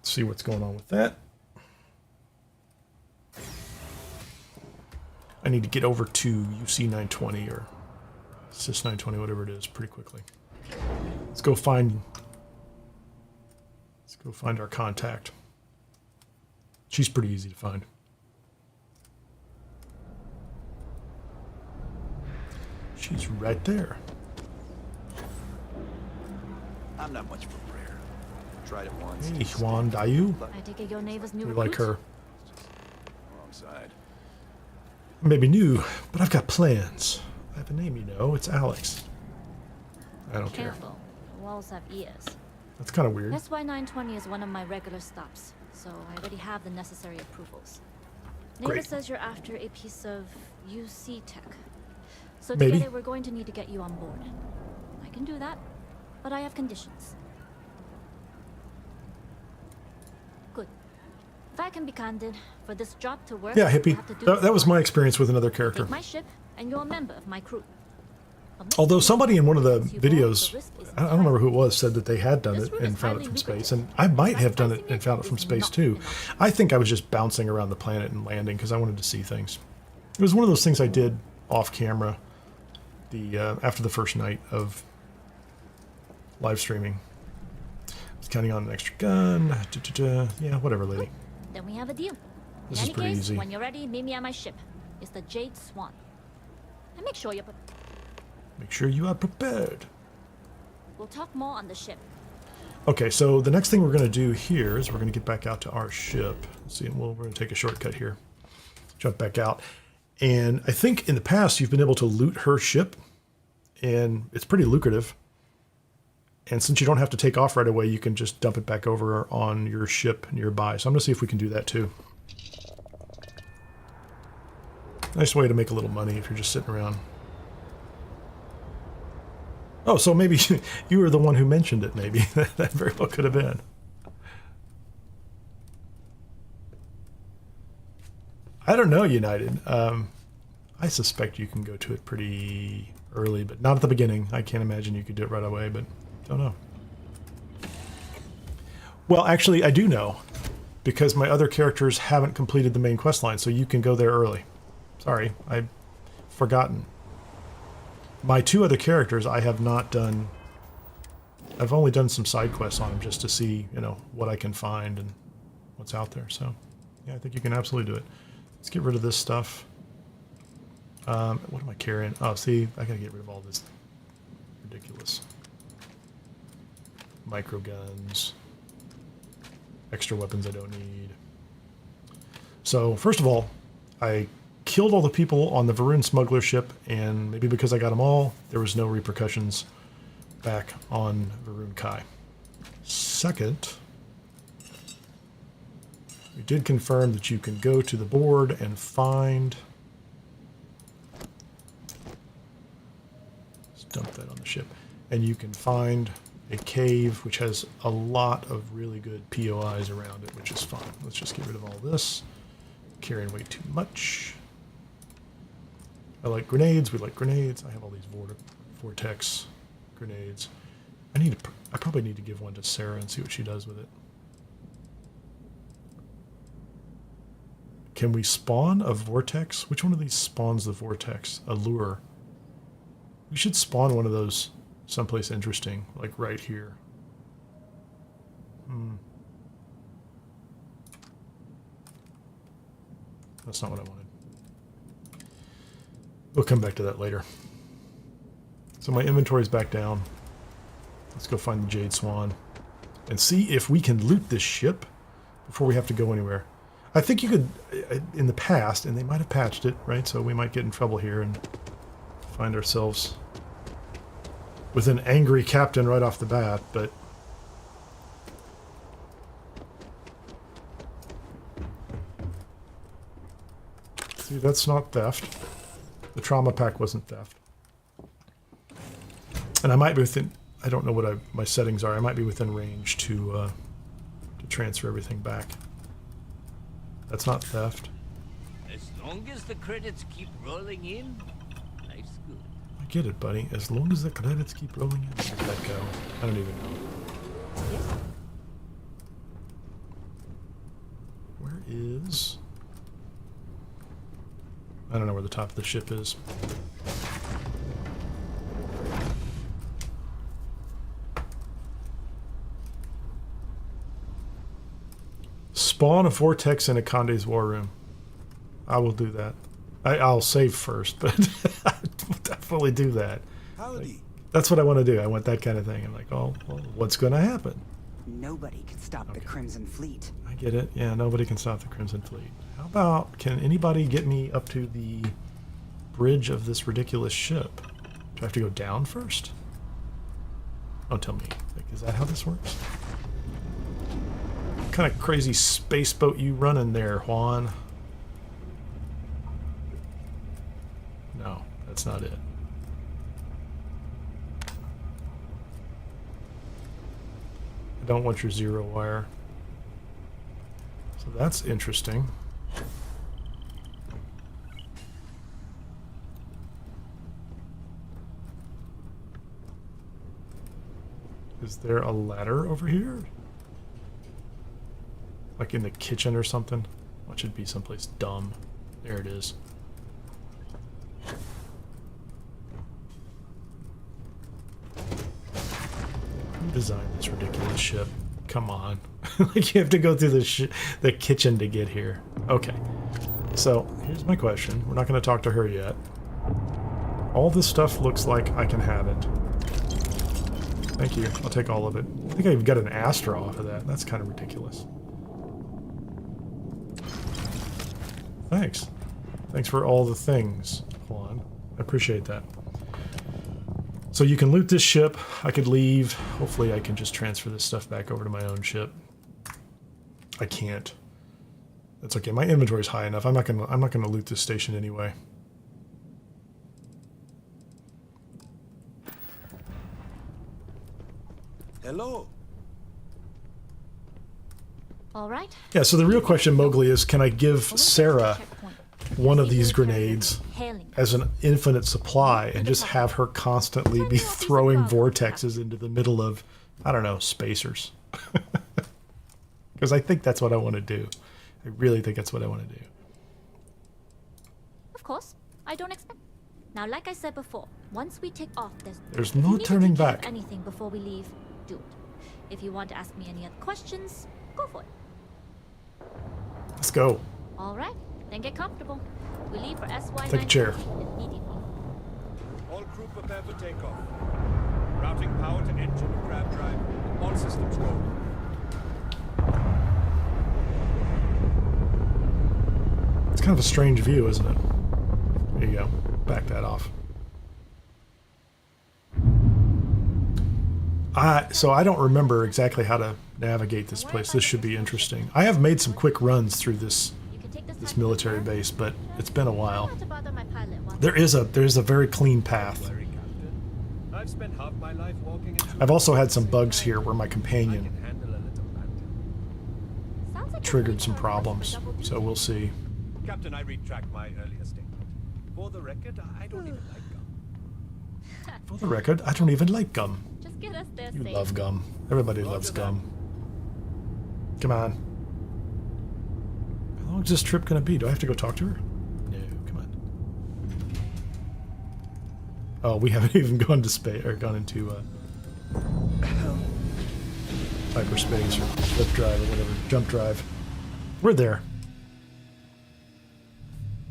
See what's going on with that. I need to get over to UC 920 or Sys 920, whatever it is, pretty quickly. Let's go find our contact. She's pretty easy to find. She's right there. I'm not much for prayer. Tried it once. Hey, Juan Dayu. I take it your neighbor's new You like her. Wrong side. Maybe new, but I've got plans. I have a name, you know. It's Alex. I don't care. Careful. Walls have ears. That's kind of weird. That's why 920 is one of my regular stops, so I already have the necessary approvals. Neighbor Great. says you're after a piece of UC tech. So to Maybe. get it, we're going to need to get you on board. I can do that, but I have conditions. Good. If I can be candid, for this job to work, Yeah, you hippie. have to do That was my experience with another character. Take my ship, and you're a member of my crew. Although somebody in one of the videos, I don't remember who it was, said that they had done it and found it from space. And I might have done it and found it from space too. I think I was just bouncing around the planet and landing because I wanted to see things. It was one of those things I did off camera after the first night of live streaming. I was counting on an extra gun. Yeah, whatever, lady. Then we have a deal. This In is any pretty case, easy. when you're ready, meet me at my ship. It's the Jade Swan. And make sure you're Make sure you are prepared. We'll talk more on the ship. Okay, so the next thing we're going to do here is we're going to get back out to our ship. Let's see, we're going to take a shortcut here. Jump back out. And I think in the past you've been able to loot her ship, and it's pretty lucrative. And since you don't have to take off right away, you can just dump it back over on your ship nearby. So I'm going to see if we can do that too. Nice way to make a little money if you're just sitting around. Oh, so maybe you were the one who mentioned it, maybe. That very well could have been. I don't know, United. I suspect you can go to it pretty early, but not at the beginning. I can't imagine you could do it right away, but don't know. Well, actually, I do know, because my other characters haven't completed the main quest line, so you can go there early. Sorry, I've forgotten. My 2 other characters I have not done. I've only done some side quests on them just to see, you know, what I can find and what's out there. So, yeah, I think you can absolutely do it. Let's get rid of this stuff. What am I carrying? Oh, see, I gotta get rid of all this ridiculous micro guns, extra weapons I don't need. So, first of all, I killed all the people on the Varun smuggler ship, and maybe because I got them all, there was no repercussions back on Varun Kai. Second, we did confirm that you can go to the board and find... Let's dump that on the ship. And you can find a cave which has a lot of really good POIs around it, which is fun. Let's just get rid of all this. Carrying way too much. I like grenades. We like grenades. I have all these vortex grenades. I probably need to give one to Sarah and see what she does with it. Can we spawn a vortex? Which one of these spawns the vortex? A lure. We should spawn one of those someplace interesting, like right here. That's not what I wanted. We'll come back to that later. So my inventory's back down. Let's go find the Jade Swan and see if we can loot this ship before we have to go anywhere. I think you could, in the past, and they might have patched it, right? So we might get in trouble here and find ourselves with an angry captain right off the bat, but... See, that's not theft. The trauma pack wasn't theft. And I might be within... I don't know what my settings are. I might be within range to transfer everything back. That's not theft. As long as the credits keep rolling in, life's good. I get it, buddy. As long as the credits keep rolling in. Where did that go? I don't even know. Where is... I don't know where the top of the ship is. Spawn a vortex in a Conde's war room. I will do that. I'll save first, but I will definitely do that. Like, that's what I want to do. I want that kind of thing. I'm like, oh, well, what's going to happen? Nobody can stop the Crimson Fleet. I get it. Yeah, nobody can stop the Crimson Fleet. How about, can anybody get me up to the bridge of this ridiculous ship? Do I have to go down first? Don't tell me. Like, is that how this works? What kind of crazy space boat you running there, Juan? No, that's not it. I don't want your zero wire. So that's interesting. Is there a ladder over here? Like in the kitchen or something? What should be someplace dumb? There it is. Who designed this ridiculous ship? Come on. Like you have to go through the kitchen to get here. Okay. So here's my question. We're not going to talk to her yet. All this stuff looks like I can have it. Thank you. I'll take all of it. I think I've got an Astra off of that. That's kind of ridiculous. Thanks. Thanks for all the things, Juan. I appreciate that. So you can loot this ship. I could leave. Hopefully I can just transfer this stuff back over to my own ship. I can't. That's okay. My inventory's high enough. I'm not gonna loot this station anyway. Hello. All right. Yeah, so the real question, Mowgli, is can I give Sarah one of these grenades as an infinite supply and just have her constantly be throwing vortexes into the middle of, I don't know, spacers? Because I think that's what I want to do. I really think that's what I want to do. Of course. I don't expect. Now, like I said before, once we take off, there's no turning back. Anything before we leave, do it. If you want to ask me any other questions, go for it. Let's go. All right, then get comfortable. We leave for SY. Take a chair. Immediately. All crew prepare for takeoff. Routing power to engine and grab drive. All systems go. It's kind of a strange view, isn't it? There you go. Back that off. So I don't remember exactly how to navigate this place. This should be interesting. I have made some quick runs through this military base, but it's been a while. There is a very clean path. I've also had some bugs here where my companion triggered some problems, so we'll see. Captain, I retract my earlier statement. For the record, I don't even like gum. For the record, I don't even like gum. Just get us there You safe. love gum. Everybody loves gum. Come on. How long is this trip going to be? Do I have to go talk to her? No, come on. Oh, we haven't even gone to space or gone into hyperspace or flip drive or whatever, jump drive. We're there.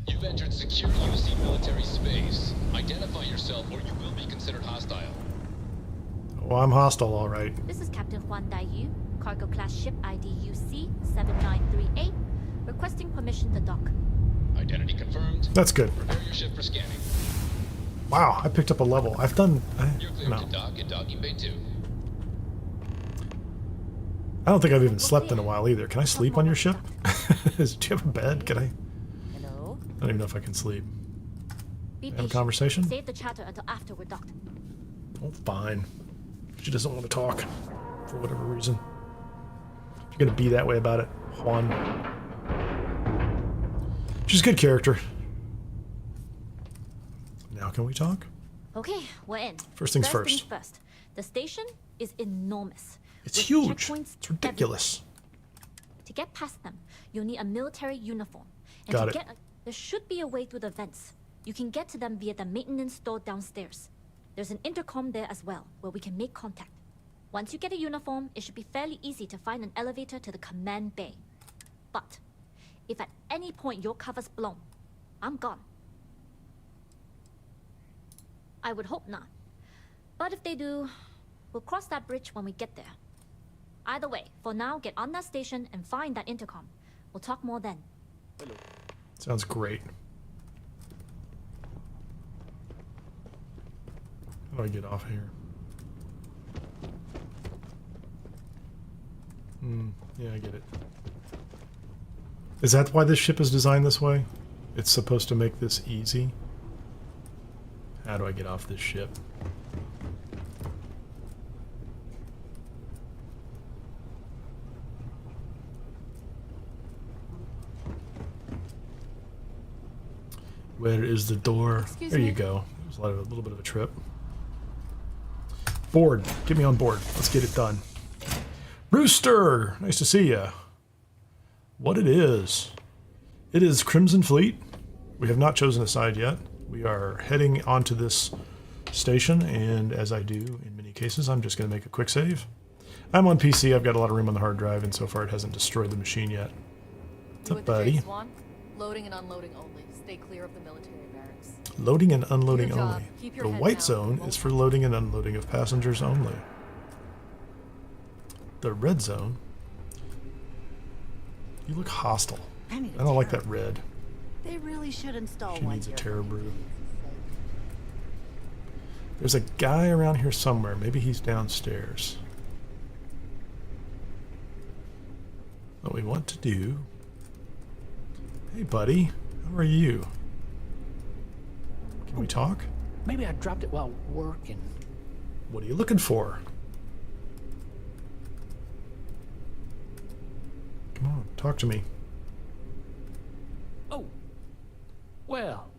You've entered secure UC military space. Identify yourself or you will be considered hostile. Well, I'm hostile, all right. This is Captain Huan Daiyu, cargo class ship ID UC 7938, requesting permission to dock. Identity confirmed. That's good. Prepare your ship for scanning. Wow, I picked up a level. I've done. You're cleared to dock in docking bay 2. I don't think I've even slept in a while either. Can I sleep on your ship? Do you have a bed? Can I? Hello? I don't even know if I can sleep. Be Have a conversation? Save the chatter until after we're docked. Oh, fine. She doesn't want to talk for whatever reason. You're gonna be that way about it, Juan. She's a good character. Now can we talk? Okay, we're in. First things Things first. first. The station is enormous. It's with huge. checkpoints It's ridiculous. everywhere. To get past them, you'll need a military uniform. And Got to it. get there should be a way through the vents. You can get to them via the maintenance store downstairs. There's an intercom there as well, where we can make contact. Once you get a uniform, it should be fairly easy to find an elevator to the command bay. But if at any point your cover's blown, I'm gone. I would hope not. But if they do, we'll cross that bridge when we get there. Either way, for now, get on that station and find that intercom. We'll talk more then. Sounds great. How do I get off here? Yeah, I get it. Is that why this ship is designed this way? It's supposed to make this easy? How do I get off this ship? Where is the door? Excuse There you me? go. It was a little bit of a trip. Board. Get me on board. Let's get it done. Rooster! Nice to see ya. What it is Crimson Fleet. We have not chosen a side yet. We are heading onto this station, and as I do in many cases, I'm just going to make a quick save. I'm on PC. I've got a lot of room on the hard drive, and so far it hasn't destroyed the machine yet. What's up, buddy? Swan? Loading and unloading only. Stay clear of the military barracks. Loading and unloading Your job. only. Keep your The head white down. zone is for loading and unloading of passengers only. The red zone. You look hostile. I don't like that red. They really should install She one needs a here. terror brew. There's a guy around here somewhere. Maybe he's downstairs. What we want to do... Hey, buddy. How are you? Can we talk? Maybe I dropped it while working. What are you looking for? Talk to me. Oh. Well,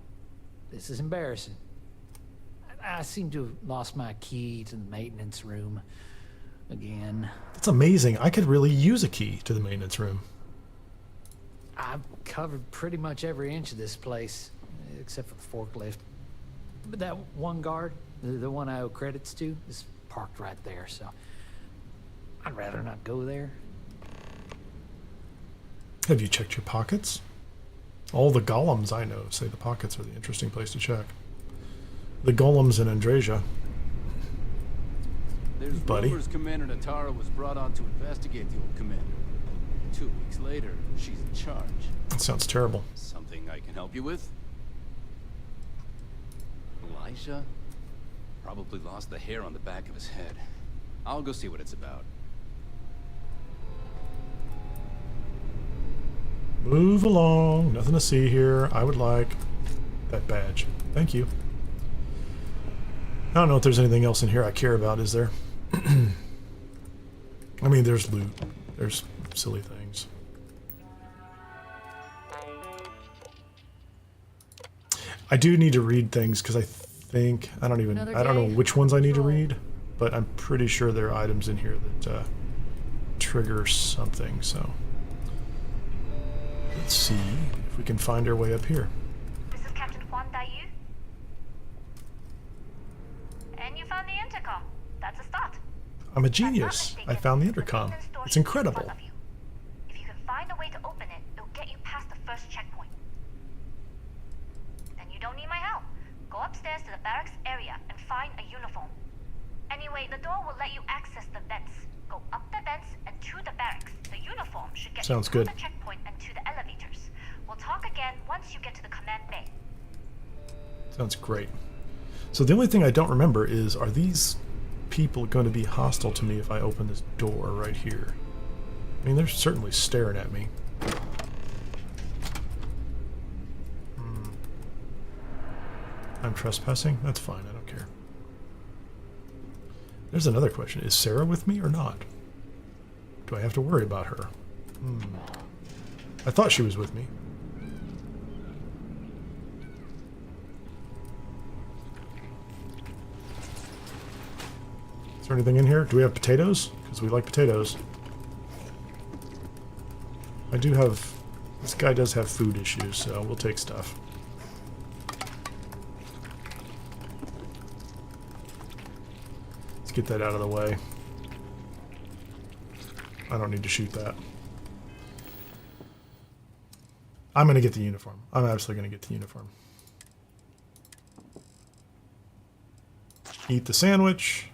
this is embarrassing. I seem to have lost my key to the maintenance room again. That's amazing. I could really use a key to the maintenance room. I've covered pretty much every inch of this place, except for the forklift. But that one guard, the one I owe credits to, is parked right there, so I'd rather not go there. Have you checked your pockets? All the golems I know say the pockets are the interesting place to check. The golems in Andreja. There's Buddy. rumors Commander Natara was brought on to investigate the old commander. 2 weeks later, she's in charge. That sounds terrible. Something I can help you with? Elijah? Probably lost the hair on the back of his head. I'll go see what it's about. Move along. Nothing to see here. I would like that badge. Thank you. I don't know if there's anything else in here I care about, is there? I mean, there's loot. There's silly things. I do need to read things because I don't know which ones I need to read, but I'm pretty sure there are items in here that trigger something, so let's see if we can find our way up here. This is Captain Juan Dayu. And you found the intercom. That's a start. I'm a genius. I found the intercom. It's incredible. If you can find a way to open it, it'll get you past the first checkpoint. Then you don't need my help. Go upstairs to the barracks area and find a uniform. Anyway, the door will let you access the vents. Go up the vents and to the barracks. The uniform should get you through the checkpoint and to the elevators. We'll talk again once you get to the command bay. Sounds great. So the only thing I don't remember is, are these people going to be hostile to me if I open this door right here? I mean, they're certainly staring at me. I'm trespassing? That's fine, I don't care. There's another question. Is Sarah with me or not? Do I have to worry about her? I thought she was with me. Is there anything in here? Do we have potatoes? Because we like potatoes. I do have... This guy does have food issues, so we'll take stuff. Let's get that out of the way. I don't need to shoot that. I'm going to get the uniform. I'm absolutely going to get the uniform. Eat the sandwich.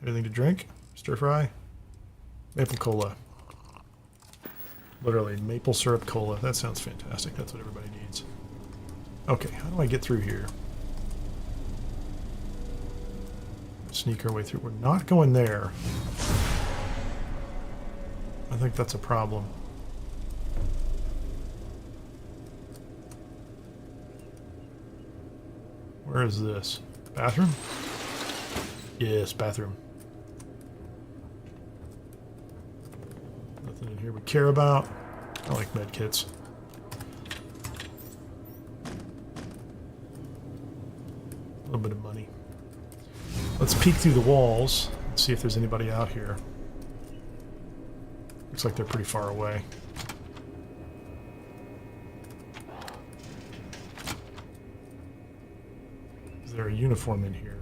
Anything to drink? Stir fry? Maple cola. Literally, maple syrup cola. That sounds fantastic. That's what everybody needs. Okay, how do I get through here? Sneak our way through. We're not going there. I think that's a problem. Where is this? Bathroom? Yes, bathroom. Nothing in here we care about. I like med kits. A little bit of money. Let's peek through the walls and see if there's anybody out here. Looks like they're pretty far away. Is there a uniform in here?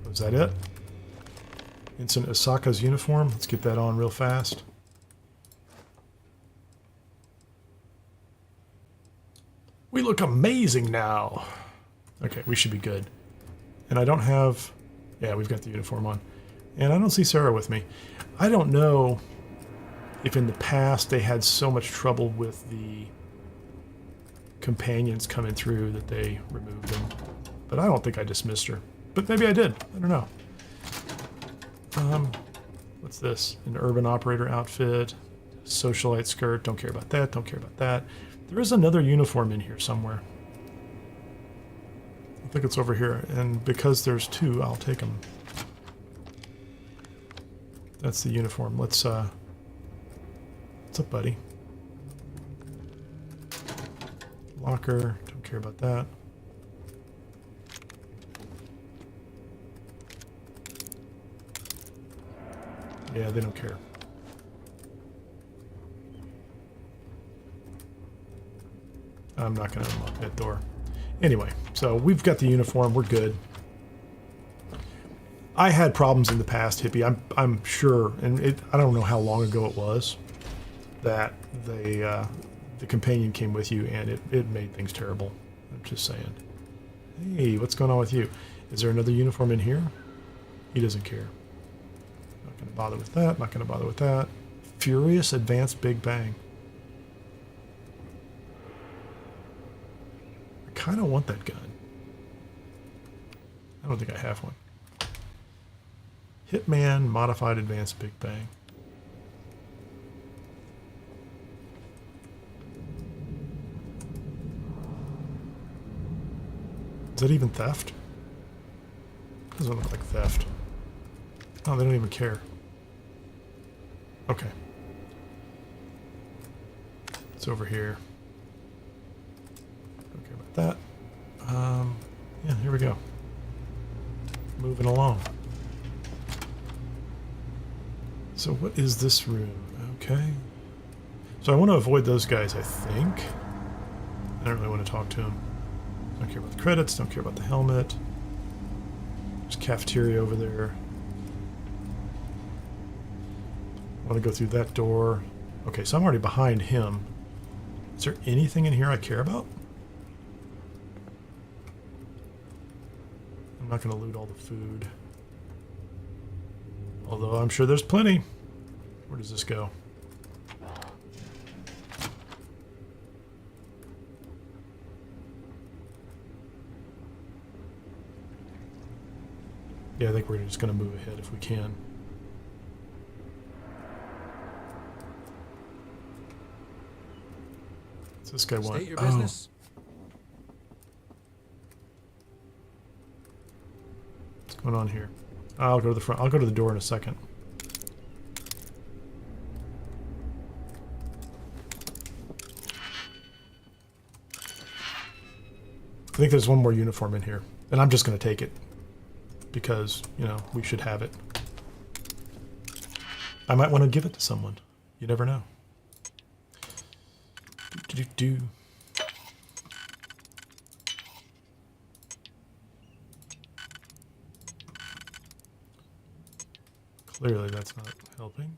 Was that it? Ensign Osaka's uniform. Let's get that on real fast. We look amazing now. Okay, we should be good. And I don't have... Yeah, we've got the uniform on. And I don't see Sarah with me. I don't know if in the past they had so much trouble with the companions coming through that they removed them. But I don't think I dismissed her. But maybe I did. I don't know. What's this? An urban operator outfit. Socialite skirt. Don't care about that. Don't care about that. There is another uniform in here somewhere. I think it's over here. And because there's two, I'll take them. That's the uniform. Let's What's up, buddy? Locker. Don't care about that. Yeah, they don't care. I'm not going to unlock that door. Anyway, so we've got the uniform. We're good. I had problems in the past, Hippie. I'm sure, and I don't know how long ago it was that the companion came with you, and it made things terrible. I'm just saying. Hey, what's going on with you? Is there another uniform in here? He doesn't care. Not going to bother with that. Not going to bother with that. Furious Advanced Big Bang. I kind of want that gun. I don't think I have one. Hitman Modified Advanced Big Bang. Is that even theft? Doesn't look like theft. Oh, they don't even care. Okay. It's over here. Don't care about that. Yeah, here we go. Moving along. So what is this room? Okay. So I want to avoid those guys, I think. I don't really want to talk to them. Don't care about the credits, don't care about the helmet. There's a cafeteria over there. I want to go through that door. Okay, so I'm already behind him. Is there anything in here I care about? I'm not going to loot all the food. Although I'm sure there's plenty. Where does this go? Yeah, I think we're just going to move ahead if we can. What's this guy want? State your business. What's going on here? I'll go to the front. I'll go to the door in a second. I think there's one more uniform in here, and I'm just going to take it because, you know, we should have it. I might want to give it to someone. You never know. Do. Clearly that's not helping.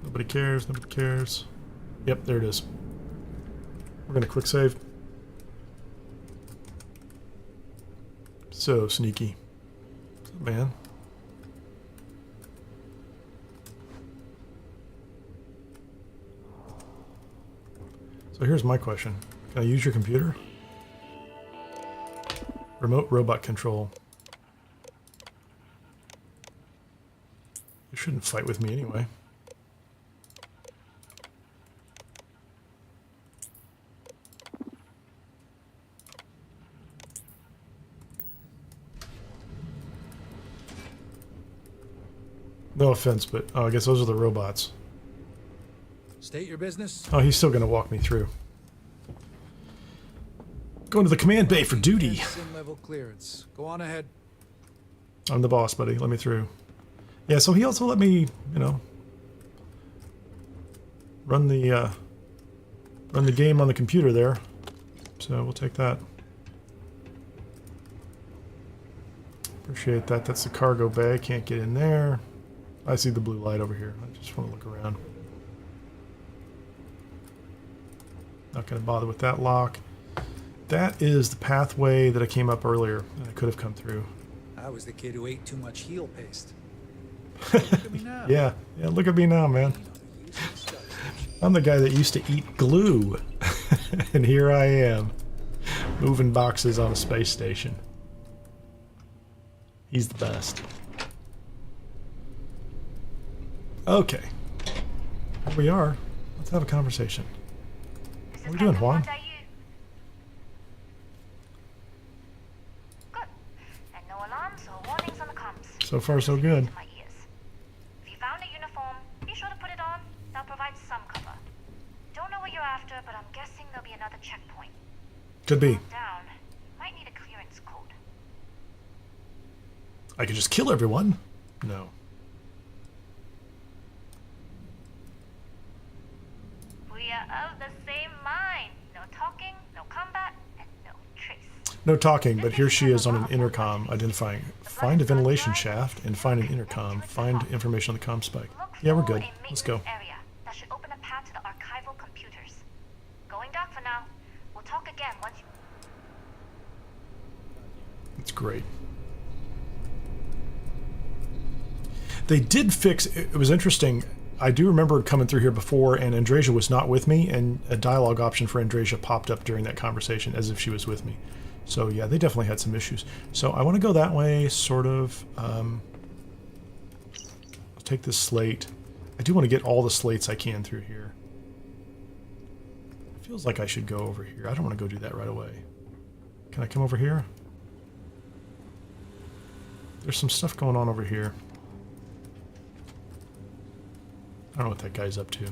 Nobody cares, nobody cares. Yep, there it is. We're gonna quick save. So sneaky. What's up, man? So here's my question. Can I use your computer? Remote robot control. You shouldn't fight with me anyway. No offense, but I guess those are the robots. State your business. Oh, he's still going to walk me through. Going to the command bay for duty. Sim level clearance. Go on ahead. I'm the boss, buddy. Let me through. Yeah, so he also let me, you know, run the game on the computer there. So we'll take that. Appreciate that. That's the cargo bay. Can't get in there. I see the blue light over here. I just want to look around. Not going to bother with that lock. That is the pathway that I came up earlier and I could have come through. I was the kid who ate too much heel paste. Look at me now. Yeah, look at me now, man. I'm the guy that used to eat glue. And here I am, moving boxes on a space station. He's the best. Okay. Here we are. Let's have a conversation. What are we doing, Juan? So far, so good. If you found a uniform, be sure to put it on. That'll provide some cover. Don't know what you're after, but I'm guessing there'll be another checkpoint. Could be. Down. Might need a clearance code. I could just kill everyone. No. We are of the same mind. No talking, no combat, and no trace. No talking, but here she is on an intercom identifying. Find a ventilation shaft and find an intercom. Find information on the comm spike. Yeah, we're good. Let's go. Area. That should open a path to the archival computers. Going dark for now. We'll talk again once you... That's great. They did fix, it was interesting. I do remember coming through here before and Andreja was not with me, and a dialogue option for Andreja popped up during that conversation as if she was with me. So yeah, they definitely had some issues. So I want to go that way, sort of. I'll take this slate. I do want to get all the slates I can through here. It feels like I should go over here. I don't want to go do that right away. Can I come over here? There's some stuff going on over here. I don't know what that guy's up to.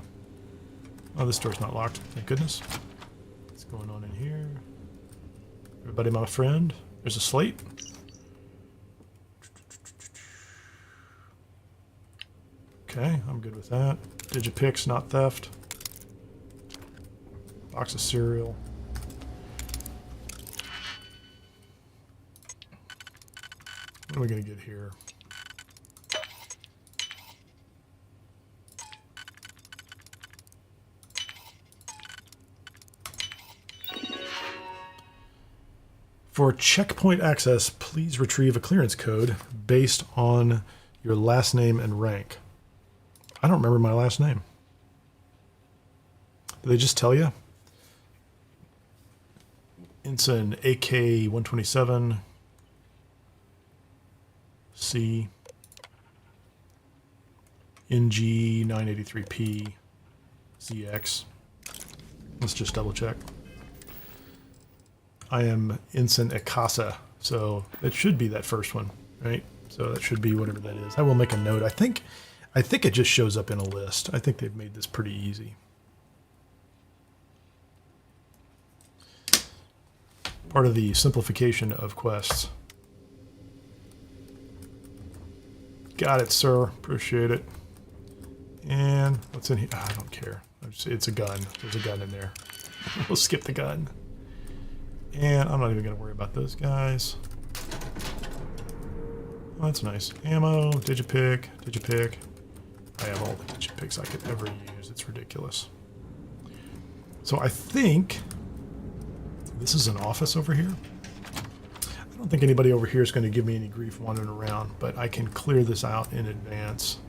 Oh, this door's not locked. Thank goodness. What's going on in here? Everybody my friend? There's a slate. Okay, I'm good with that. Digipix, not theft. Box of cereal. What are we going to get here? For checkpoint access, please retrieve a clearance code based on your last name and rank. I don't remember my last name. Did they just tell you? Ensign AK-127 C NG-983P ZX. Let's just double check. I am Ensign Ikasa, so it should be that first one, right? So that should be whatever that is. I will make a note. I think it just shows up in a list. I think they've made this pretty easy. Part of the simplification of quests. Got it, sir. Appreciate it. And what's in here? I don't care. It's a gun. There's a gun in there. We'll skip the gun. And I'm not even going to worry about those guys. Oh, that's nice. Ammo, Digipick. I have all the Digipicks I could ever use. It's ridiculous. So I think this is an office over here. I don't think anybody over here is going to give me any grief wandering around, but I can clear this out in advance.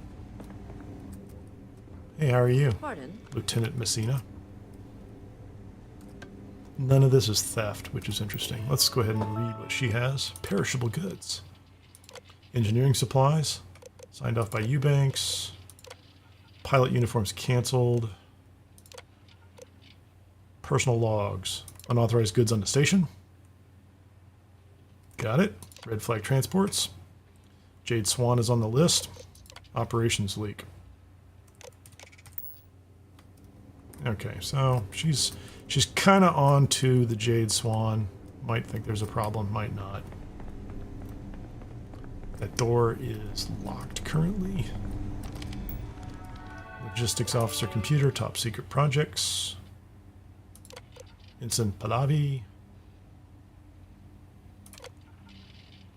Hey, how are you? Pardon? Lieutenant Messina. None of this is theft, which is interesting. Let's go ahead and read what she has. Perishable goods. Engineering supplies. Signed off by Eubanks. Pilot uniforms canceled. Personal logs. Unauthorized goods on the station. Got it. Red flag transports. Jade Swan is on the list. Operations leak. Okay, so she's kind of on to the Jade Swan. Might think there's a problem, might not. That door is locked currently. Logistics officer computer, top secret projects. Ensign Pahlavi.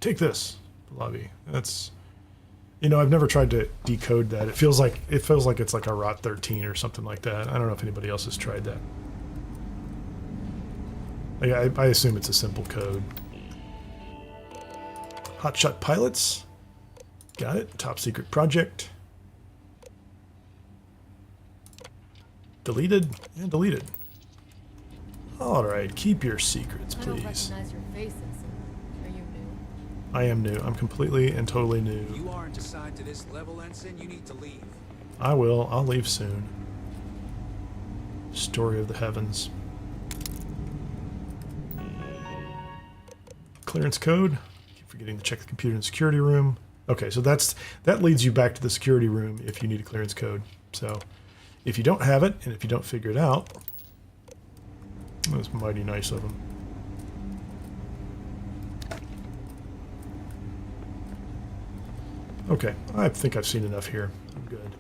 Take this, Pahlavi. That's, you know, I've never tried to decode that. It feels like it's like a ROT 13 or something like that. I don't know if anybody else has tried that. I assume it's a simple code. Hotshot pilots. Got it. Top secret project. Deleted and deleted. Alright, keep your secrets, please. I don't recognize your faces. Are you new? I am new. I'm completely and totally new. If you aren't assigned to this level, Ensign, you need to leave. I will. I'll leave soon. Story of the heavens. Clearance code. Keep forgetting to check the computer and security room. Okay, so that leads you back to the security room if you need a clearance code. So if you don't have it, and if you don't figure it out, that's mighty nice of them. Okay, I think I've seen enough here. I'm good.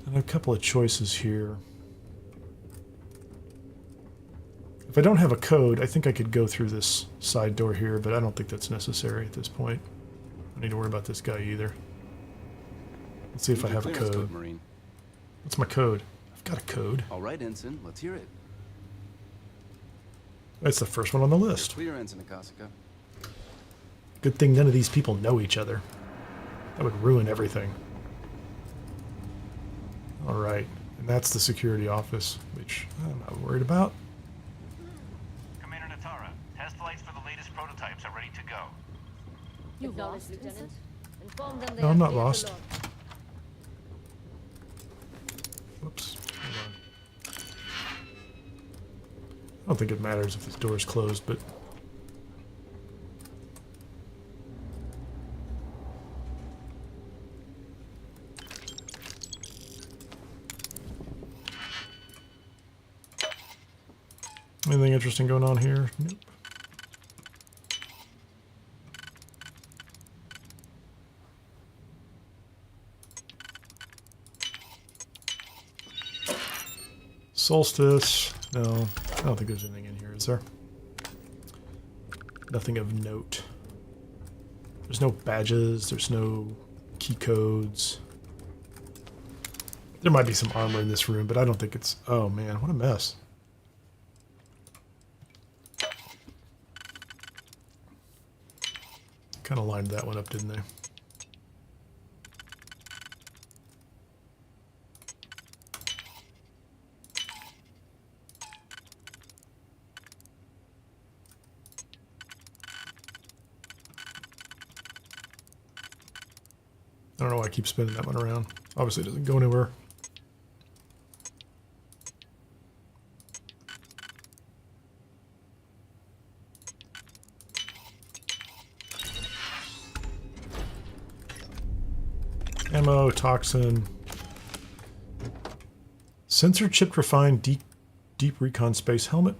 And a couple of choices here. If I don't have a code, I think I could go through this side door here, but I don't think that's necessary at this point. I don't need to worry about this guy either. Let's see if I have a code. Marine. What's my code? I've got a code. All right, Ensign, let's hear it. That's the first one on the list. Clear, Ensign Akasaka. Good thing none of these people know each other. That would ruin everything. All right, and that's the security office, which I'm not worried about. Commander Natara, test flights for the latest prototypes are ready to go. You've lost, Lieutenant. Inform them they No, I'm are not clear to lost. launch. Whoops. Hold on. I don't think it matters if this door is closed, but... Anything interesting going on here? Nope. Solstice. No, I don't think there's anything in here, is there? Nothing of note. There's no badges, there's no key codes. There might be some armor in this room, but I don't think it's... Oh man, what a mess. Kind of lined that one up, didn't they? I don't know why I keep spinning that one around. Obviously it doesn't go anywhere. Ammo, toxin. Sensor chipped refined deep recon space helmet.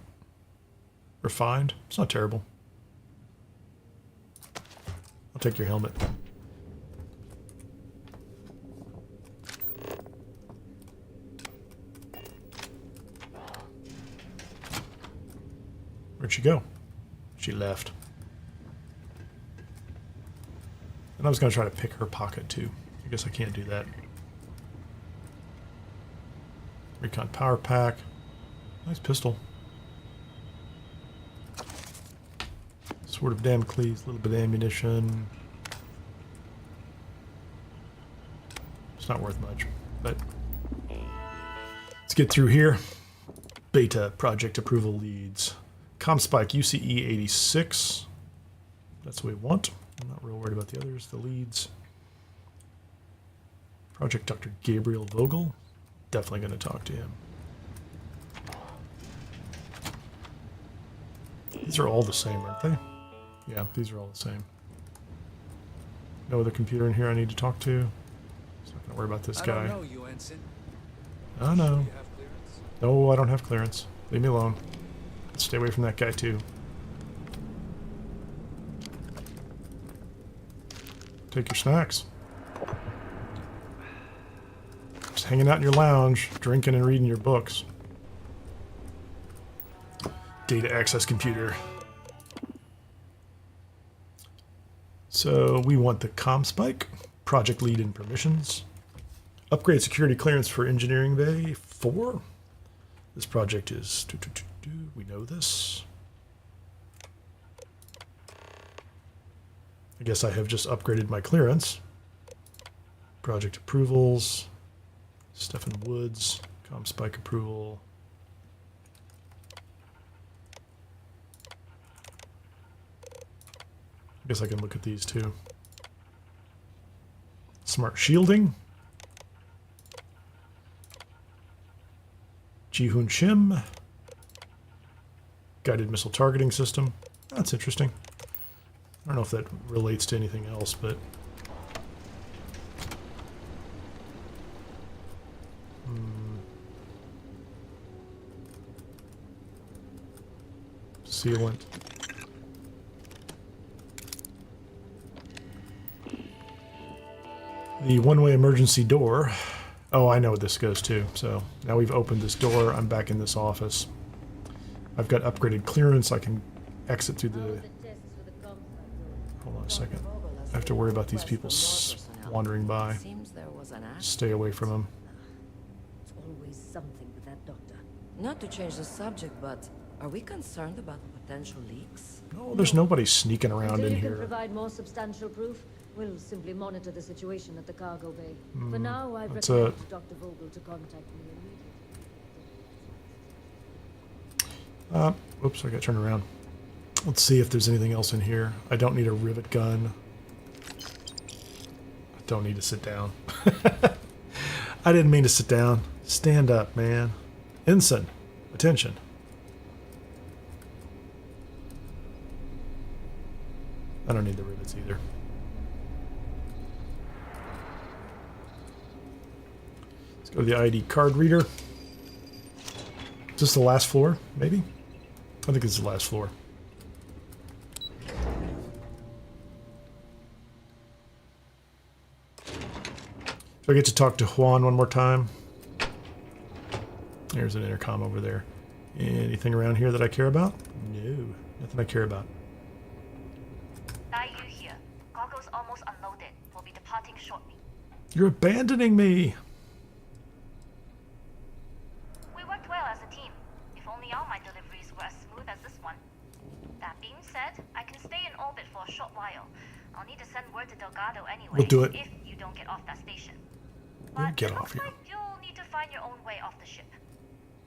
Refined. It's not terrible. I'll take your helmet. Where'd she go? She left. And I was going to try to pick her pocket too. I guess I can't do that. Recon power pack. Nice pistol. Sword of Damocles, a little bit of ammunition. It's not worth much, but let's get through here. Beta project approval leads. ComSpike UCE 86. That's what we want. I'm not real worried about the others, the leads. Project Dr. Gabriel Vogel. Definitely going to talk to him. These are all the same, aren't they? Yeah, these are all the same. No other computer in here I need to talk to. So I'm not going to worry about this guy. I don't know you, Ensign. I know. Do you have clearance? No, I don't have clearance. Leave me alone. Stay away from that guy too. Take your snacks. Just hanging out in your lounge, drinking and reading your books. Data access computer. So we want the ComSpike, project lead and permissions. Upgrade security clearance for engineering bay 4. This project is... We know this. I guess I have just upgraded my clearance. Project approvals. Stephen Woods. ComSpike approval. I guess I can look at these too. Smart shielding. Ji-Hoon Shim. Guided missile targeting system. That's interesting. I don't know if that relates to anything else, but... Sealant. The one-way emergency door. Oh, I know what this goes to. So now we've opened this door. I'm back in this office. I've got upgraded clearance. I can exit through the... Hold on a second. I have to worry about these people wandering by. Stay away from them. It's always something with that doctor. Not to change the subject, but are we concerned about potential leaks? No, there's nobody sneaking around Until in you can here. provide more substantial proof, we'll simply monitor the situation at the cargo bay. For now, I've that's recommended Dr. Vogel to contact me immediately. Oops, I got turned around. Let's see if there's anything else in here. I don't need a rivet gun. I don't need to sit down. I didn't mean to sit down. Stand up, man. Ensign, attention. I don't need the rivets either. Let's go to the ID card reader. Is this the last floor? Maybe? I think it's the last floor. Do I get to talk to Juan one more time? There's an intercom over there. Anything around here that I care about? No, nothing I care about. You here. Cargo's almost unloaded. We'll be departing shortly. You're abandoning me. We worked well as a team. If only all my deliveries were as smooth as this one. That being said, I can stay in orbit for a short while. I'll need to send word to Delgado anyway. We'll do it. If you don't get off that station. We'll get off here. Like you'll need to find your own way off the ship.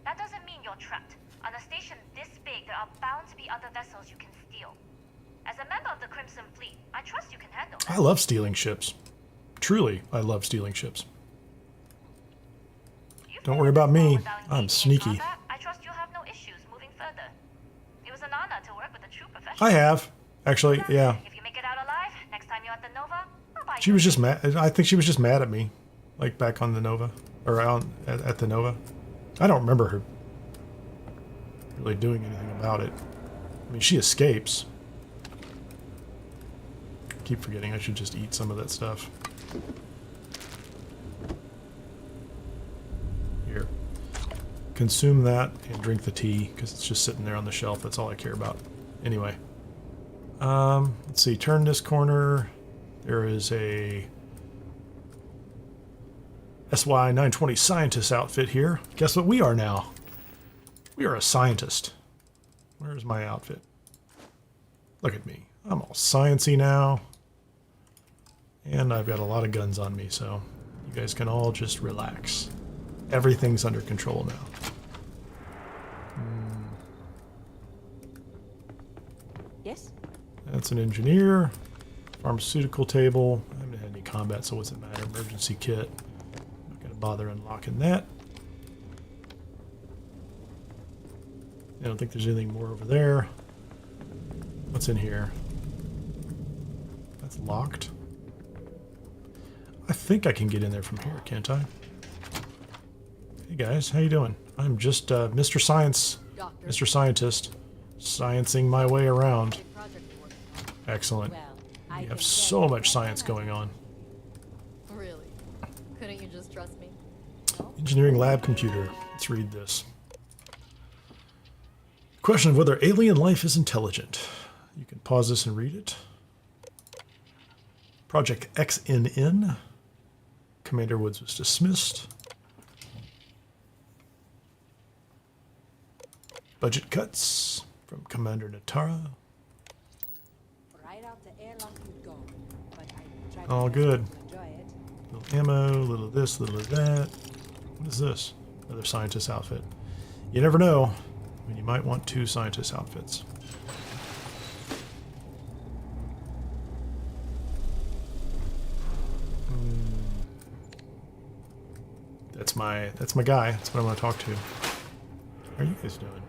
That doesn't mean you're trapped. On a station this big, there are bound to be other vessels you can steal. As a member of the Crimson Fleet, I trust you can handle that. I love stealing ships. Truly, I love stealing ships. Don't worry about me. I'm sneaky. I trust you'll have no issues moving further. It was an honor to work with a true professional. I have. Actually, yeah. If you make it out alive, next time you're at the Nova, I'll buy She was just mad. I think she was just mad at me. Like back on the Nova. Or at the Nova. I don't remember her really doing anything about it. I mean, she escapes. I keep forgetting I should just eat some of that stuff. Here. Consume that and drink the tea, because it's just sitting there on the shelf. That's all I care about. Anyway. Let's see. Turn this corner. There is a SY-920 scientist outfit here. Guess what we are now? We are a scientist. Where's my outfit? Look at me. I'm all sciencey now. And I've got a lot of guns on me, so you guys can all just relax. Everything's under control now. Yes? That's an engineer. Pharmaceutical table. I haven't had any combat, so what's it matter? Emergency kit. Not going to bother unlocking that. I don't think there's anything more over there. What's in here? That's locked. I think I can get in there from here, can't I? Hey guys, how you doing? I'm just Mr. Science, Mr. Scientist, sciencing my way around. Excellent. We have so much science going on. Really? Couldn't you just trust me? Engineering lab computer. Let's read this. Question of whether alien life is intelligent. You can pause this and read it. Project XNN. Commander Woods was dismissed. Budget cuts from Commander Natara. Right out the airlock you go, but I tried All good. to enjoy it. Little ammo, little of this, little of that. What is this? Another scientist outfit. You never know when you might want two scientist outfits. That's my guy. That's what I want to talk to. How are you guys doing?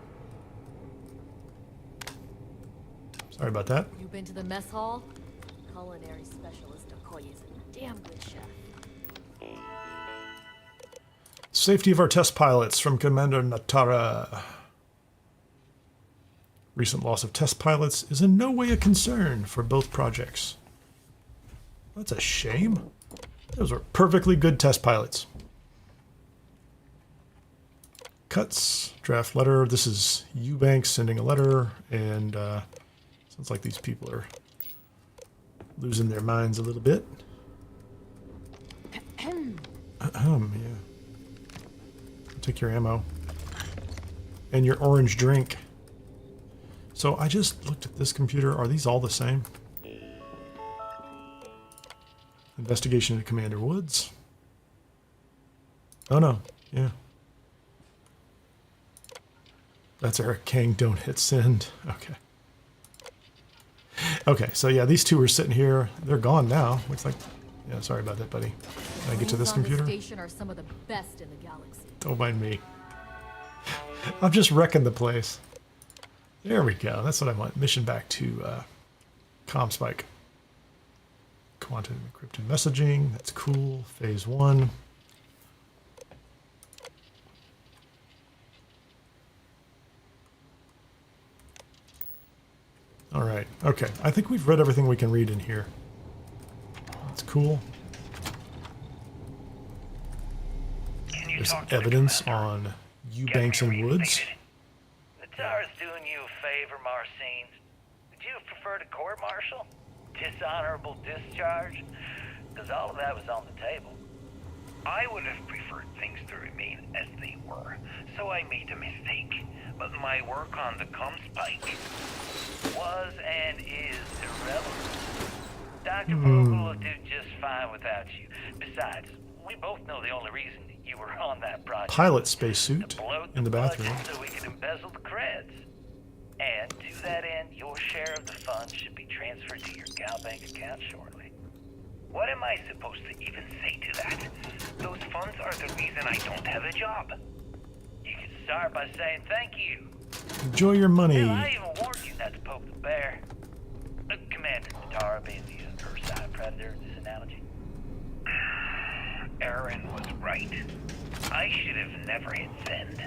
Sorry about that. You been to the mess hall? Culinary specialist Okoye is a damn good chef. Safety of our test pilots from Commander Natara. Recent loss of test pilots is in no way a concern for both projects. That's a shame. Those were perfectly good test pilots. Cuts, draft letter. This is Eubanks sending a letter, and sounds like these people are losing their minds a little bit. Yeah. Take your ammo. And your orange drink. So I just looked at this computer. Are these all the same? Investigation into Commander Woods. Oh no, yeah. That's Eric King, don't hit send. Okay. Okay, so yeah, these two are sitting here. They're gone now. Looks like, yeah, sorry about that, buddy. Can I get to this computer? The station are some of the best in the galaxy. Don't mind me. I'm just wrecking the place. There we go. That's what I want. Mission back to ComSpike. Quantum encrypted messaging. That's cool. Phase 1. All right. Okay. I think we've read everything we can read in here. That's cool. There's evidence on Eubanks and Woods. Natara's doing you a favor, Marcin. Would you have preferred a court-martial? Dishonorable discharge? Because all of that was on the table. I would have preferred things to remain as they were, so I made a mistake. But my work on the ComSpike was and is irrelevant. Dr. Vogel will do just fine without you. Besides, we both know the only reason you were on that project. Pilot spacesuit in the bathroom. So we could embezzle the creds. And to that end, your share of the funds should be transferred to your Gal Bank account shortly. What am I supposed to even say to that? Those funds are the reason I don't have a job. You can start by saying thank you. Enjoy your money. Hell, I even warned you not to poke the bear. Commander Natara being the Earthside predator in this analogy. Aaron was right. I should have never hit send.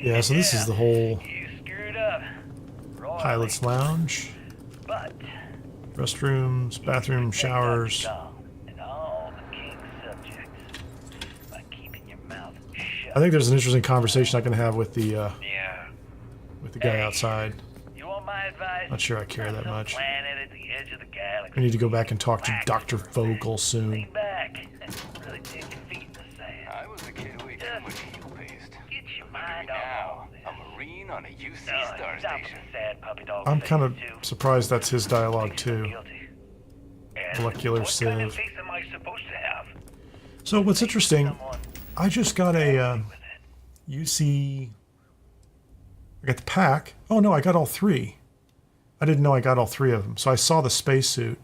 Yeah, so this is the whole You screwed up. pilot's lounge. But Restrooms, bathroom, showers. and all the king's subjects by keeping your mouth shut. I think there's an interesting conversation I can have with the with the guy outside. You want my advice? Not sure I care that much. Planet at the edge of the galaxy. We need to go back and talk to Dr. Vogel soon. Lean back. Really dig your feet in the sand. I was a kid who ate too much heel paste. Get your mind off. A Marine on a UC star station. I'm kind of surprised that's his dialogue too. Molecular sieve. What kind of face am I supposed to have? So what's interesting, I just got a UC. I got the pack. Oh no, I got all 3. I didn't know I got all 3 of them. So I saw the spacesuit.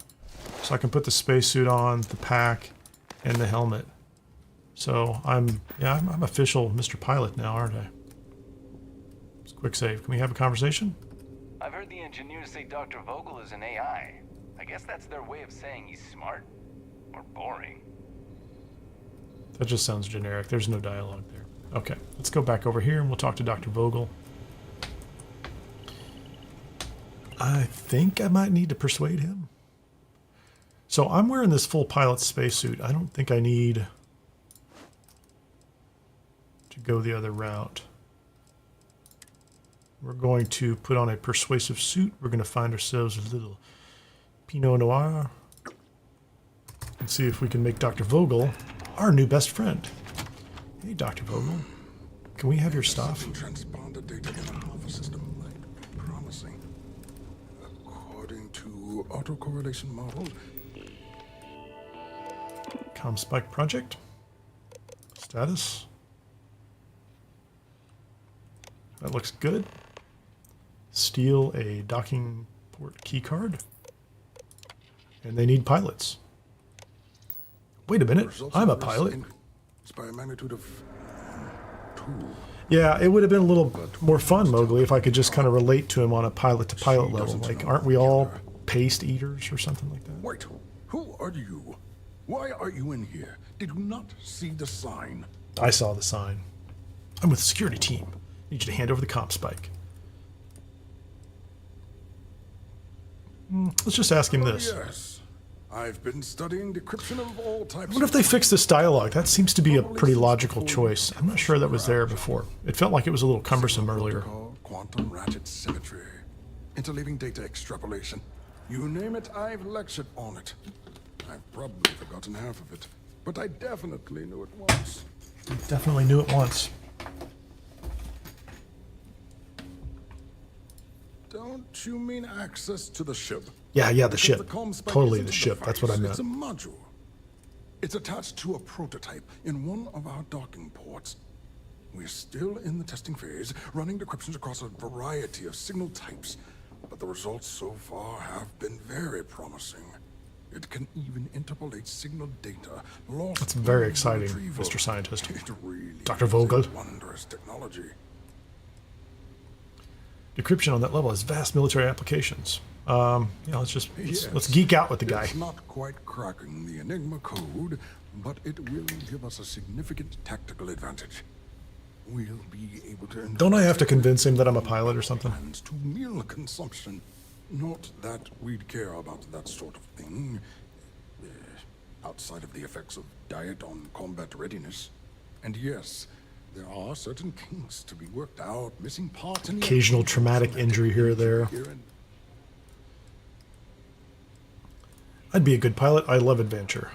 So I can put the spacesuit on, the pack, and the helmet. So I'm official Mr. Pilot now, aren't I? It's a quick save. Can we have a conversation? I've heard the engineers say Dr. Vogel is an AI. I guess that's their way of saying he's smart. Or boring. That just sounds generic. There's no dialogue there. Okay, let's go back over here and we'll talk to Dr. Vogel. I think I might need to persuade him. So I'm wearing this full pilot spacesuit. I don't think I need to go the other route. We're going to put on a persuasive suit. We're going to find ourselves a little Pinot Noir and see if we can make Dr. Vogel our new best friend. Hey, Dr. Vogel. Can we have your stuff? Transponder data in the Alpha system. Promising. According to autocorrelation model. ComSpike project. Status. That looks good. Steal a docking port keycard. And they need pilots. Wait a minute. I'm a pilot. By a magnitude of 2. Yeah, it would have been a little more fun, Mowgli, if I could just kind of relate to him on a pilot-to-pilot level. Like, aren't we all paste eaters or something like that? Wait, who are you? Why are you in here? Did you not see the sign? I saw the sign. I'm with the security team. Need you to hand over the comp spike. Let's just ask him this. Yes. I've been studying decryption of all types. I wonder if they fix this dialogue. That seems to be a pretty logical choice. I'm not sure that was there before. It felt like it was a little cumbersome earlier. Quantum ratchet symmetry. Interleaving data extrapolation. You name it, I've lectured on it. I've probably forgotten half of it, but I definitely knew it once. Definitely knew it once. Don't you mean access to the ship? Yeah, the ship. The Totally the ship. That's what I meant. It's a module. It's attached to a prototype in one of our docking ports. We're still in the testing phase, running decryptions across a variety of signal types, but the results so far have been very promising. It can even interpolate signal data lost. That's very exciting, Mr. Scientist. Dr. Vogel. Wondrous technology. Decryption on that level has vast military applications. Let's geek out with the guy. It's not quite cracking the Enigma code, but it will give us a significant tactical advantage. We'll be able to... Don't I have to convince him that I'm a pilot or something? ...to meal consumption. Not that we'd care about that sort of thing, outside of the effects of diet on combat readiness. And yes, there are certain kinks to be worked out, missing parts in the... Occasional traumatic injury here or there. I'd be a good pilot. I love adventure.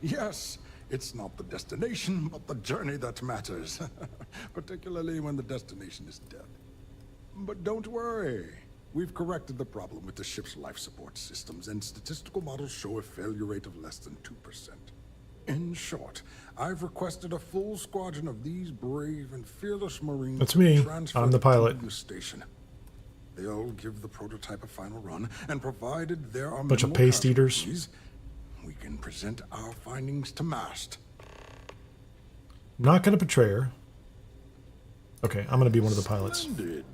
Yes, it's not the destination, but the journey that matters. Particularly when the destination is death. But don't worry. We've corrected the problem with the ship's life support systems, and statistical models show a failure rate of less than 2%. In short, I've requested a full squadron of these brave and fearless Marines. That's me. I'm the pilot. To the station. They'll give the prototype a final run, and provided there are bunch of paste eaters, we can present our findings to Mast. I'm not going to betray her. Okay, I'm going to be one of the pilots. Splendid.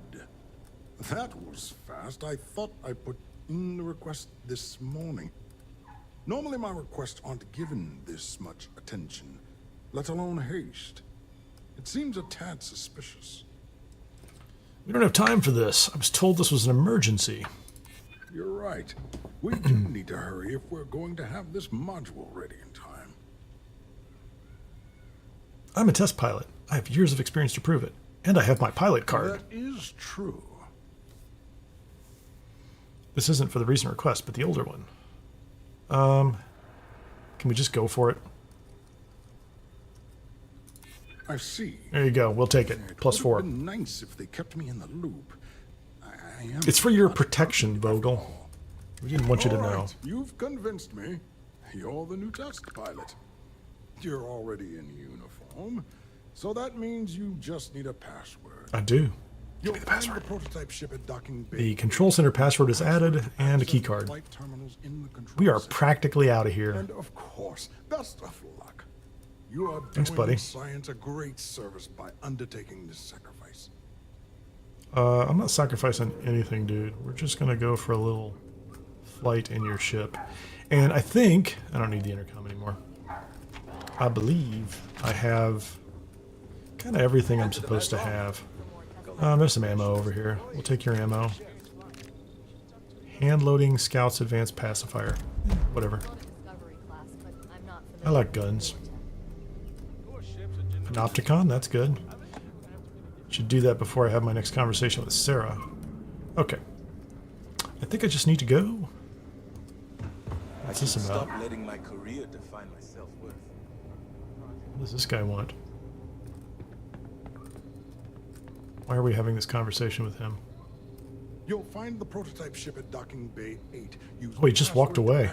That was fast. I thought I put in the request this morning. Normally my requests aren't given this much attention, let alone haste. It seems a tad suspicious. We don't have time for this. I was told this was an emergency. You're right. We do need to hurry if we're going to have this module ready in time. I'm a test pilot. I have years of experience to prove it. And I have my pilot card. That is true. This isn't for the recent request, but the older one. Can we just go for it? I see. There you go. We'll take it. +4. It would have been nice if they kept me in the loop. It's for your protection, Vogel. We didn't want you to know. You've convinced me. You're the new test pilot. You're already in uniform, so that means you just need a password. I do. Give me the password. The prototype ship at docking bay. The control center password is added, and a key card. We are practically out of here. And of course, best of luck. You are Thanks, doing buddy. science a great service by undertaking this sacrifice. I'm not sacrificing anything, dude. We're just gonna go for a little flight in your ship. And I think I don't need the intercom anymore. I believe I have kind of everything I'm supposed to have. There's some ammo over here. We'll take your ammo. Hand loading scouts advanced pacifier. Whatever. I like guns. Panopticon, that's good. Should do that before I have my next conversation with Sarah. Okay. I think I just need to go. What's this about? Stop letting my career define my self-worth. What does this guy want? Why are we having this conversation with him? You'll find the prototype ship at docking bay 8. Oh, he just walked away.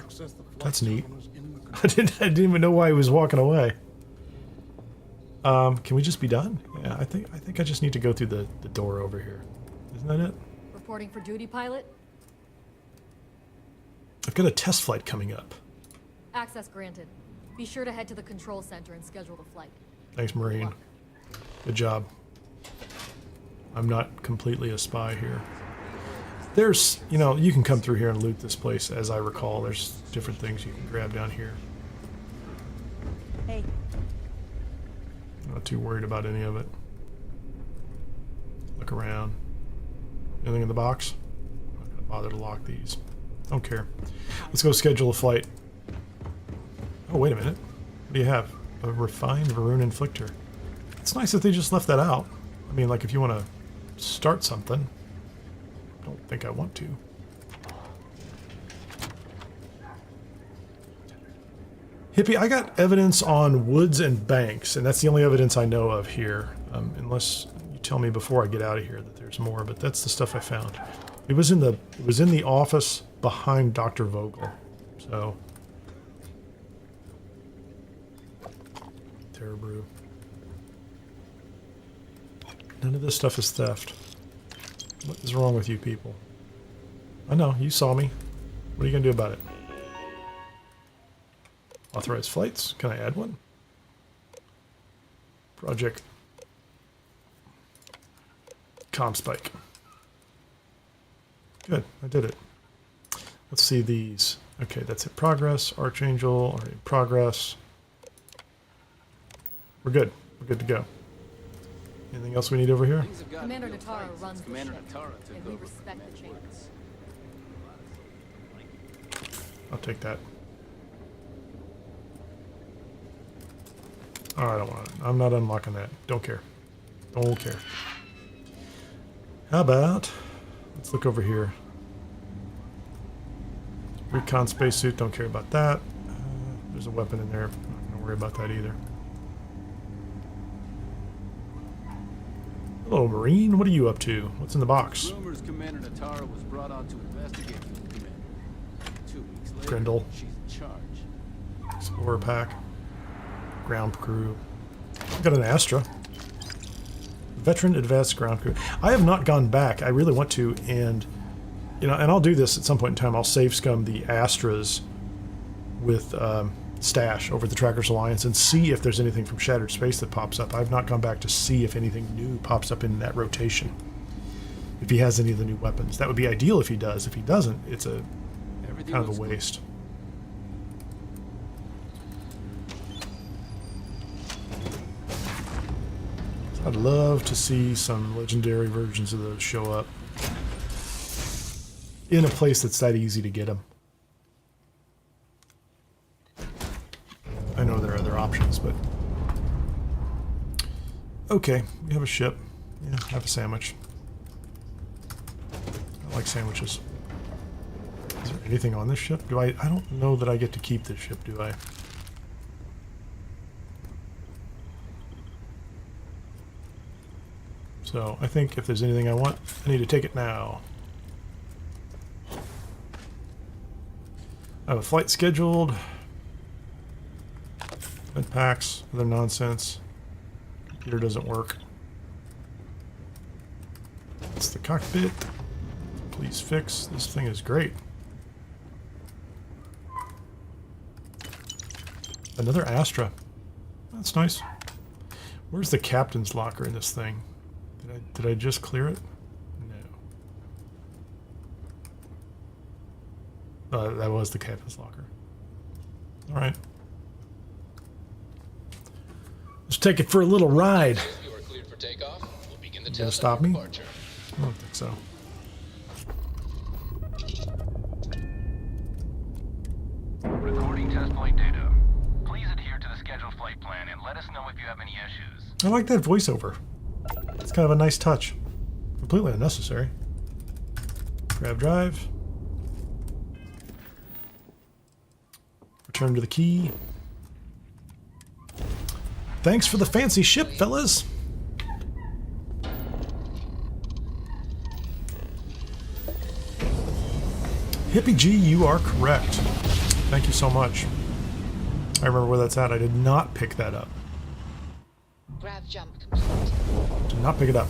That's neat. I didn't even know why he was walking away. Can we just be done? Yeah, I think I just need to go through the door over here. Isn't that it? Reporting for duty, pilot. I've got a test flight coming up. Access granted. Be sure to head to the control center and schedule the flight. Thanks, Marine. Good job. I'm not completely a spy here. There's, you know, you can come through here and loot this place, as I recall. There's different things you can grab down here. Hey. Not too worried about any of it. Look around. Anything in the box? I'm not going to bother to lock these. Don't care. Let's go schedule a flight. Oh, wait a minute. What do you have? A refined Varun inflictor. It's nice that they just left that out. I mean, like, if you want to start something. I don't think I want to. Hippie, I got evidence on woods and banks, and that's the only evidence I know of here. Unless you tell me before I get out of here that there's more, but that's the stuff I found. It was in the office behind Dr. Vogel. So Terror Brew. None of this stuff is theft. What is wrong with you people? I know, you saw me. What are you going to do about it? Authorized flights? Can I add one? Project Comspike. Good, I did it. Let's see these. Okay, that's it. Progress, Archangel, already progress. We're good. We're good to go. Anything else we need over here? Commander Natara runs the ship, and we respect the changes. I'll take that. Oh, I don't want it. I'm not unlocking that. Don't care. Don't care. How about... Let's look over here. Recon spacesuit. Don't care about that. There's a weapon in there. I'm not going to worry about that either. Hello, Marine. What are you up to? What's in the box? Rumors Commander Natara was brought on to investigate for the command. 2 weeks later, Grendel. she's in charge. Explorer pack. Ground crew. I've got an Astra. Veteran advanced ground crew. I have not gone back. I really want to, and you know, and I'll do this at some point in time. I'll save scum the Astras with Stash over at the Trackers Alliance and see if there's anything from Shattered Space that pops up. I've not gone back to see if anything new pops up in that rotation. If he has any of the new weapons. That would be ideal if he does. If he doesn't, it's a kind of a waste. I'd love to see some legendary versions of those show up in a place that's that easy to get them. I know there are other options, but... Okay, we have a ship. Yeah, have a sandwich. I like sandwiches. Is there anything on this ship? I don't know that I get to keep this ship, do I? So I think if there's anything I want, I need to take it now. I have a flight scheduled. Med packs, other nonsense. Computer doesn't work. It's the cockpit. Please fix. This thing is great. Another Astra. That's nice. Where's the captain's locker in this thing? Did I just clear it? No. That was the captain's locker. All right. Let's take it for a little ride. You are cleared for takeoff. We'll begin the You gonna test stop on your me? departure. I don't think so. Recording test flight data. Please adhere to the scheduled flight plan and let us know if you have any issues. I like that voiceover. It's kind of a nice touch. Completely unnecessary. Grab drive. Return to the key. Thanks for the fancy ship, fellas. Hippie G, you are correct. Thank you so much. I remember where that's at. I did not pick that up. Grav jump complete. Did not pick it up.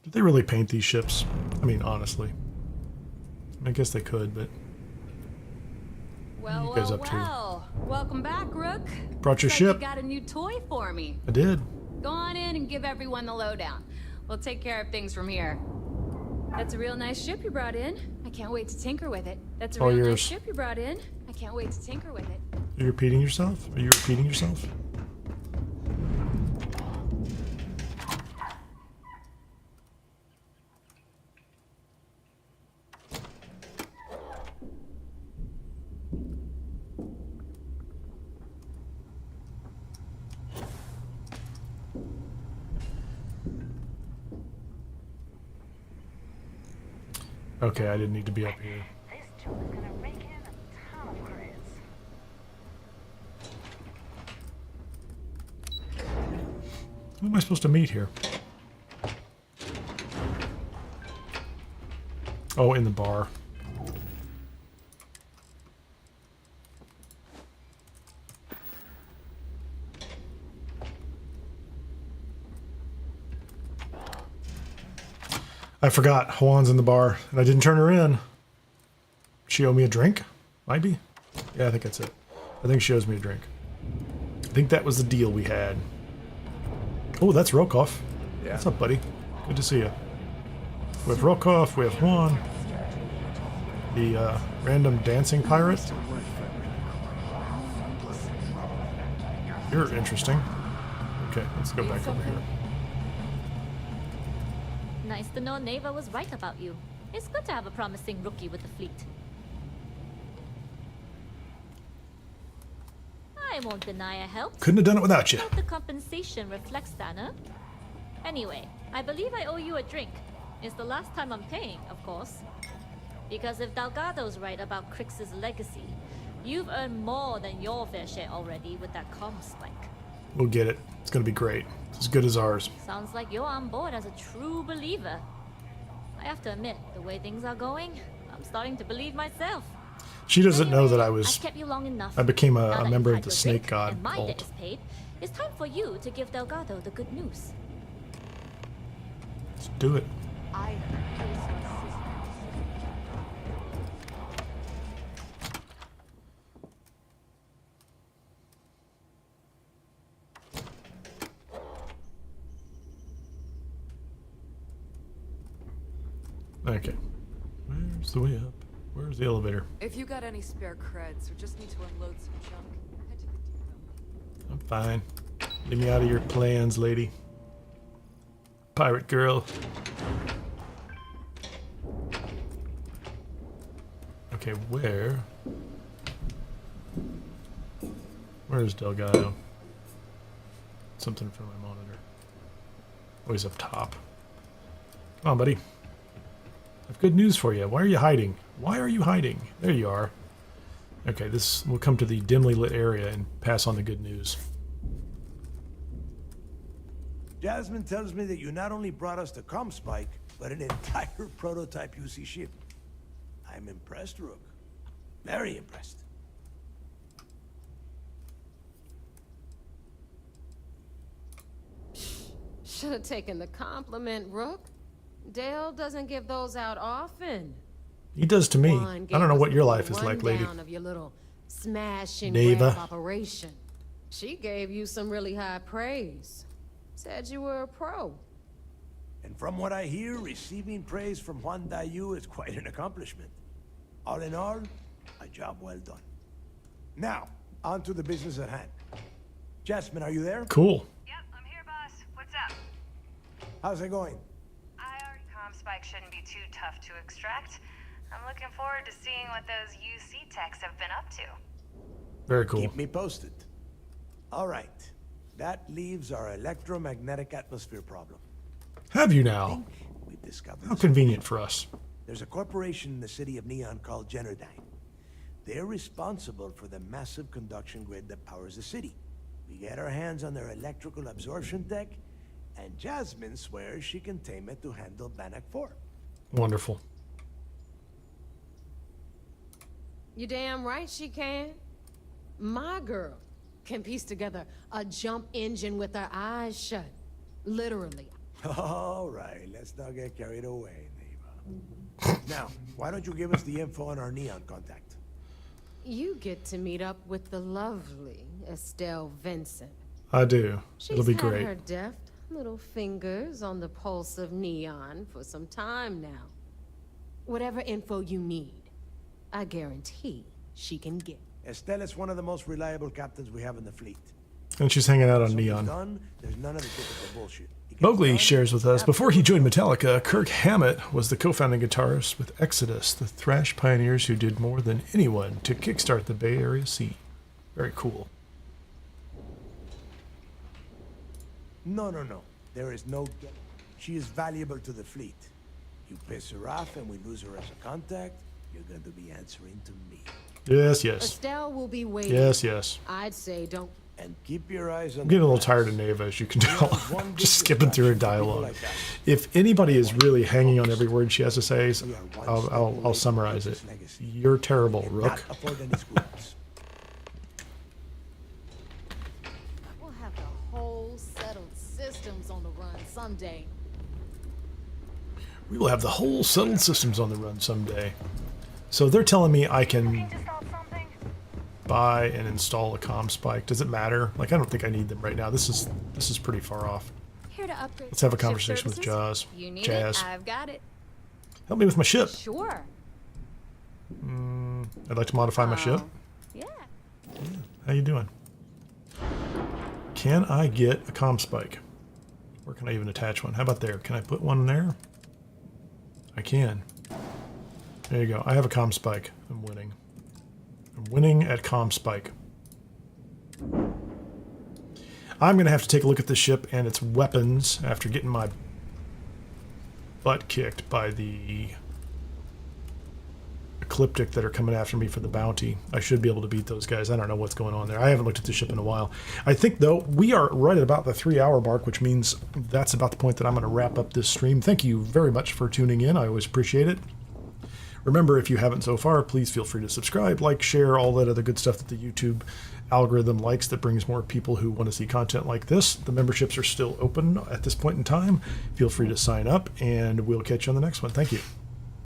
Did they really paint these ships? I mean, honestly. I guess they could, but... Well, what are you guys up to? Welcome back, Rook. Brought your Looks ship. like you got a new toy for me. I did. Go on in and give everyone the lowdown. We'll take care of things from here. That's a real nice ship you brought in. I can't wait to tinker with it. That's a All real yours. nice ship you brought in. I can't wait to tinker with it. Are you repeating yourself? Are you repeating yourself? Okay, I didn't need to be up here. This joke is gonna rake in a ton of credits. Who am I supposed to meet here? Oh, in the bar. I forgot Juan's in the bar, and I didn't turn her in. She owe me a drink? Might be. Yeah, I think that's it. I think she owes me a drink. I think that was the deal we had. Oh, that's Rokov. Yeah. What's up, buddy? Good to see you. We have Rokov, we have Juan. The random dancing pirate. You're interesting. Okay, let's go back over here. Nice to know Neva was right about you. It's good to have a promising rookie with the fleet. I won't deny I helped. Couldn't have done it without you. Hope the compensation reflects that, huh? Anyway, I believe I owe you a drink. It's the last time I'm paying, of course. Because if Delgado's right about Kryx's legacy, you've earned more than your fair share already with that comm spike. We'll get it. It's gonna be great. It's as good as ours. Sounds like you're on board as a true believer. I have to admit, the way things are going, I'm starting to believe myself. She doesn't know that I I've was... kept you long enough. I became Now a that member you've of had the your Snake drink God and my cult. debt is paid, it's time for you to give Delgado the good news. Let's do it. Okay. Where's the way up? Where's the elevator? If you got any spare creds or just need to unload some junk, head to the depot. I'm fine. Leave me out of your plans, lady. Pirate girl. Okay, where's Delgado? Something in front of my monitor. Oh, he's up top. Come on, buddy. I have good news for you. Why are you hiding? Why are you hiding? There you are. Okay, we'll come to the dimly lit area and pass on the good news. Jasmine tells me that you not only brought us the comm spike, but an entire prototype UC ship. I'm impressed, Rook. Very impressed. Should have taken the compliment, Rook. Dale doesn't give those out often. He does to me. Juan I gave don't know us what your the life is like, lady. rundown of your little smash and Neva. grab operation. She gave you some really high praise. Said you were a pro. And from what I hear, receiving praise from Juan Dayu is quite an accomplishment. All in all, a job well done. Now, on to the business at hand. Jasmine, are you there? Cool. Yep, I'm here, boss. What's up? How's it going? Comm spike shouldn't be too tough to extract. I'm looking forward to seeing what those UC techs have been up to. Very cool. Keep me posted. All right. That leaves our electromagnetic atmosphere problem. Have you now? We've discovered. How convenient for us. There's a corporation in the city of Neon called Generdyne. They're responsible for the massive conduction grid that powers the city. We get our hands on their electrical absorption tech, and Jasmine swears she can tame it to handle Bannock 4. Wonderful. You damn right she can. My girl can piece together a jump engine with her eyes shut. Literally. All right, let's not get carried away, neighbor. Now, why don't you give us the info on our Neon contact? You get to meet up with the lovely Estelle Vincent. I do. It'll be She's had great. her deft little fingers on the pulse of Neon for some time now. Whatever info you need, I guarantee she can get. Estelle is one of the most reliable captains we have in the fleet. And she's hanging out on Something's Neon. done, there's none of the typical bullshit. Mowgli shares with us, before he joined Metallica, Kirk Hammett was the co-founding guitarist with Exodus, the thrash pioneers who did more than anyone to kickstart the Bay Area scene. Very cool. No. There is no... She is valuable to the fleet. You piss her off and we lose her as a contact, you're going to be answering to me. Yes. Estelle will be waiting. Yes. I'd say don't... And keep your eyes on... I'm getting a little tired of Neva, as you can tell. Just skipping through her dialogue. If anybody is really hanging on every word she has to say, I'll summarize it. You're terrible, Rook. We'll have the whole settled systems on the run someday. We will have the whole settled systems on the run someday. So they're telling me I can buy and install a comm spike. Does it matter? Like, I don't think I need them right now. This is pretty far off. Here to upgrade. Let's have a conversation with Jazz. You need Jazz. it? I've got it. Help me with my ship. Sure. I'd like to modify my ship. Yeah. How you doing? Can I get a comm spike? Where can I even attach one? How about there? Can I put one there? I can. There you go. I have a comm spike. I'm winning. I'm winning at comm spike. I'm going to have to take a look at this ship and its weapons after getting my butt kicked by the Ecliptic that are coming after me for the bounty. I should be able to beat those guys. I don't know what's going on there. I haven't looked at the ship in a while. I think, though, we are right at about the 3-hour mark, which means that's about the point that I'm going to wrap up this stream. Thank you very much for tuning in. I always appreciate it. Remember, if you haven't so far, please feel free to subscribe, like, share, all that other good stuff that the YouTube algorithm likes that brings more people who want to see content like this. The memberships are still open at this point in time. Feel free to sign up, and we'll catch you on the next one. Thank you.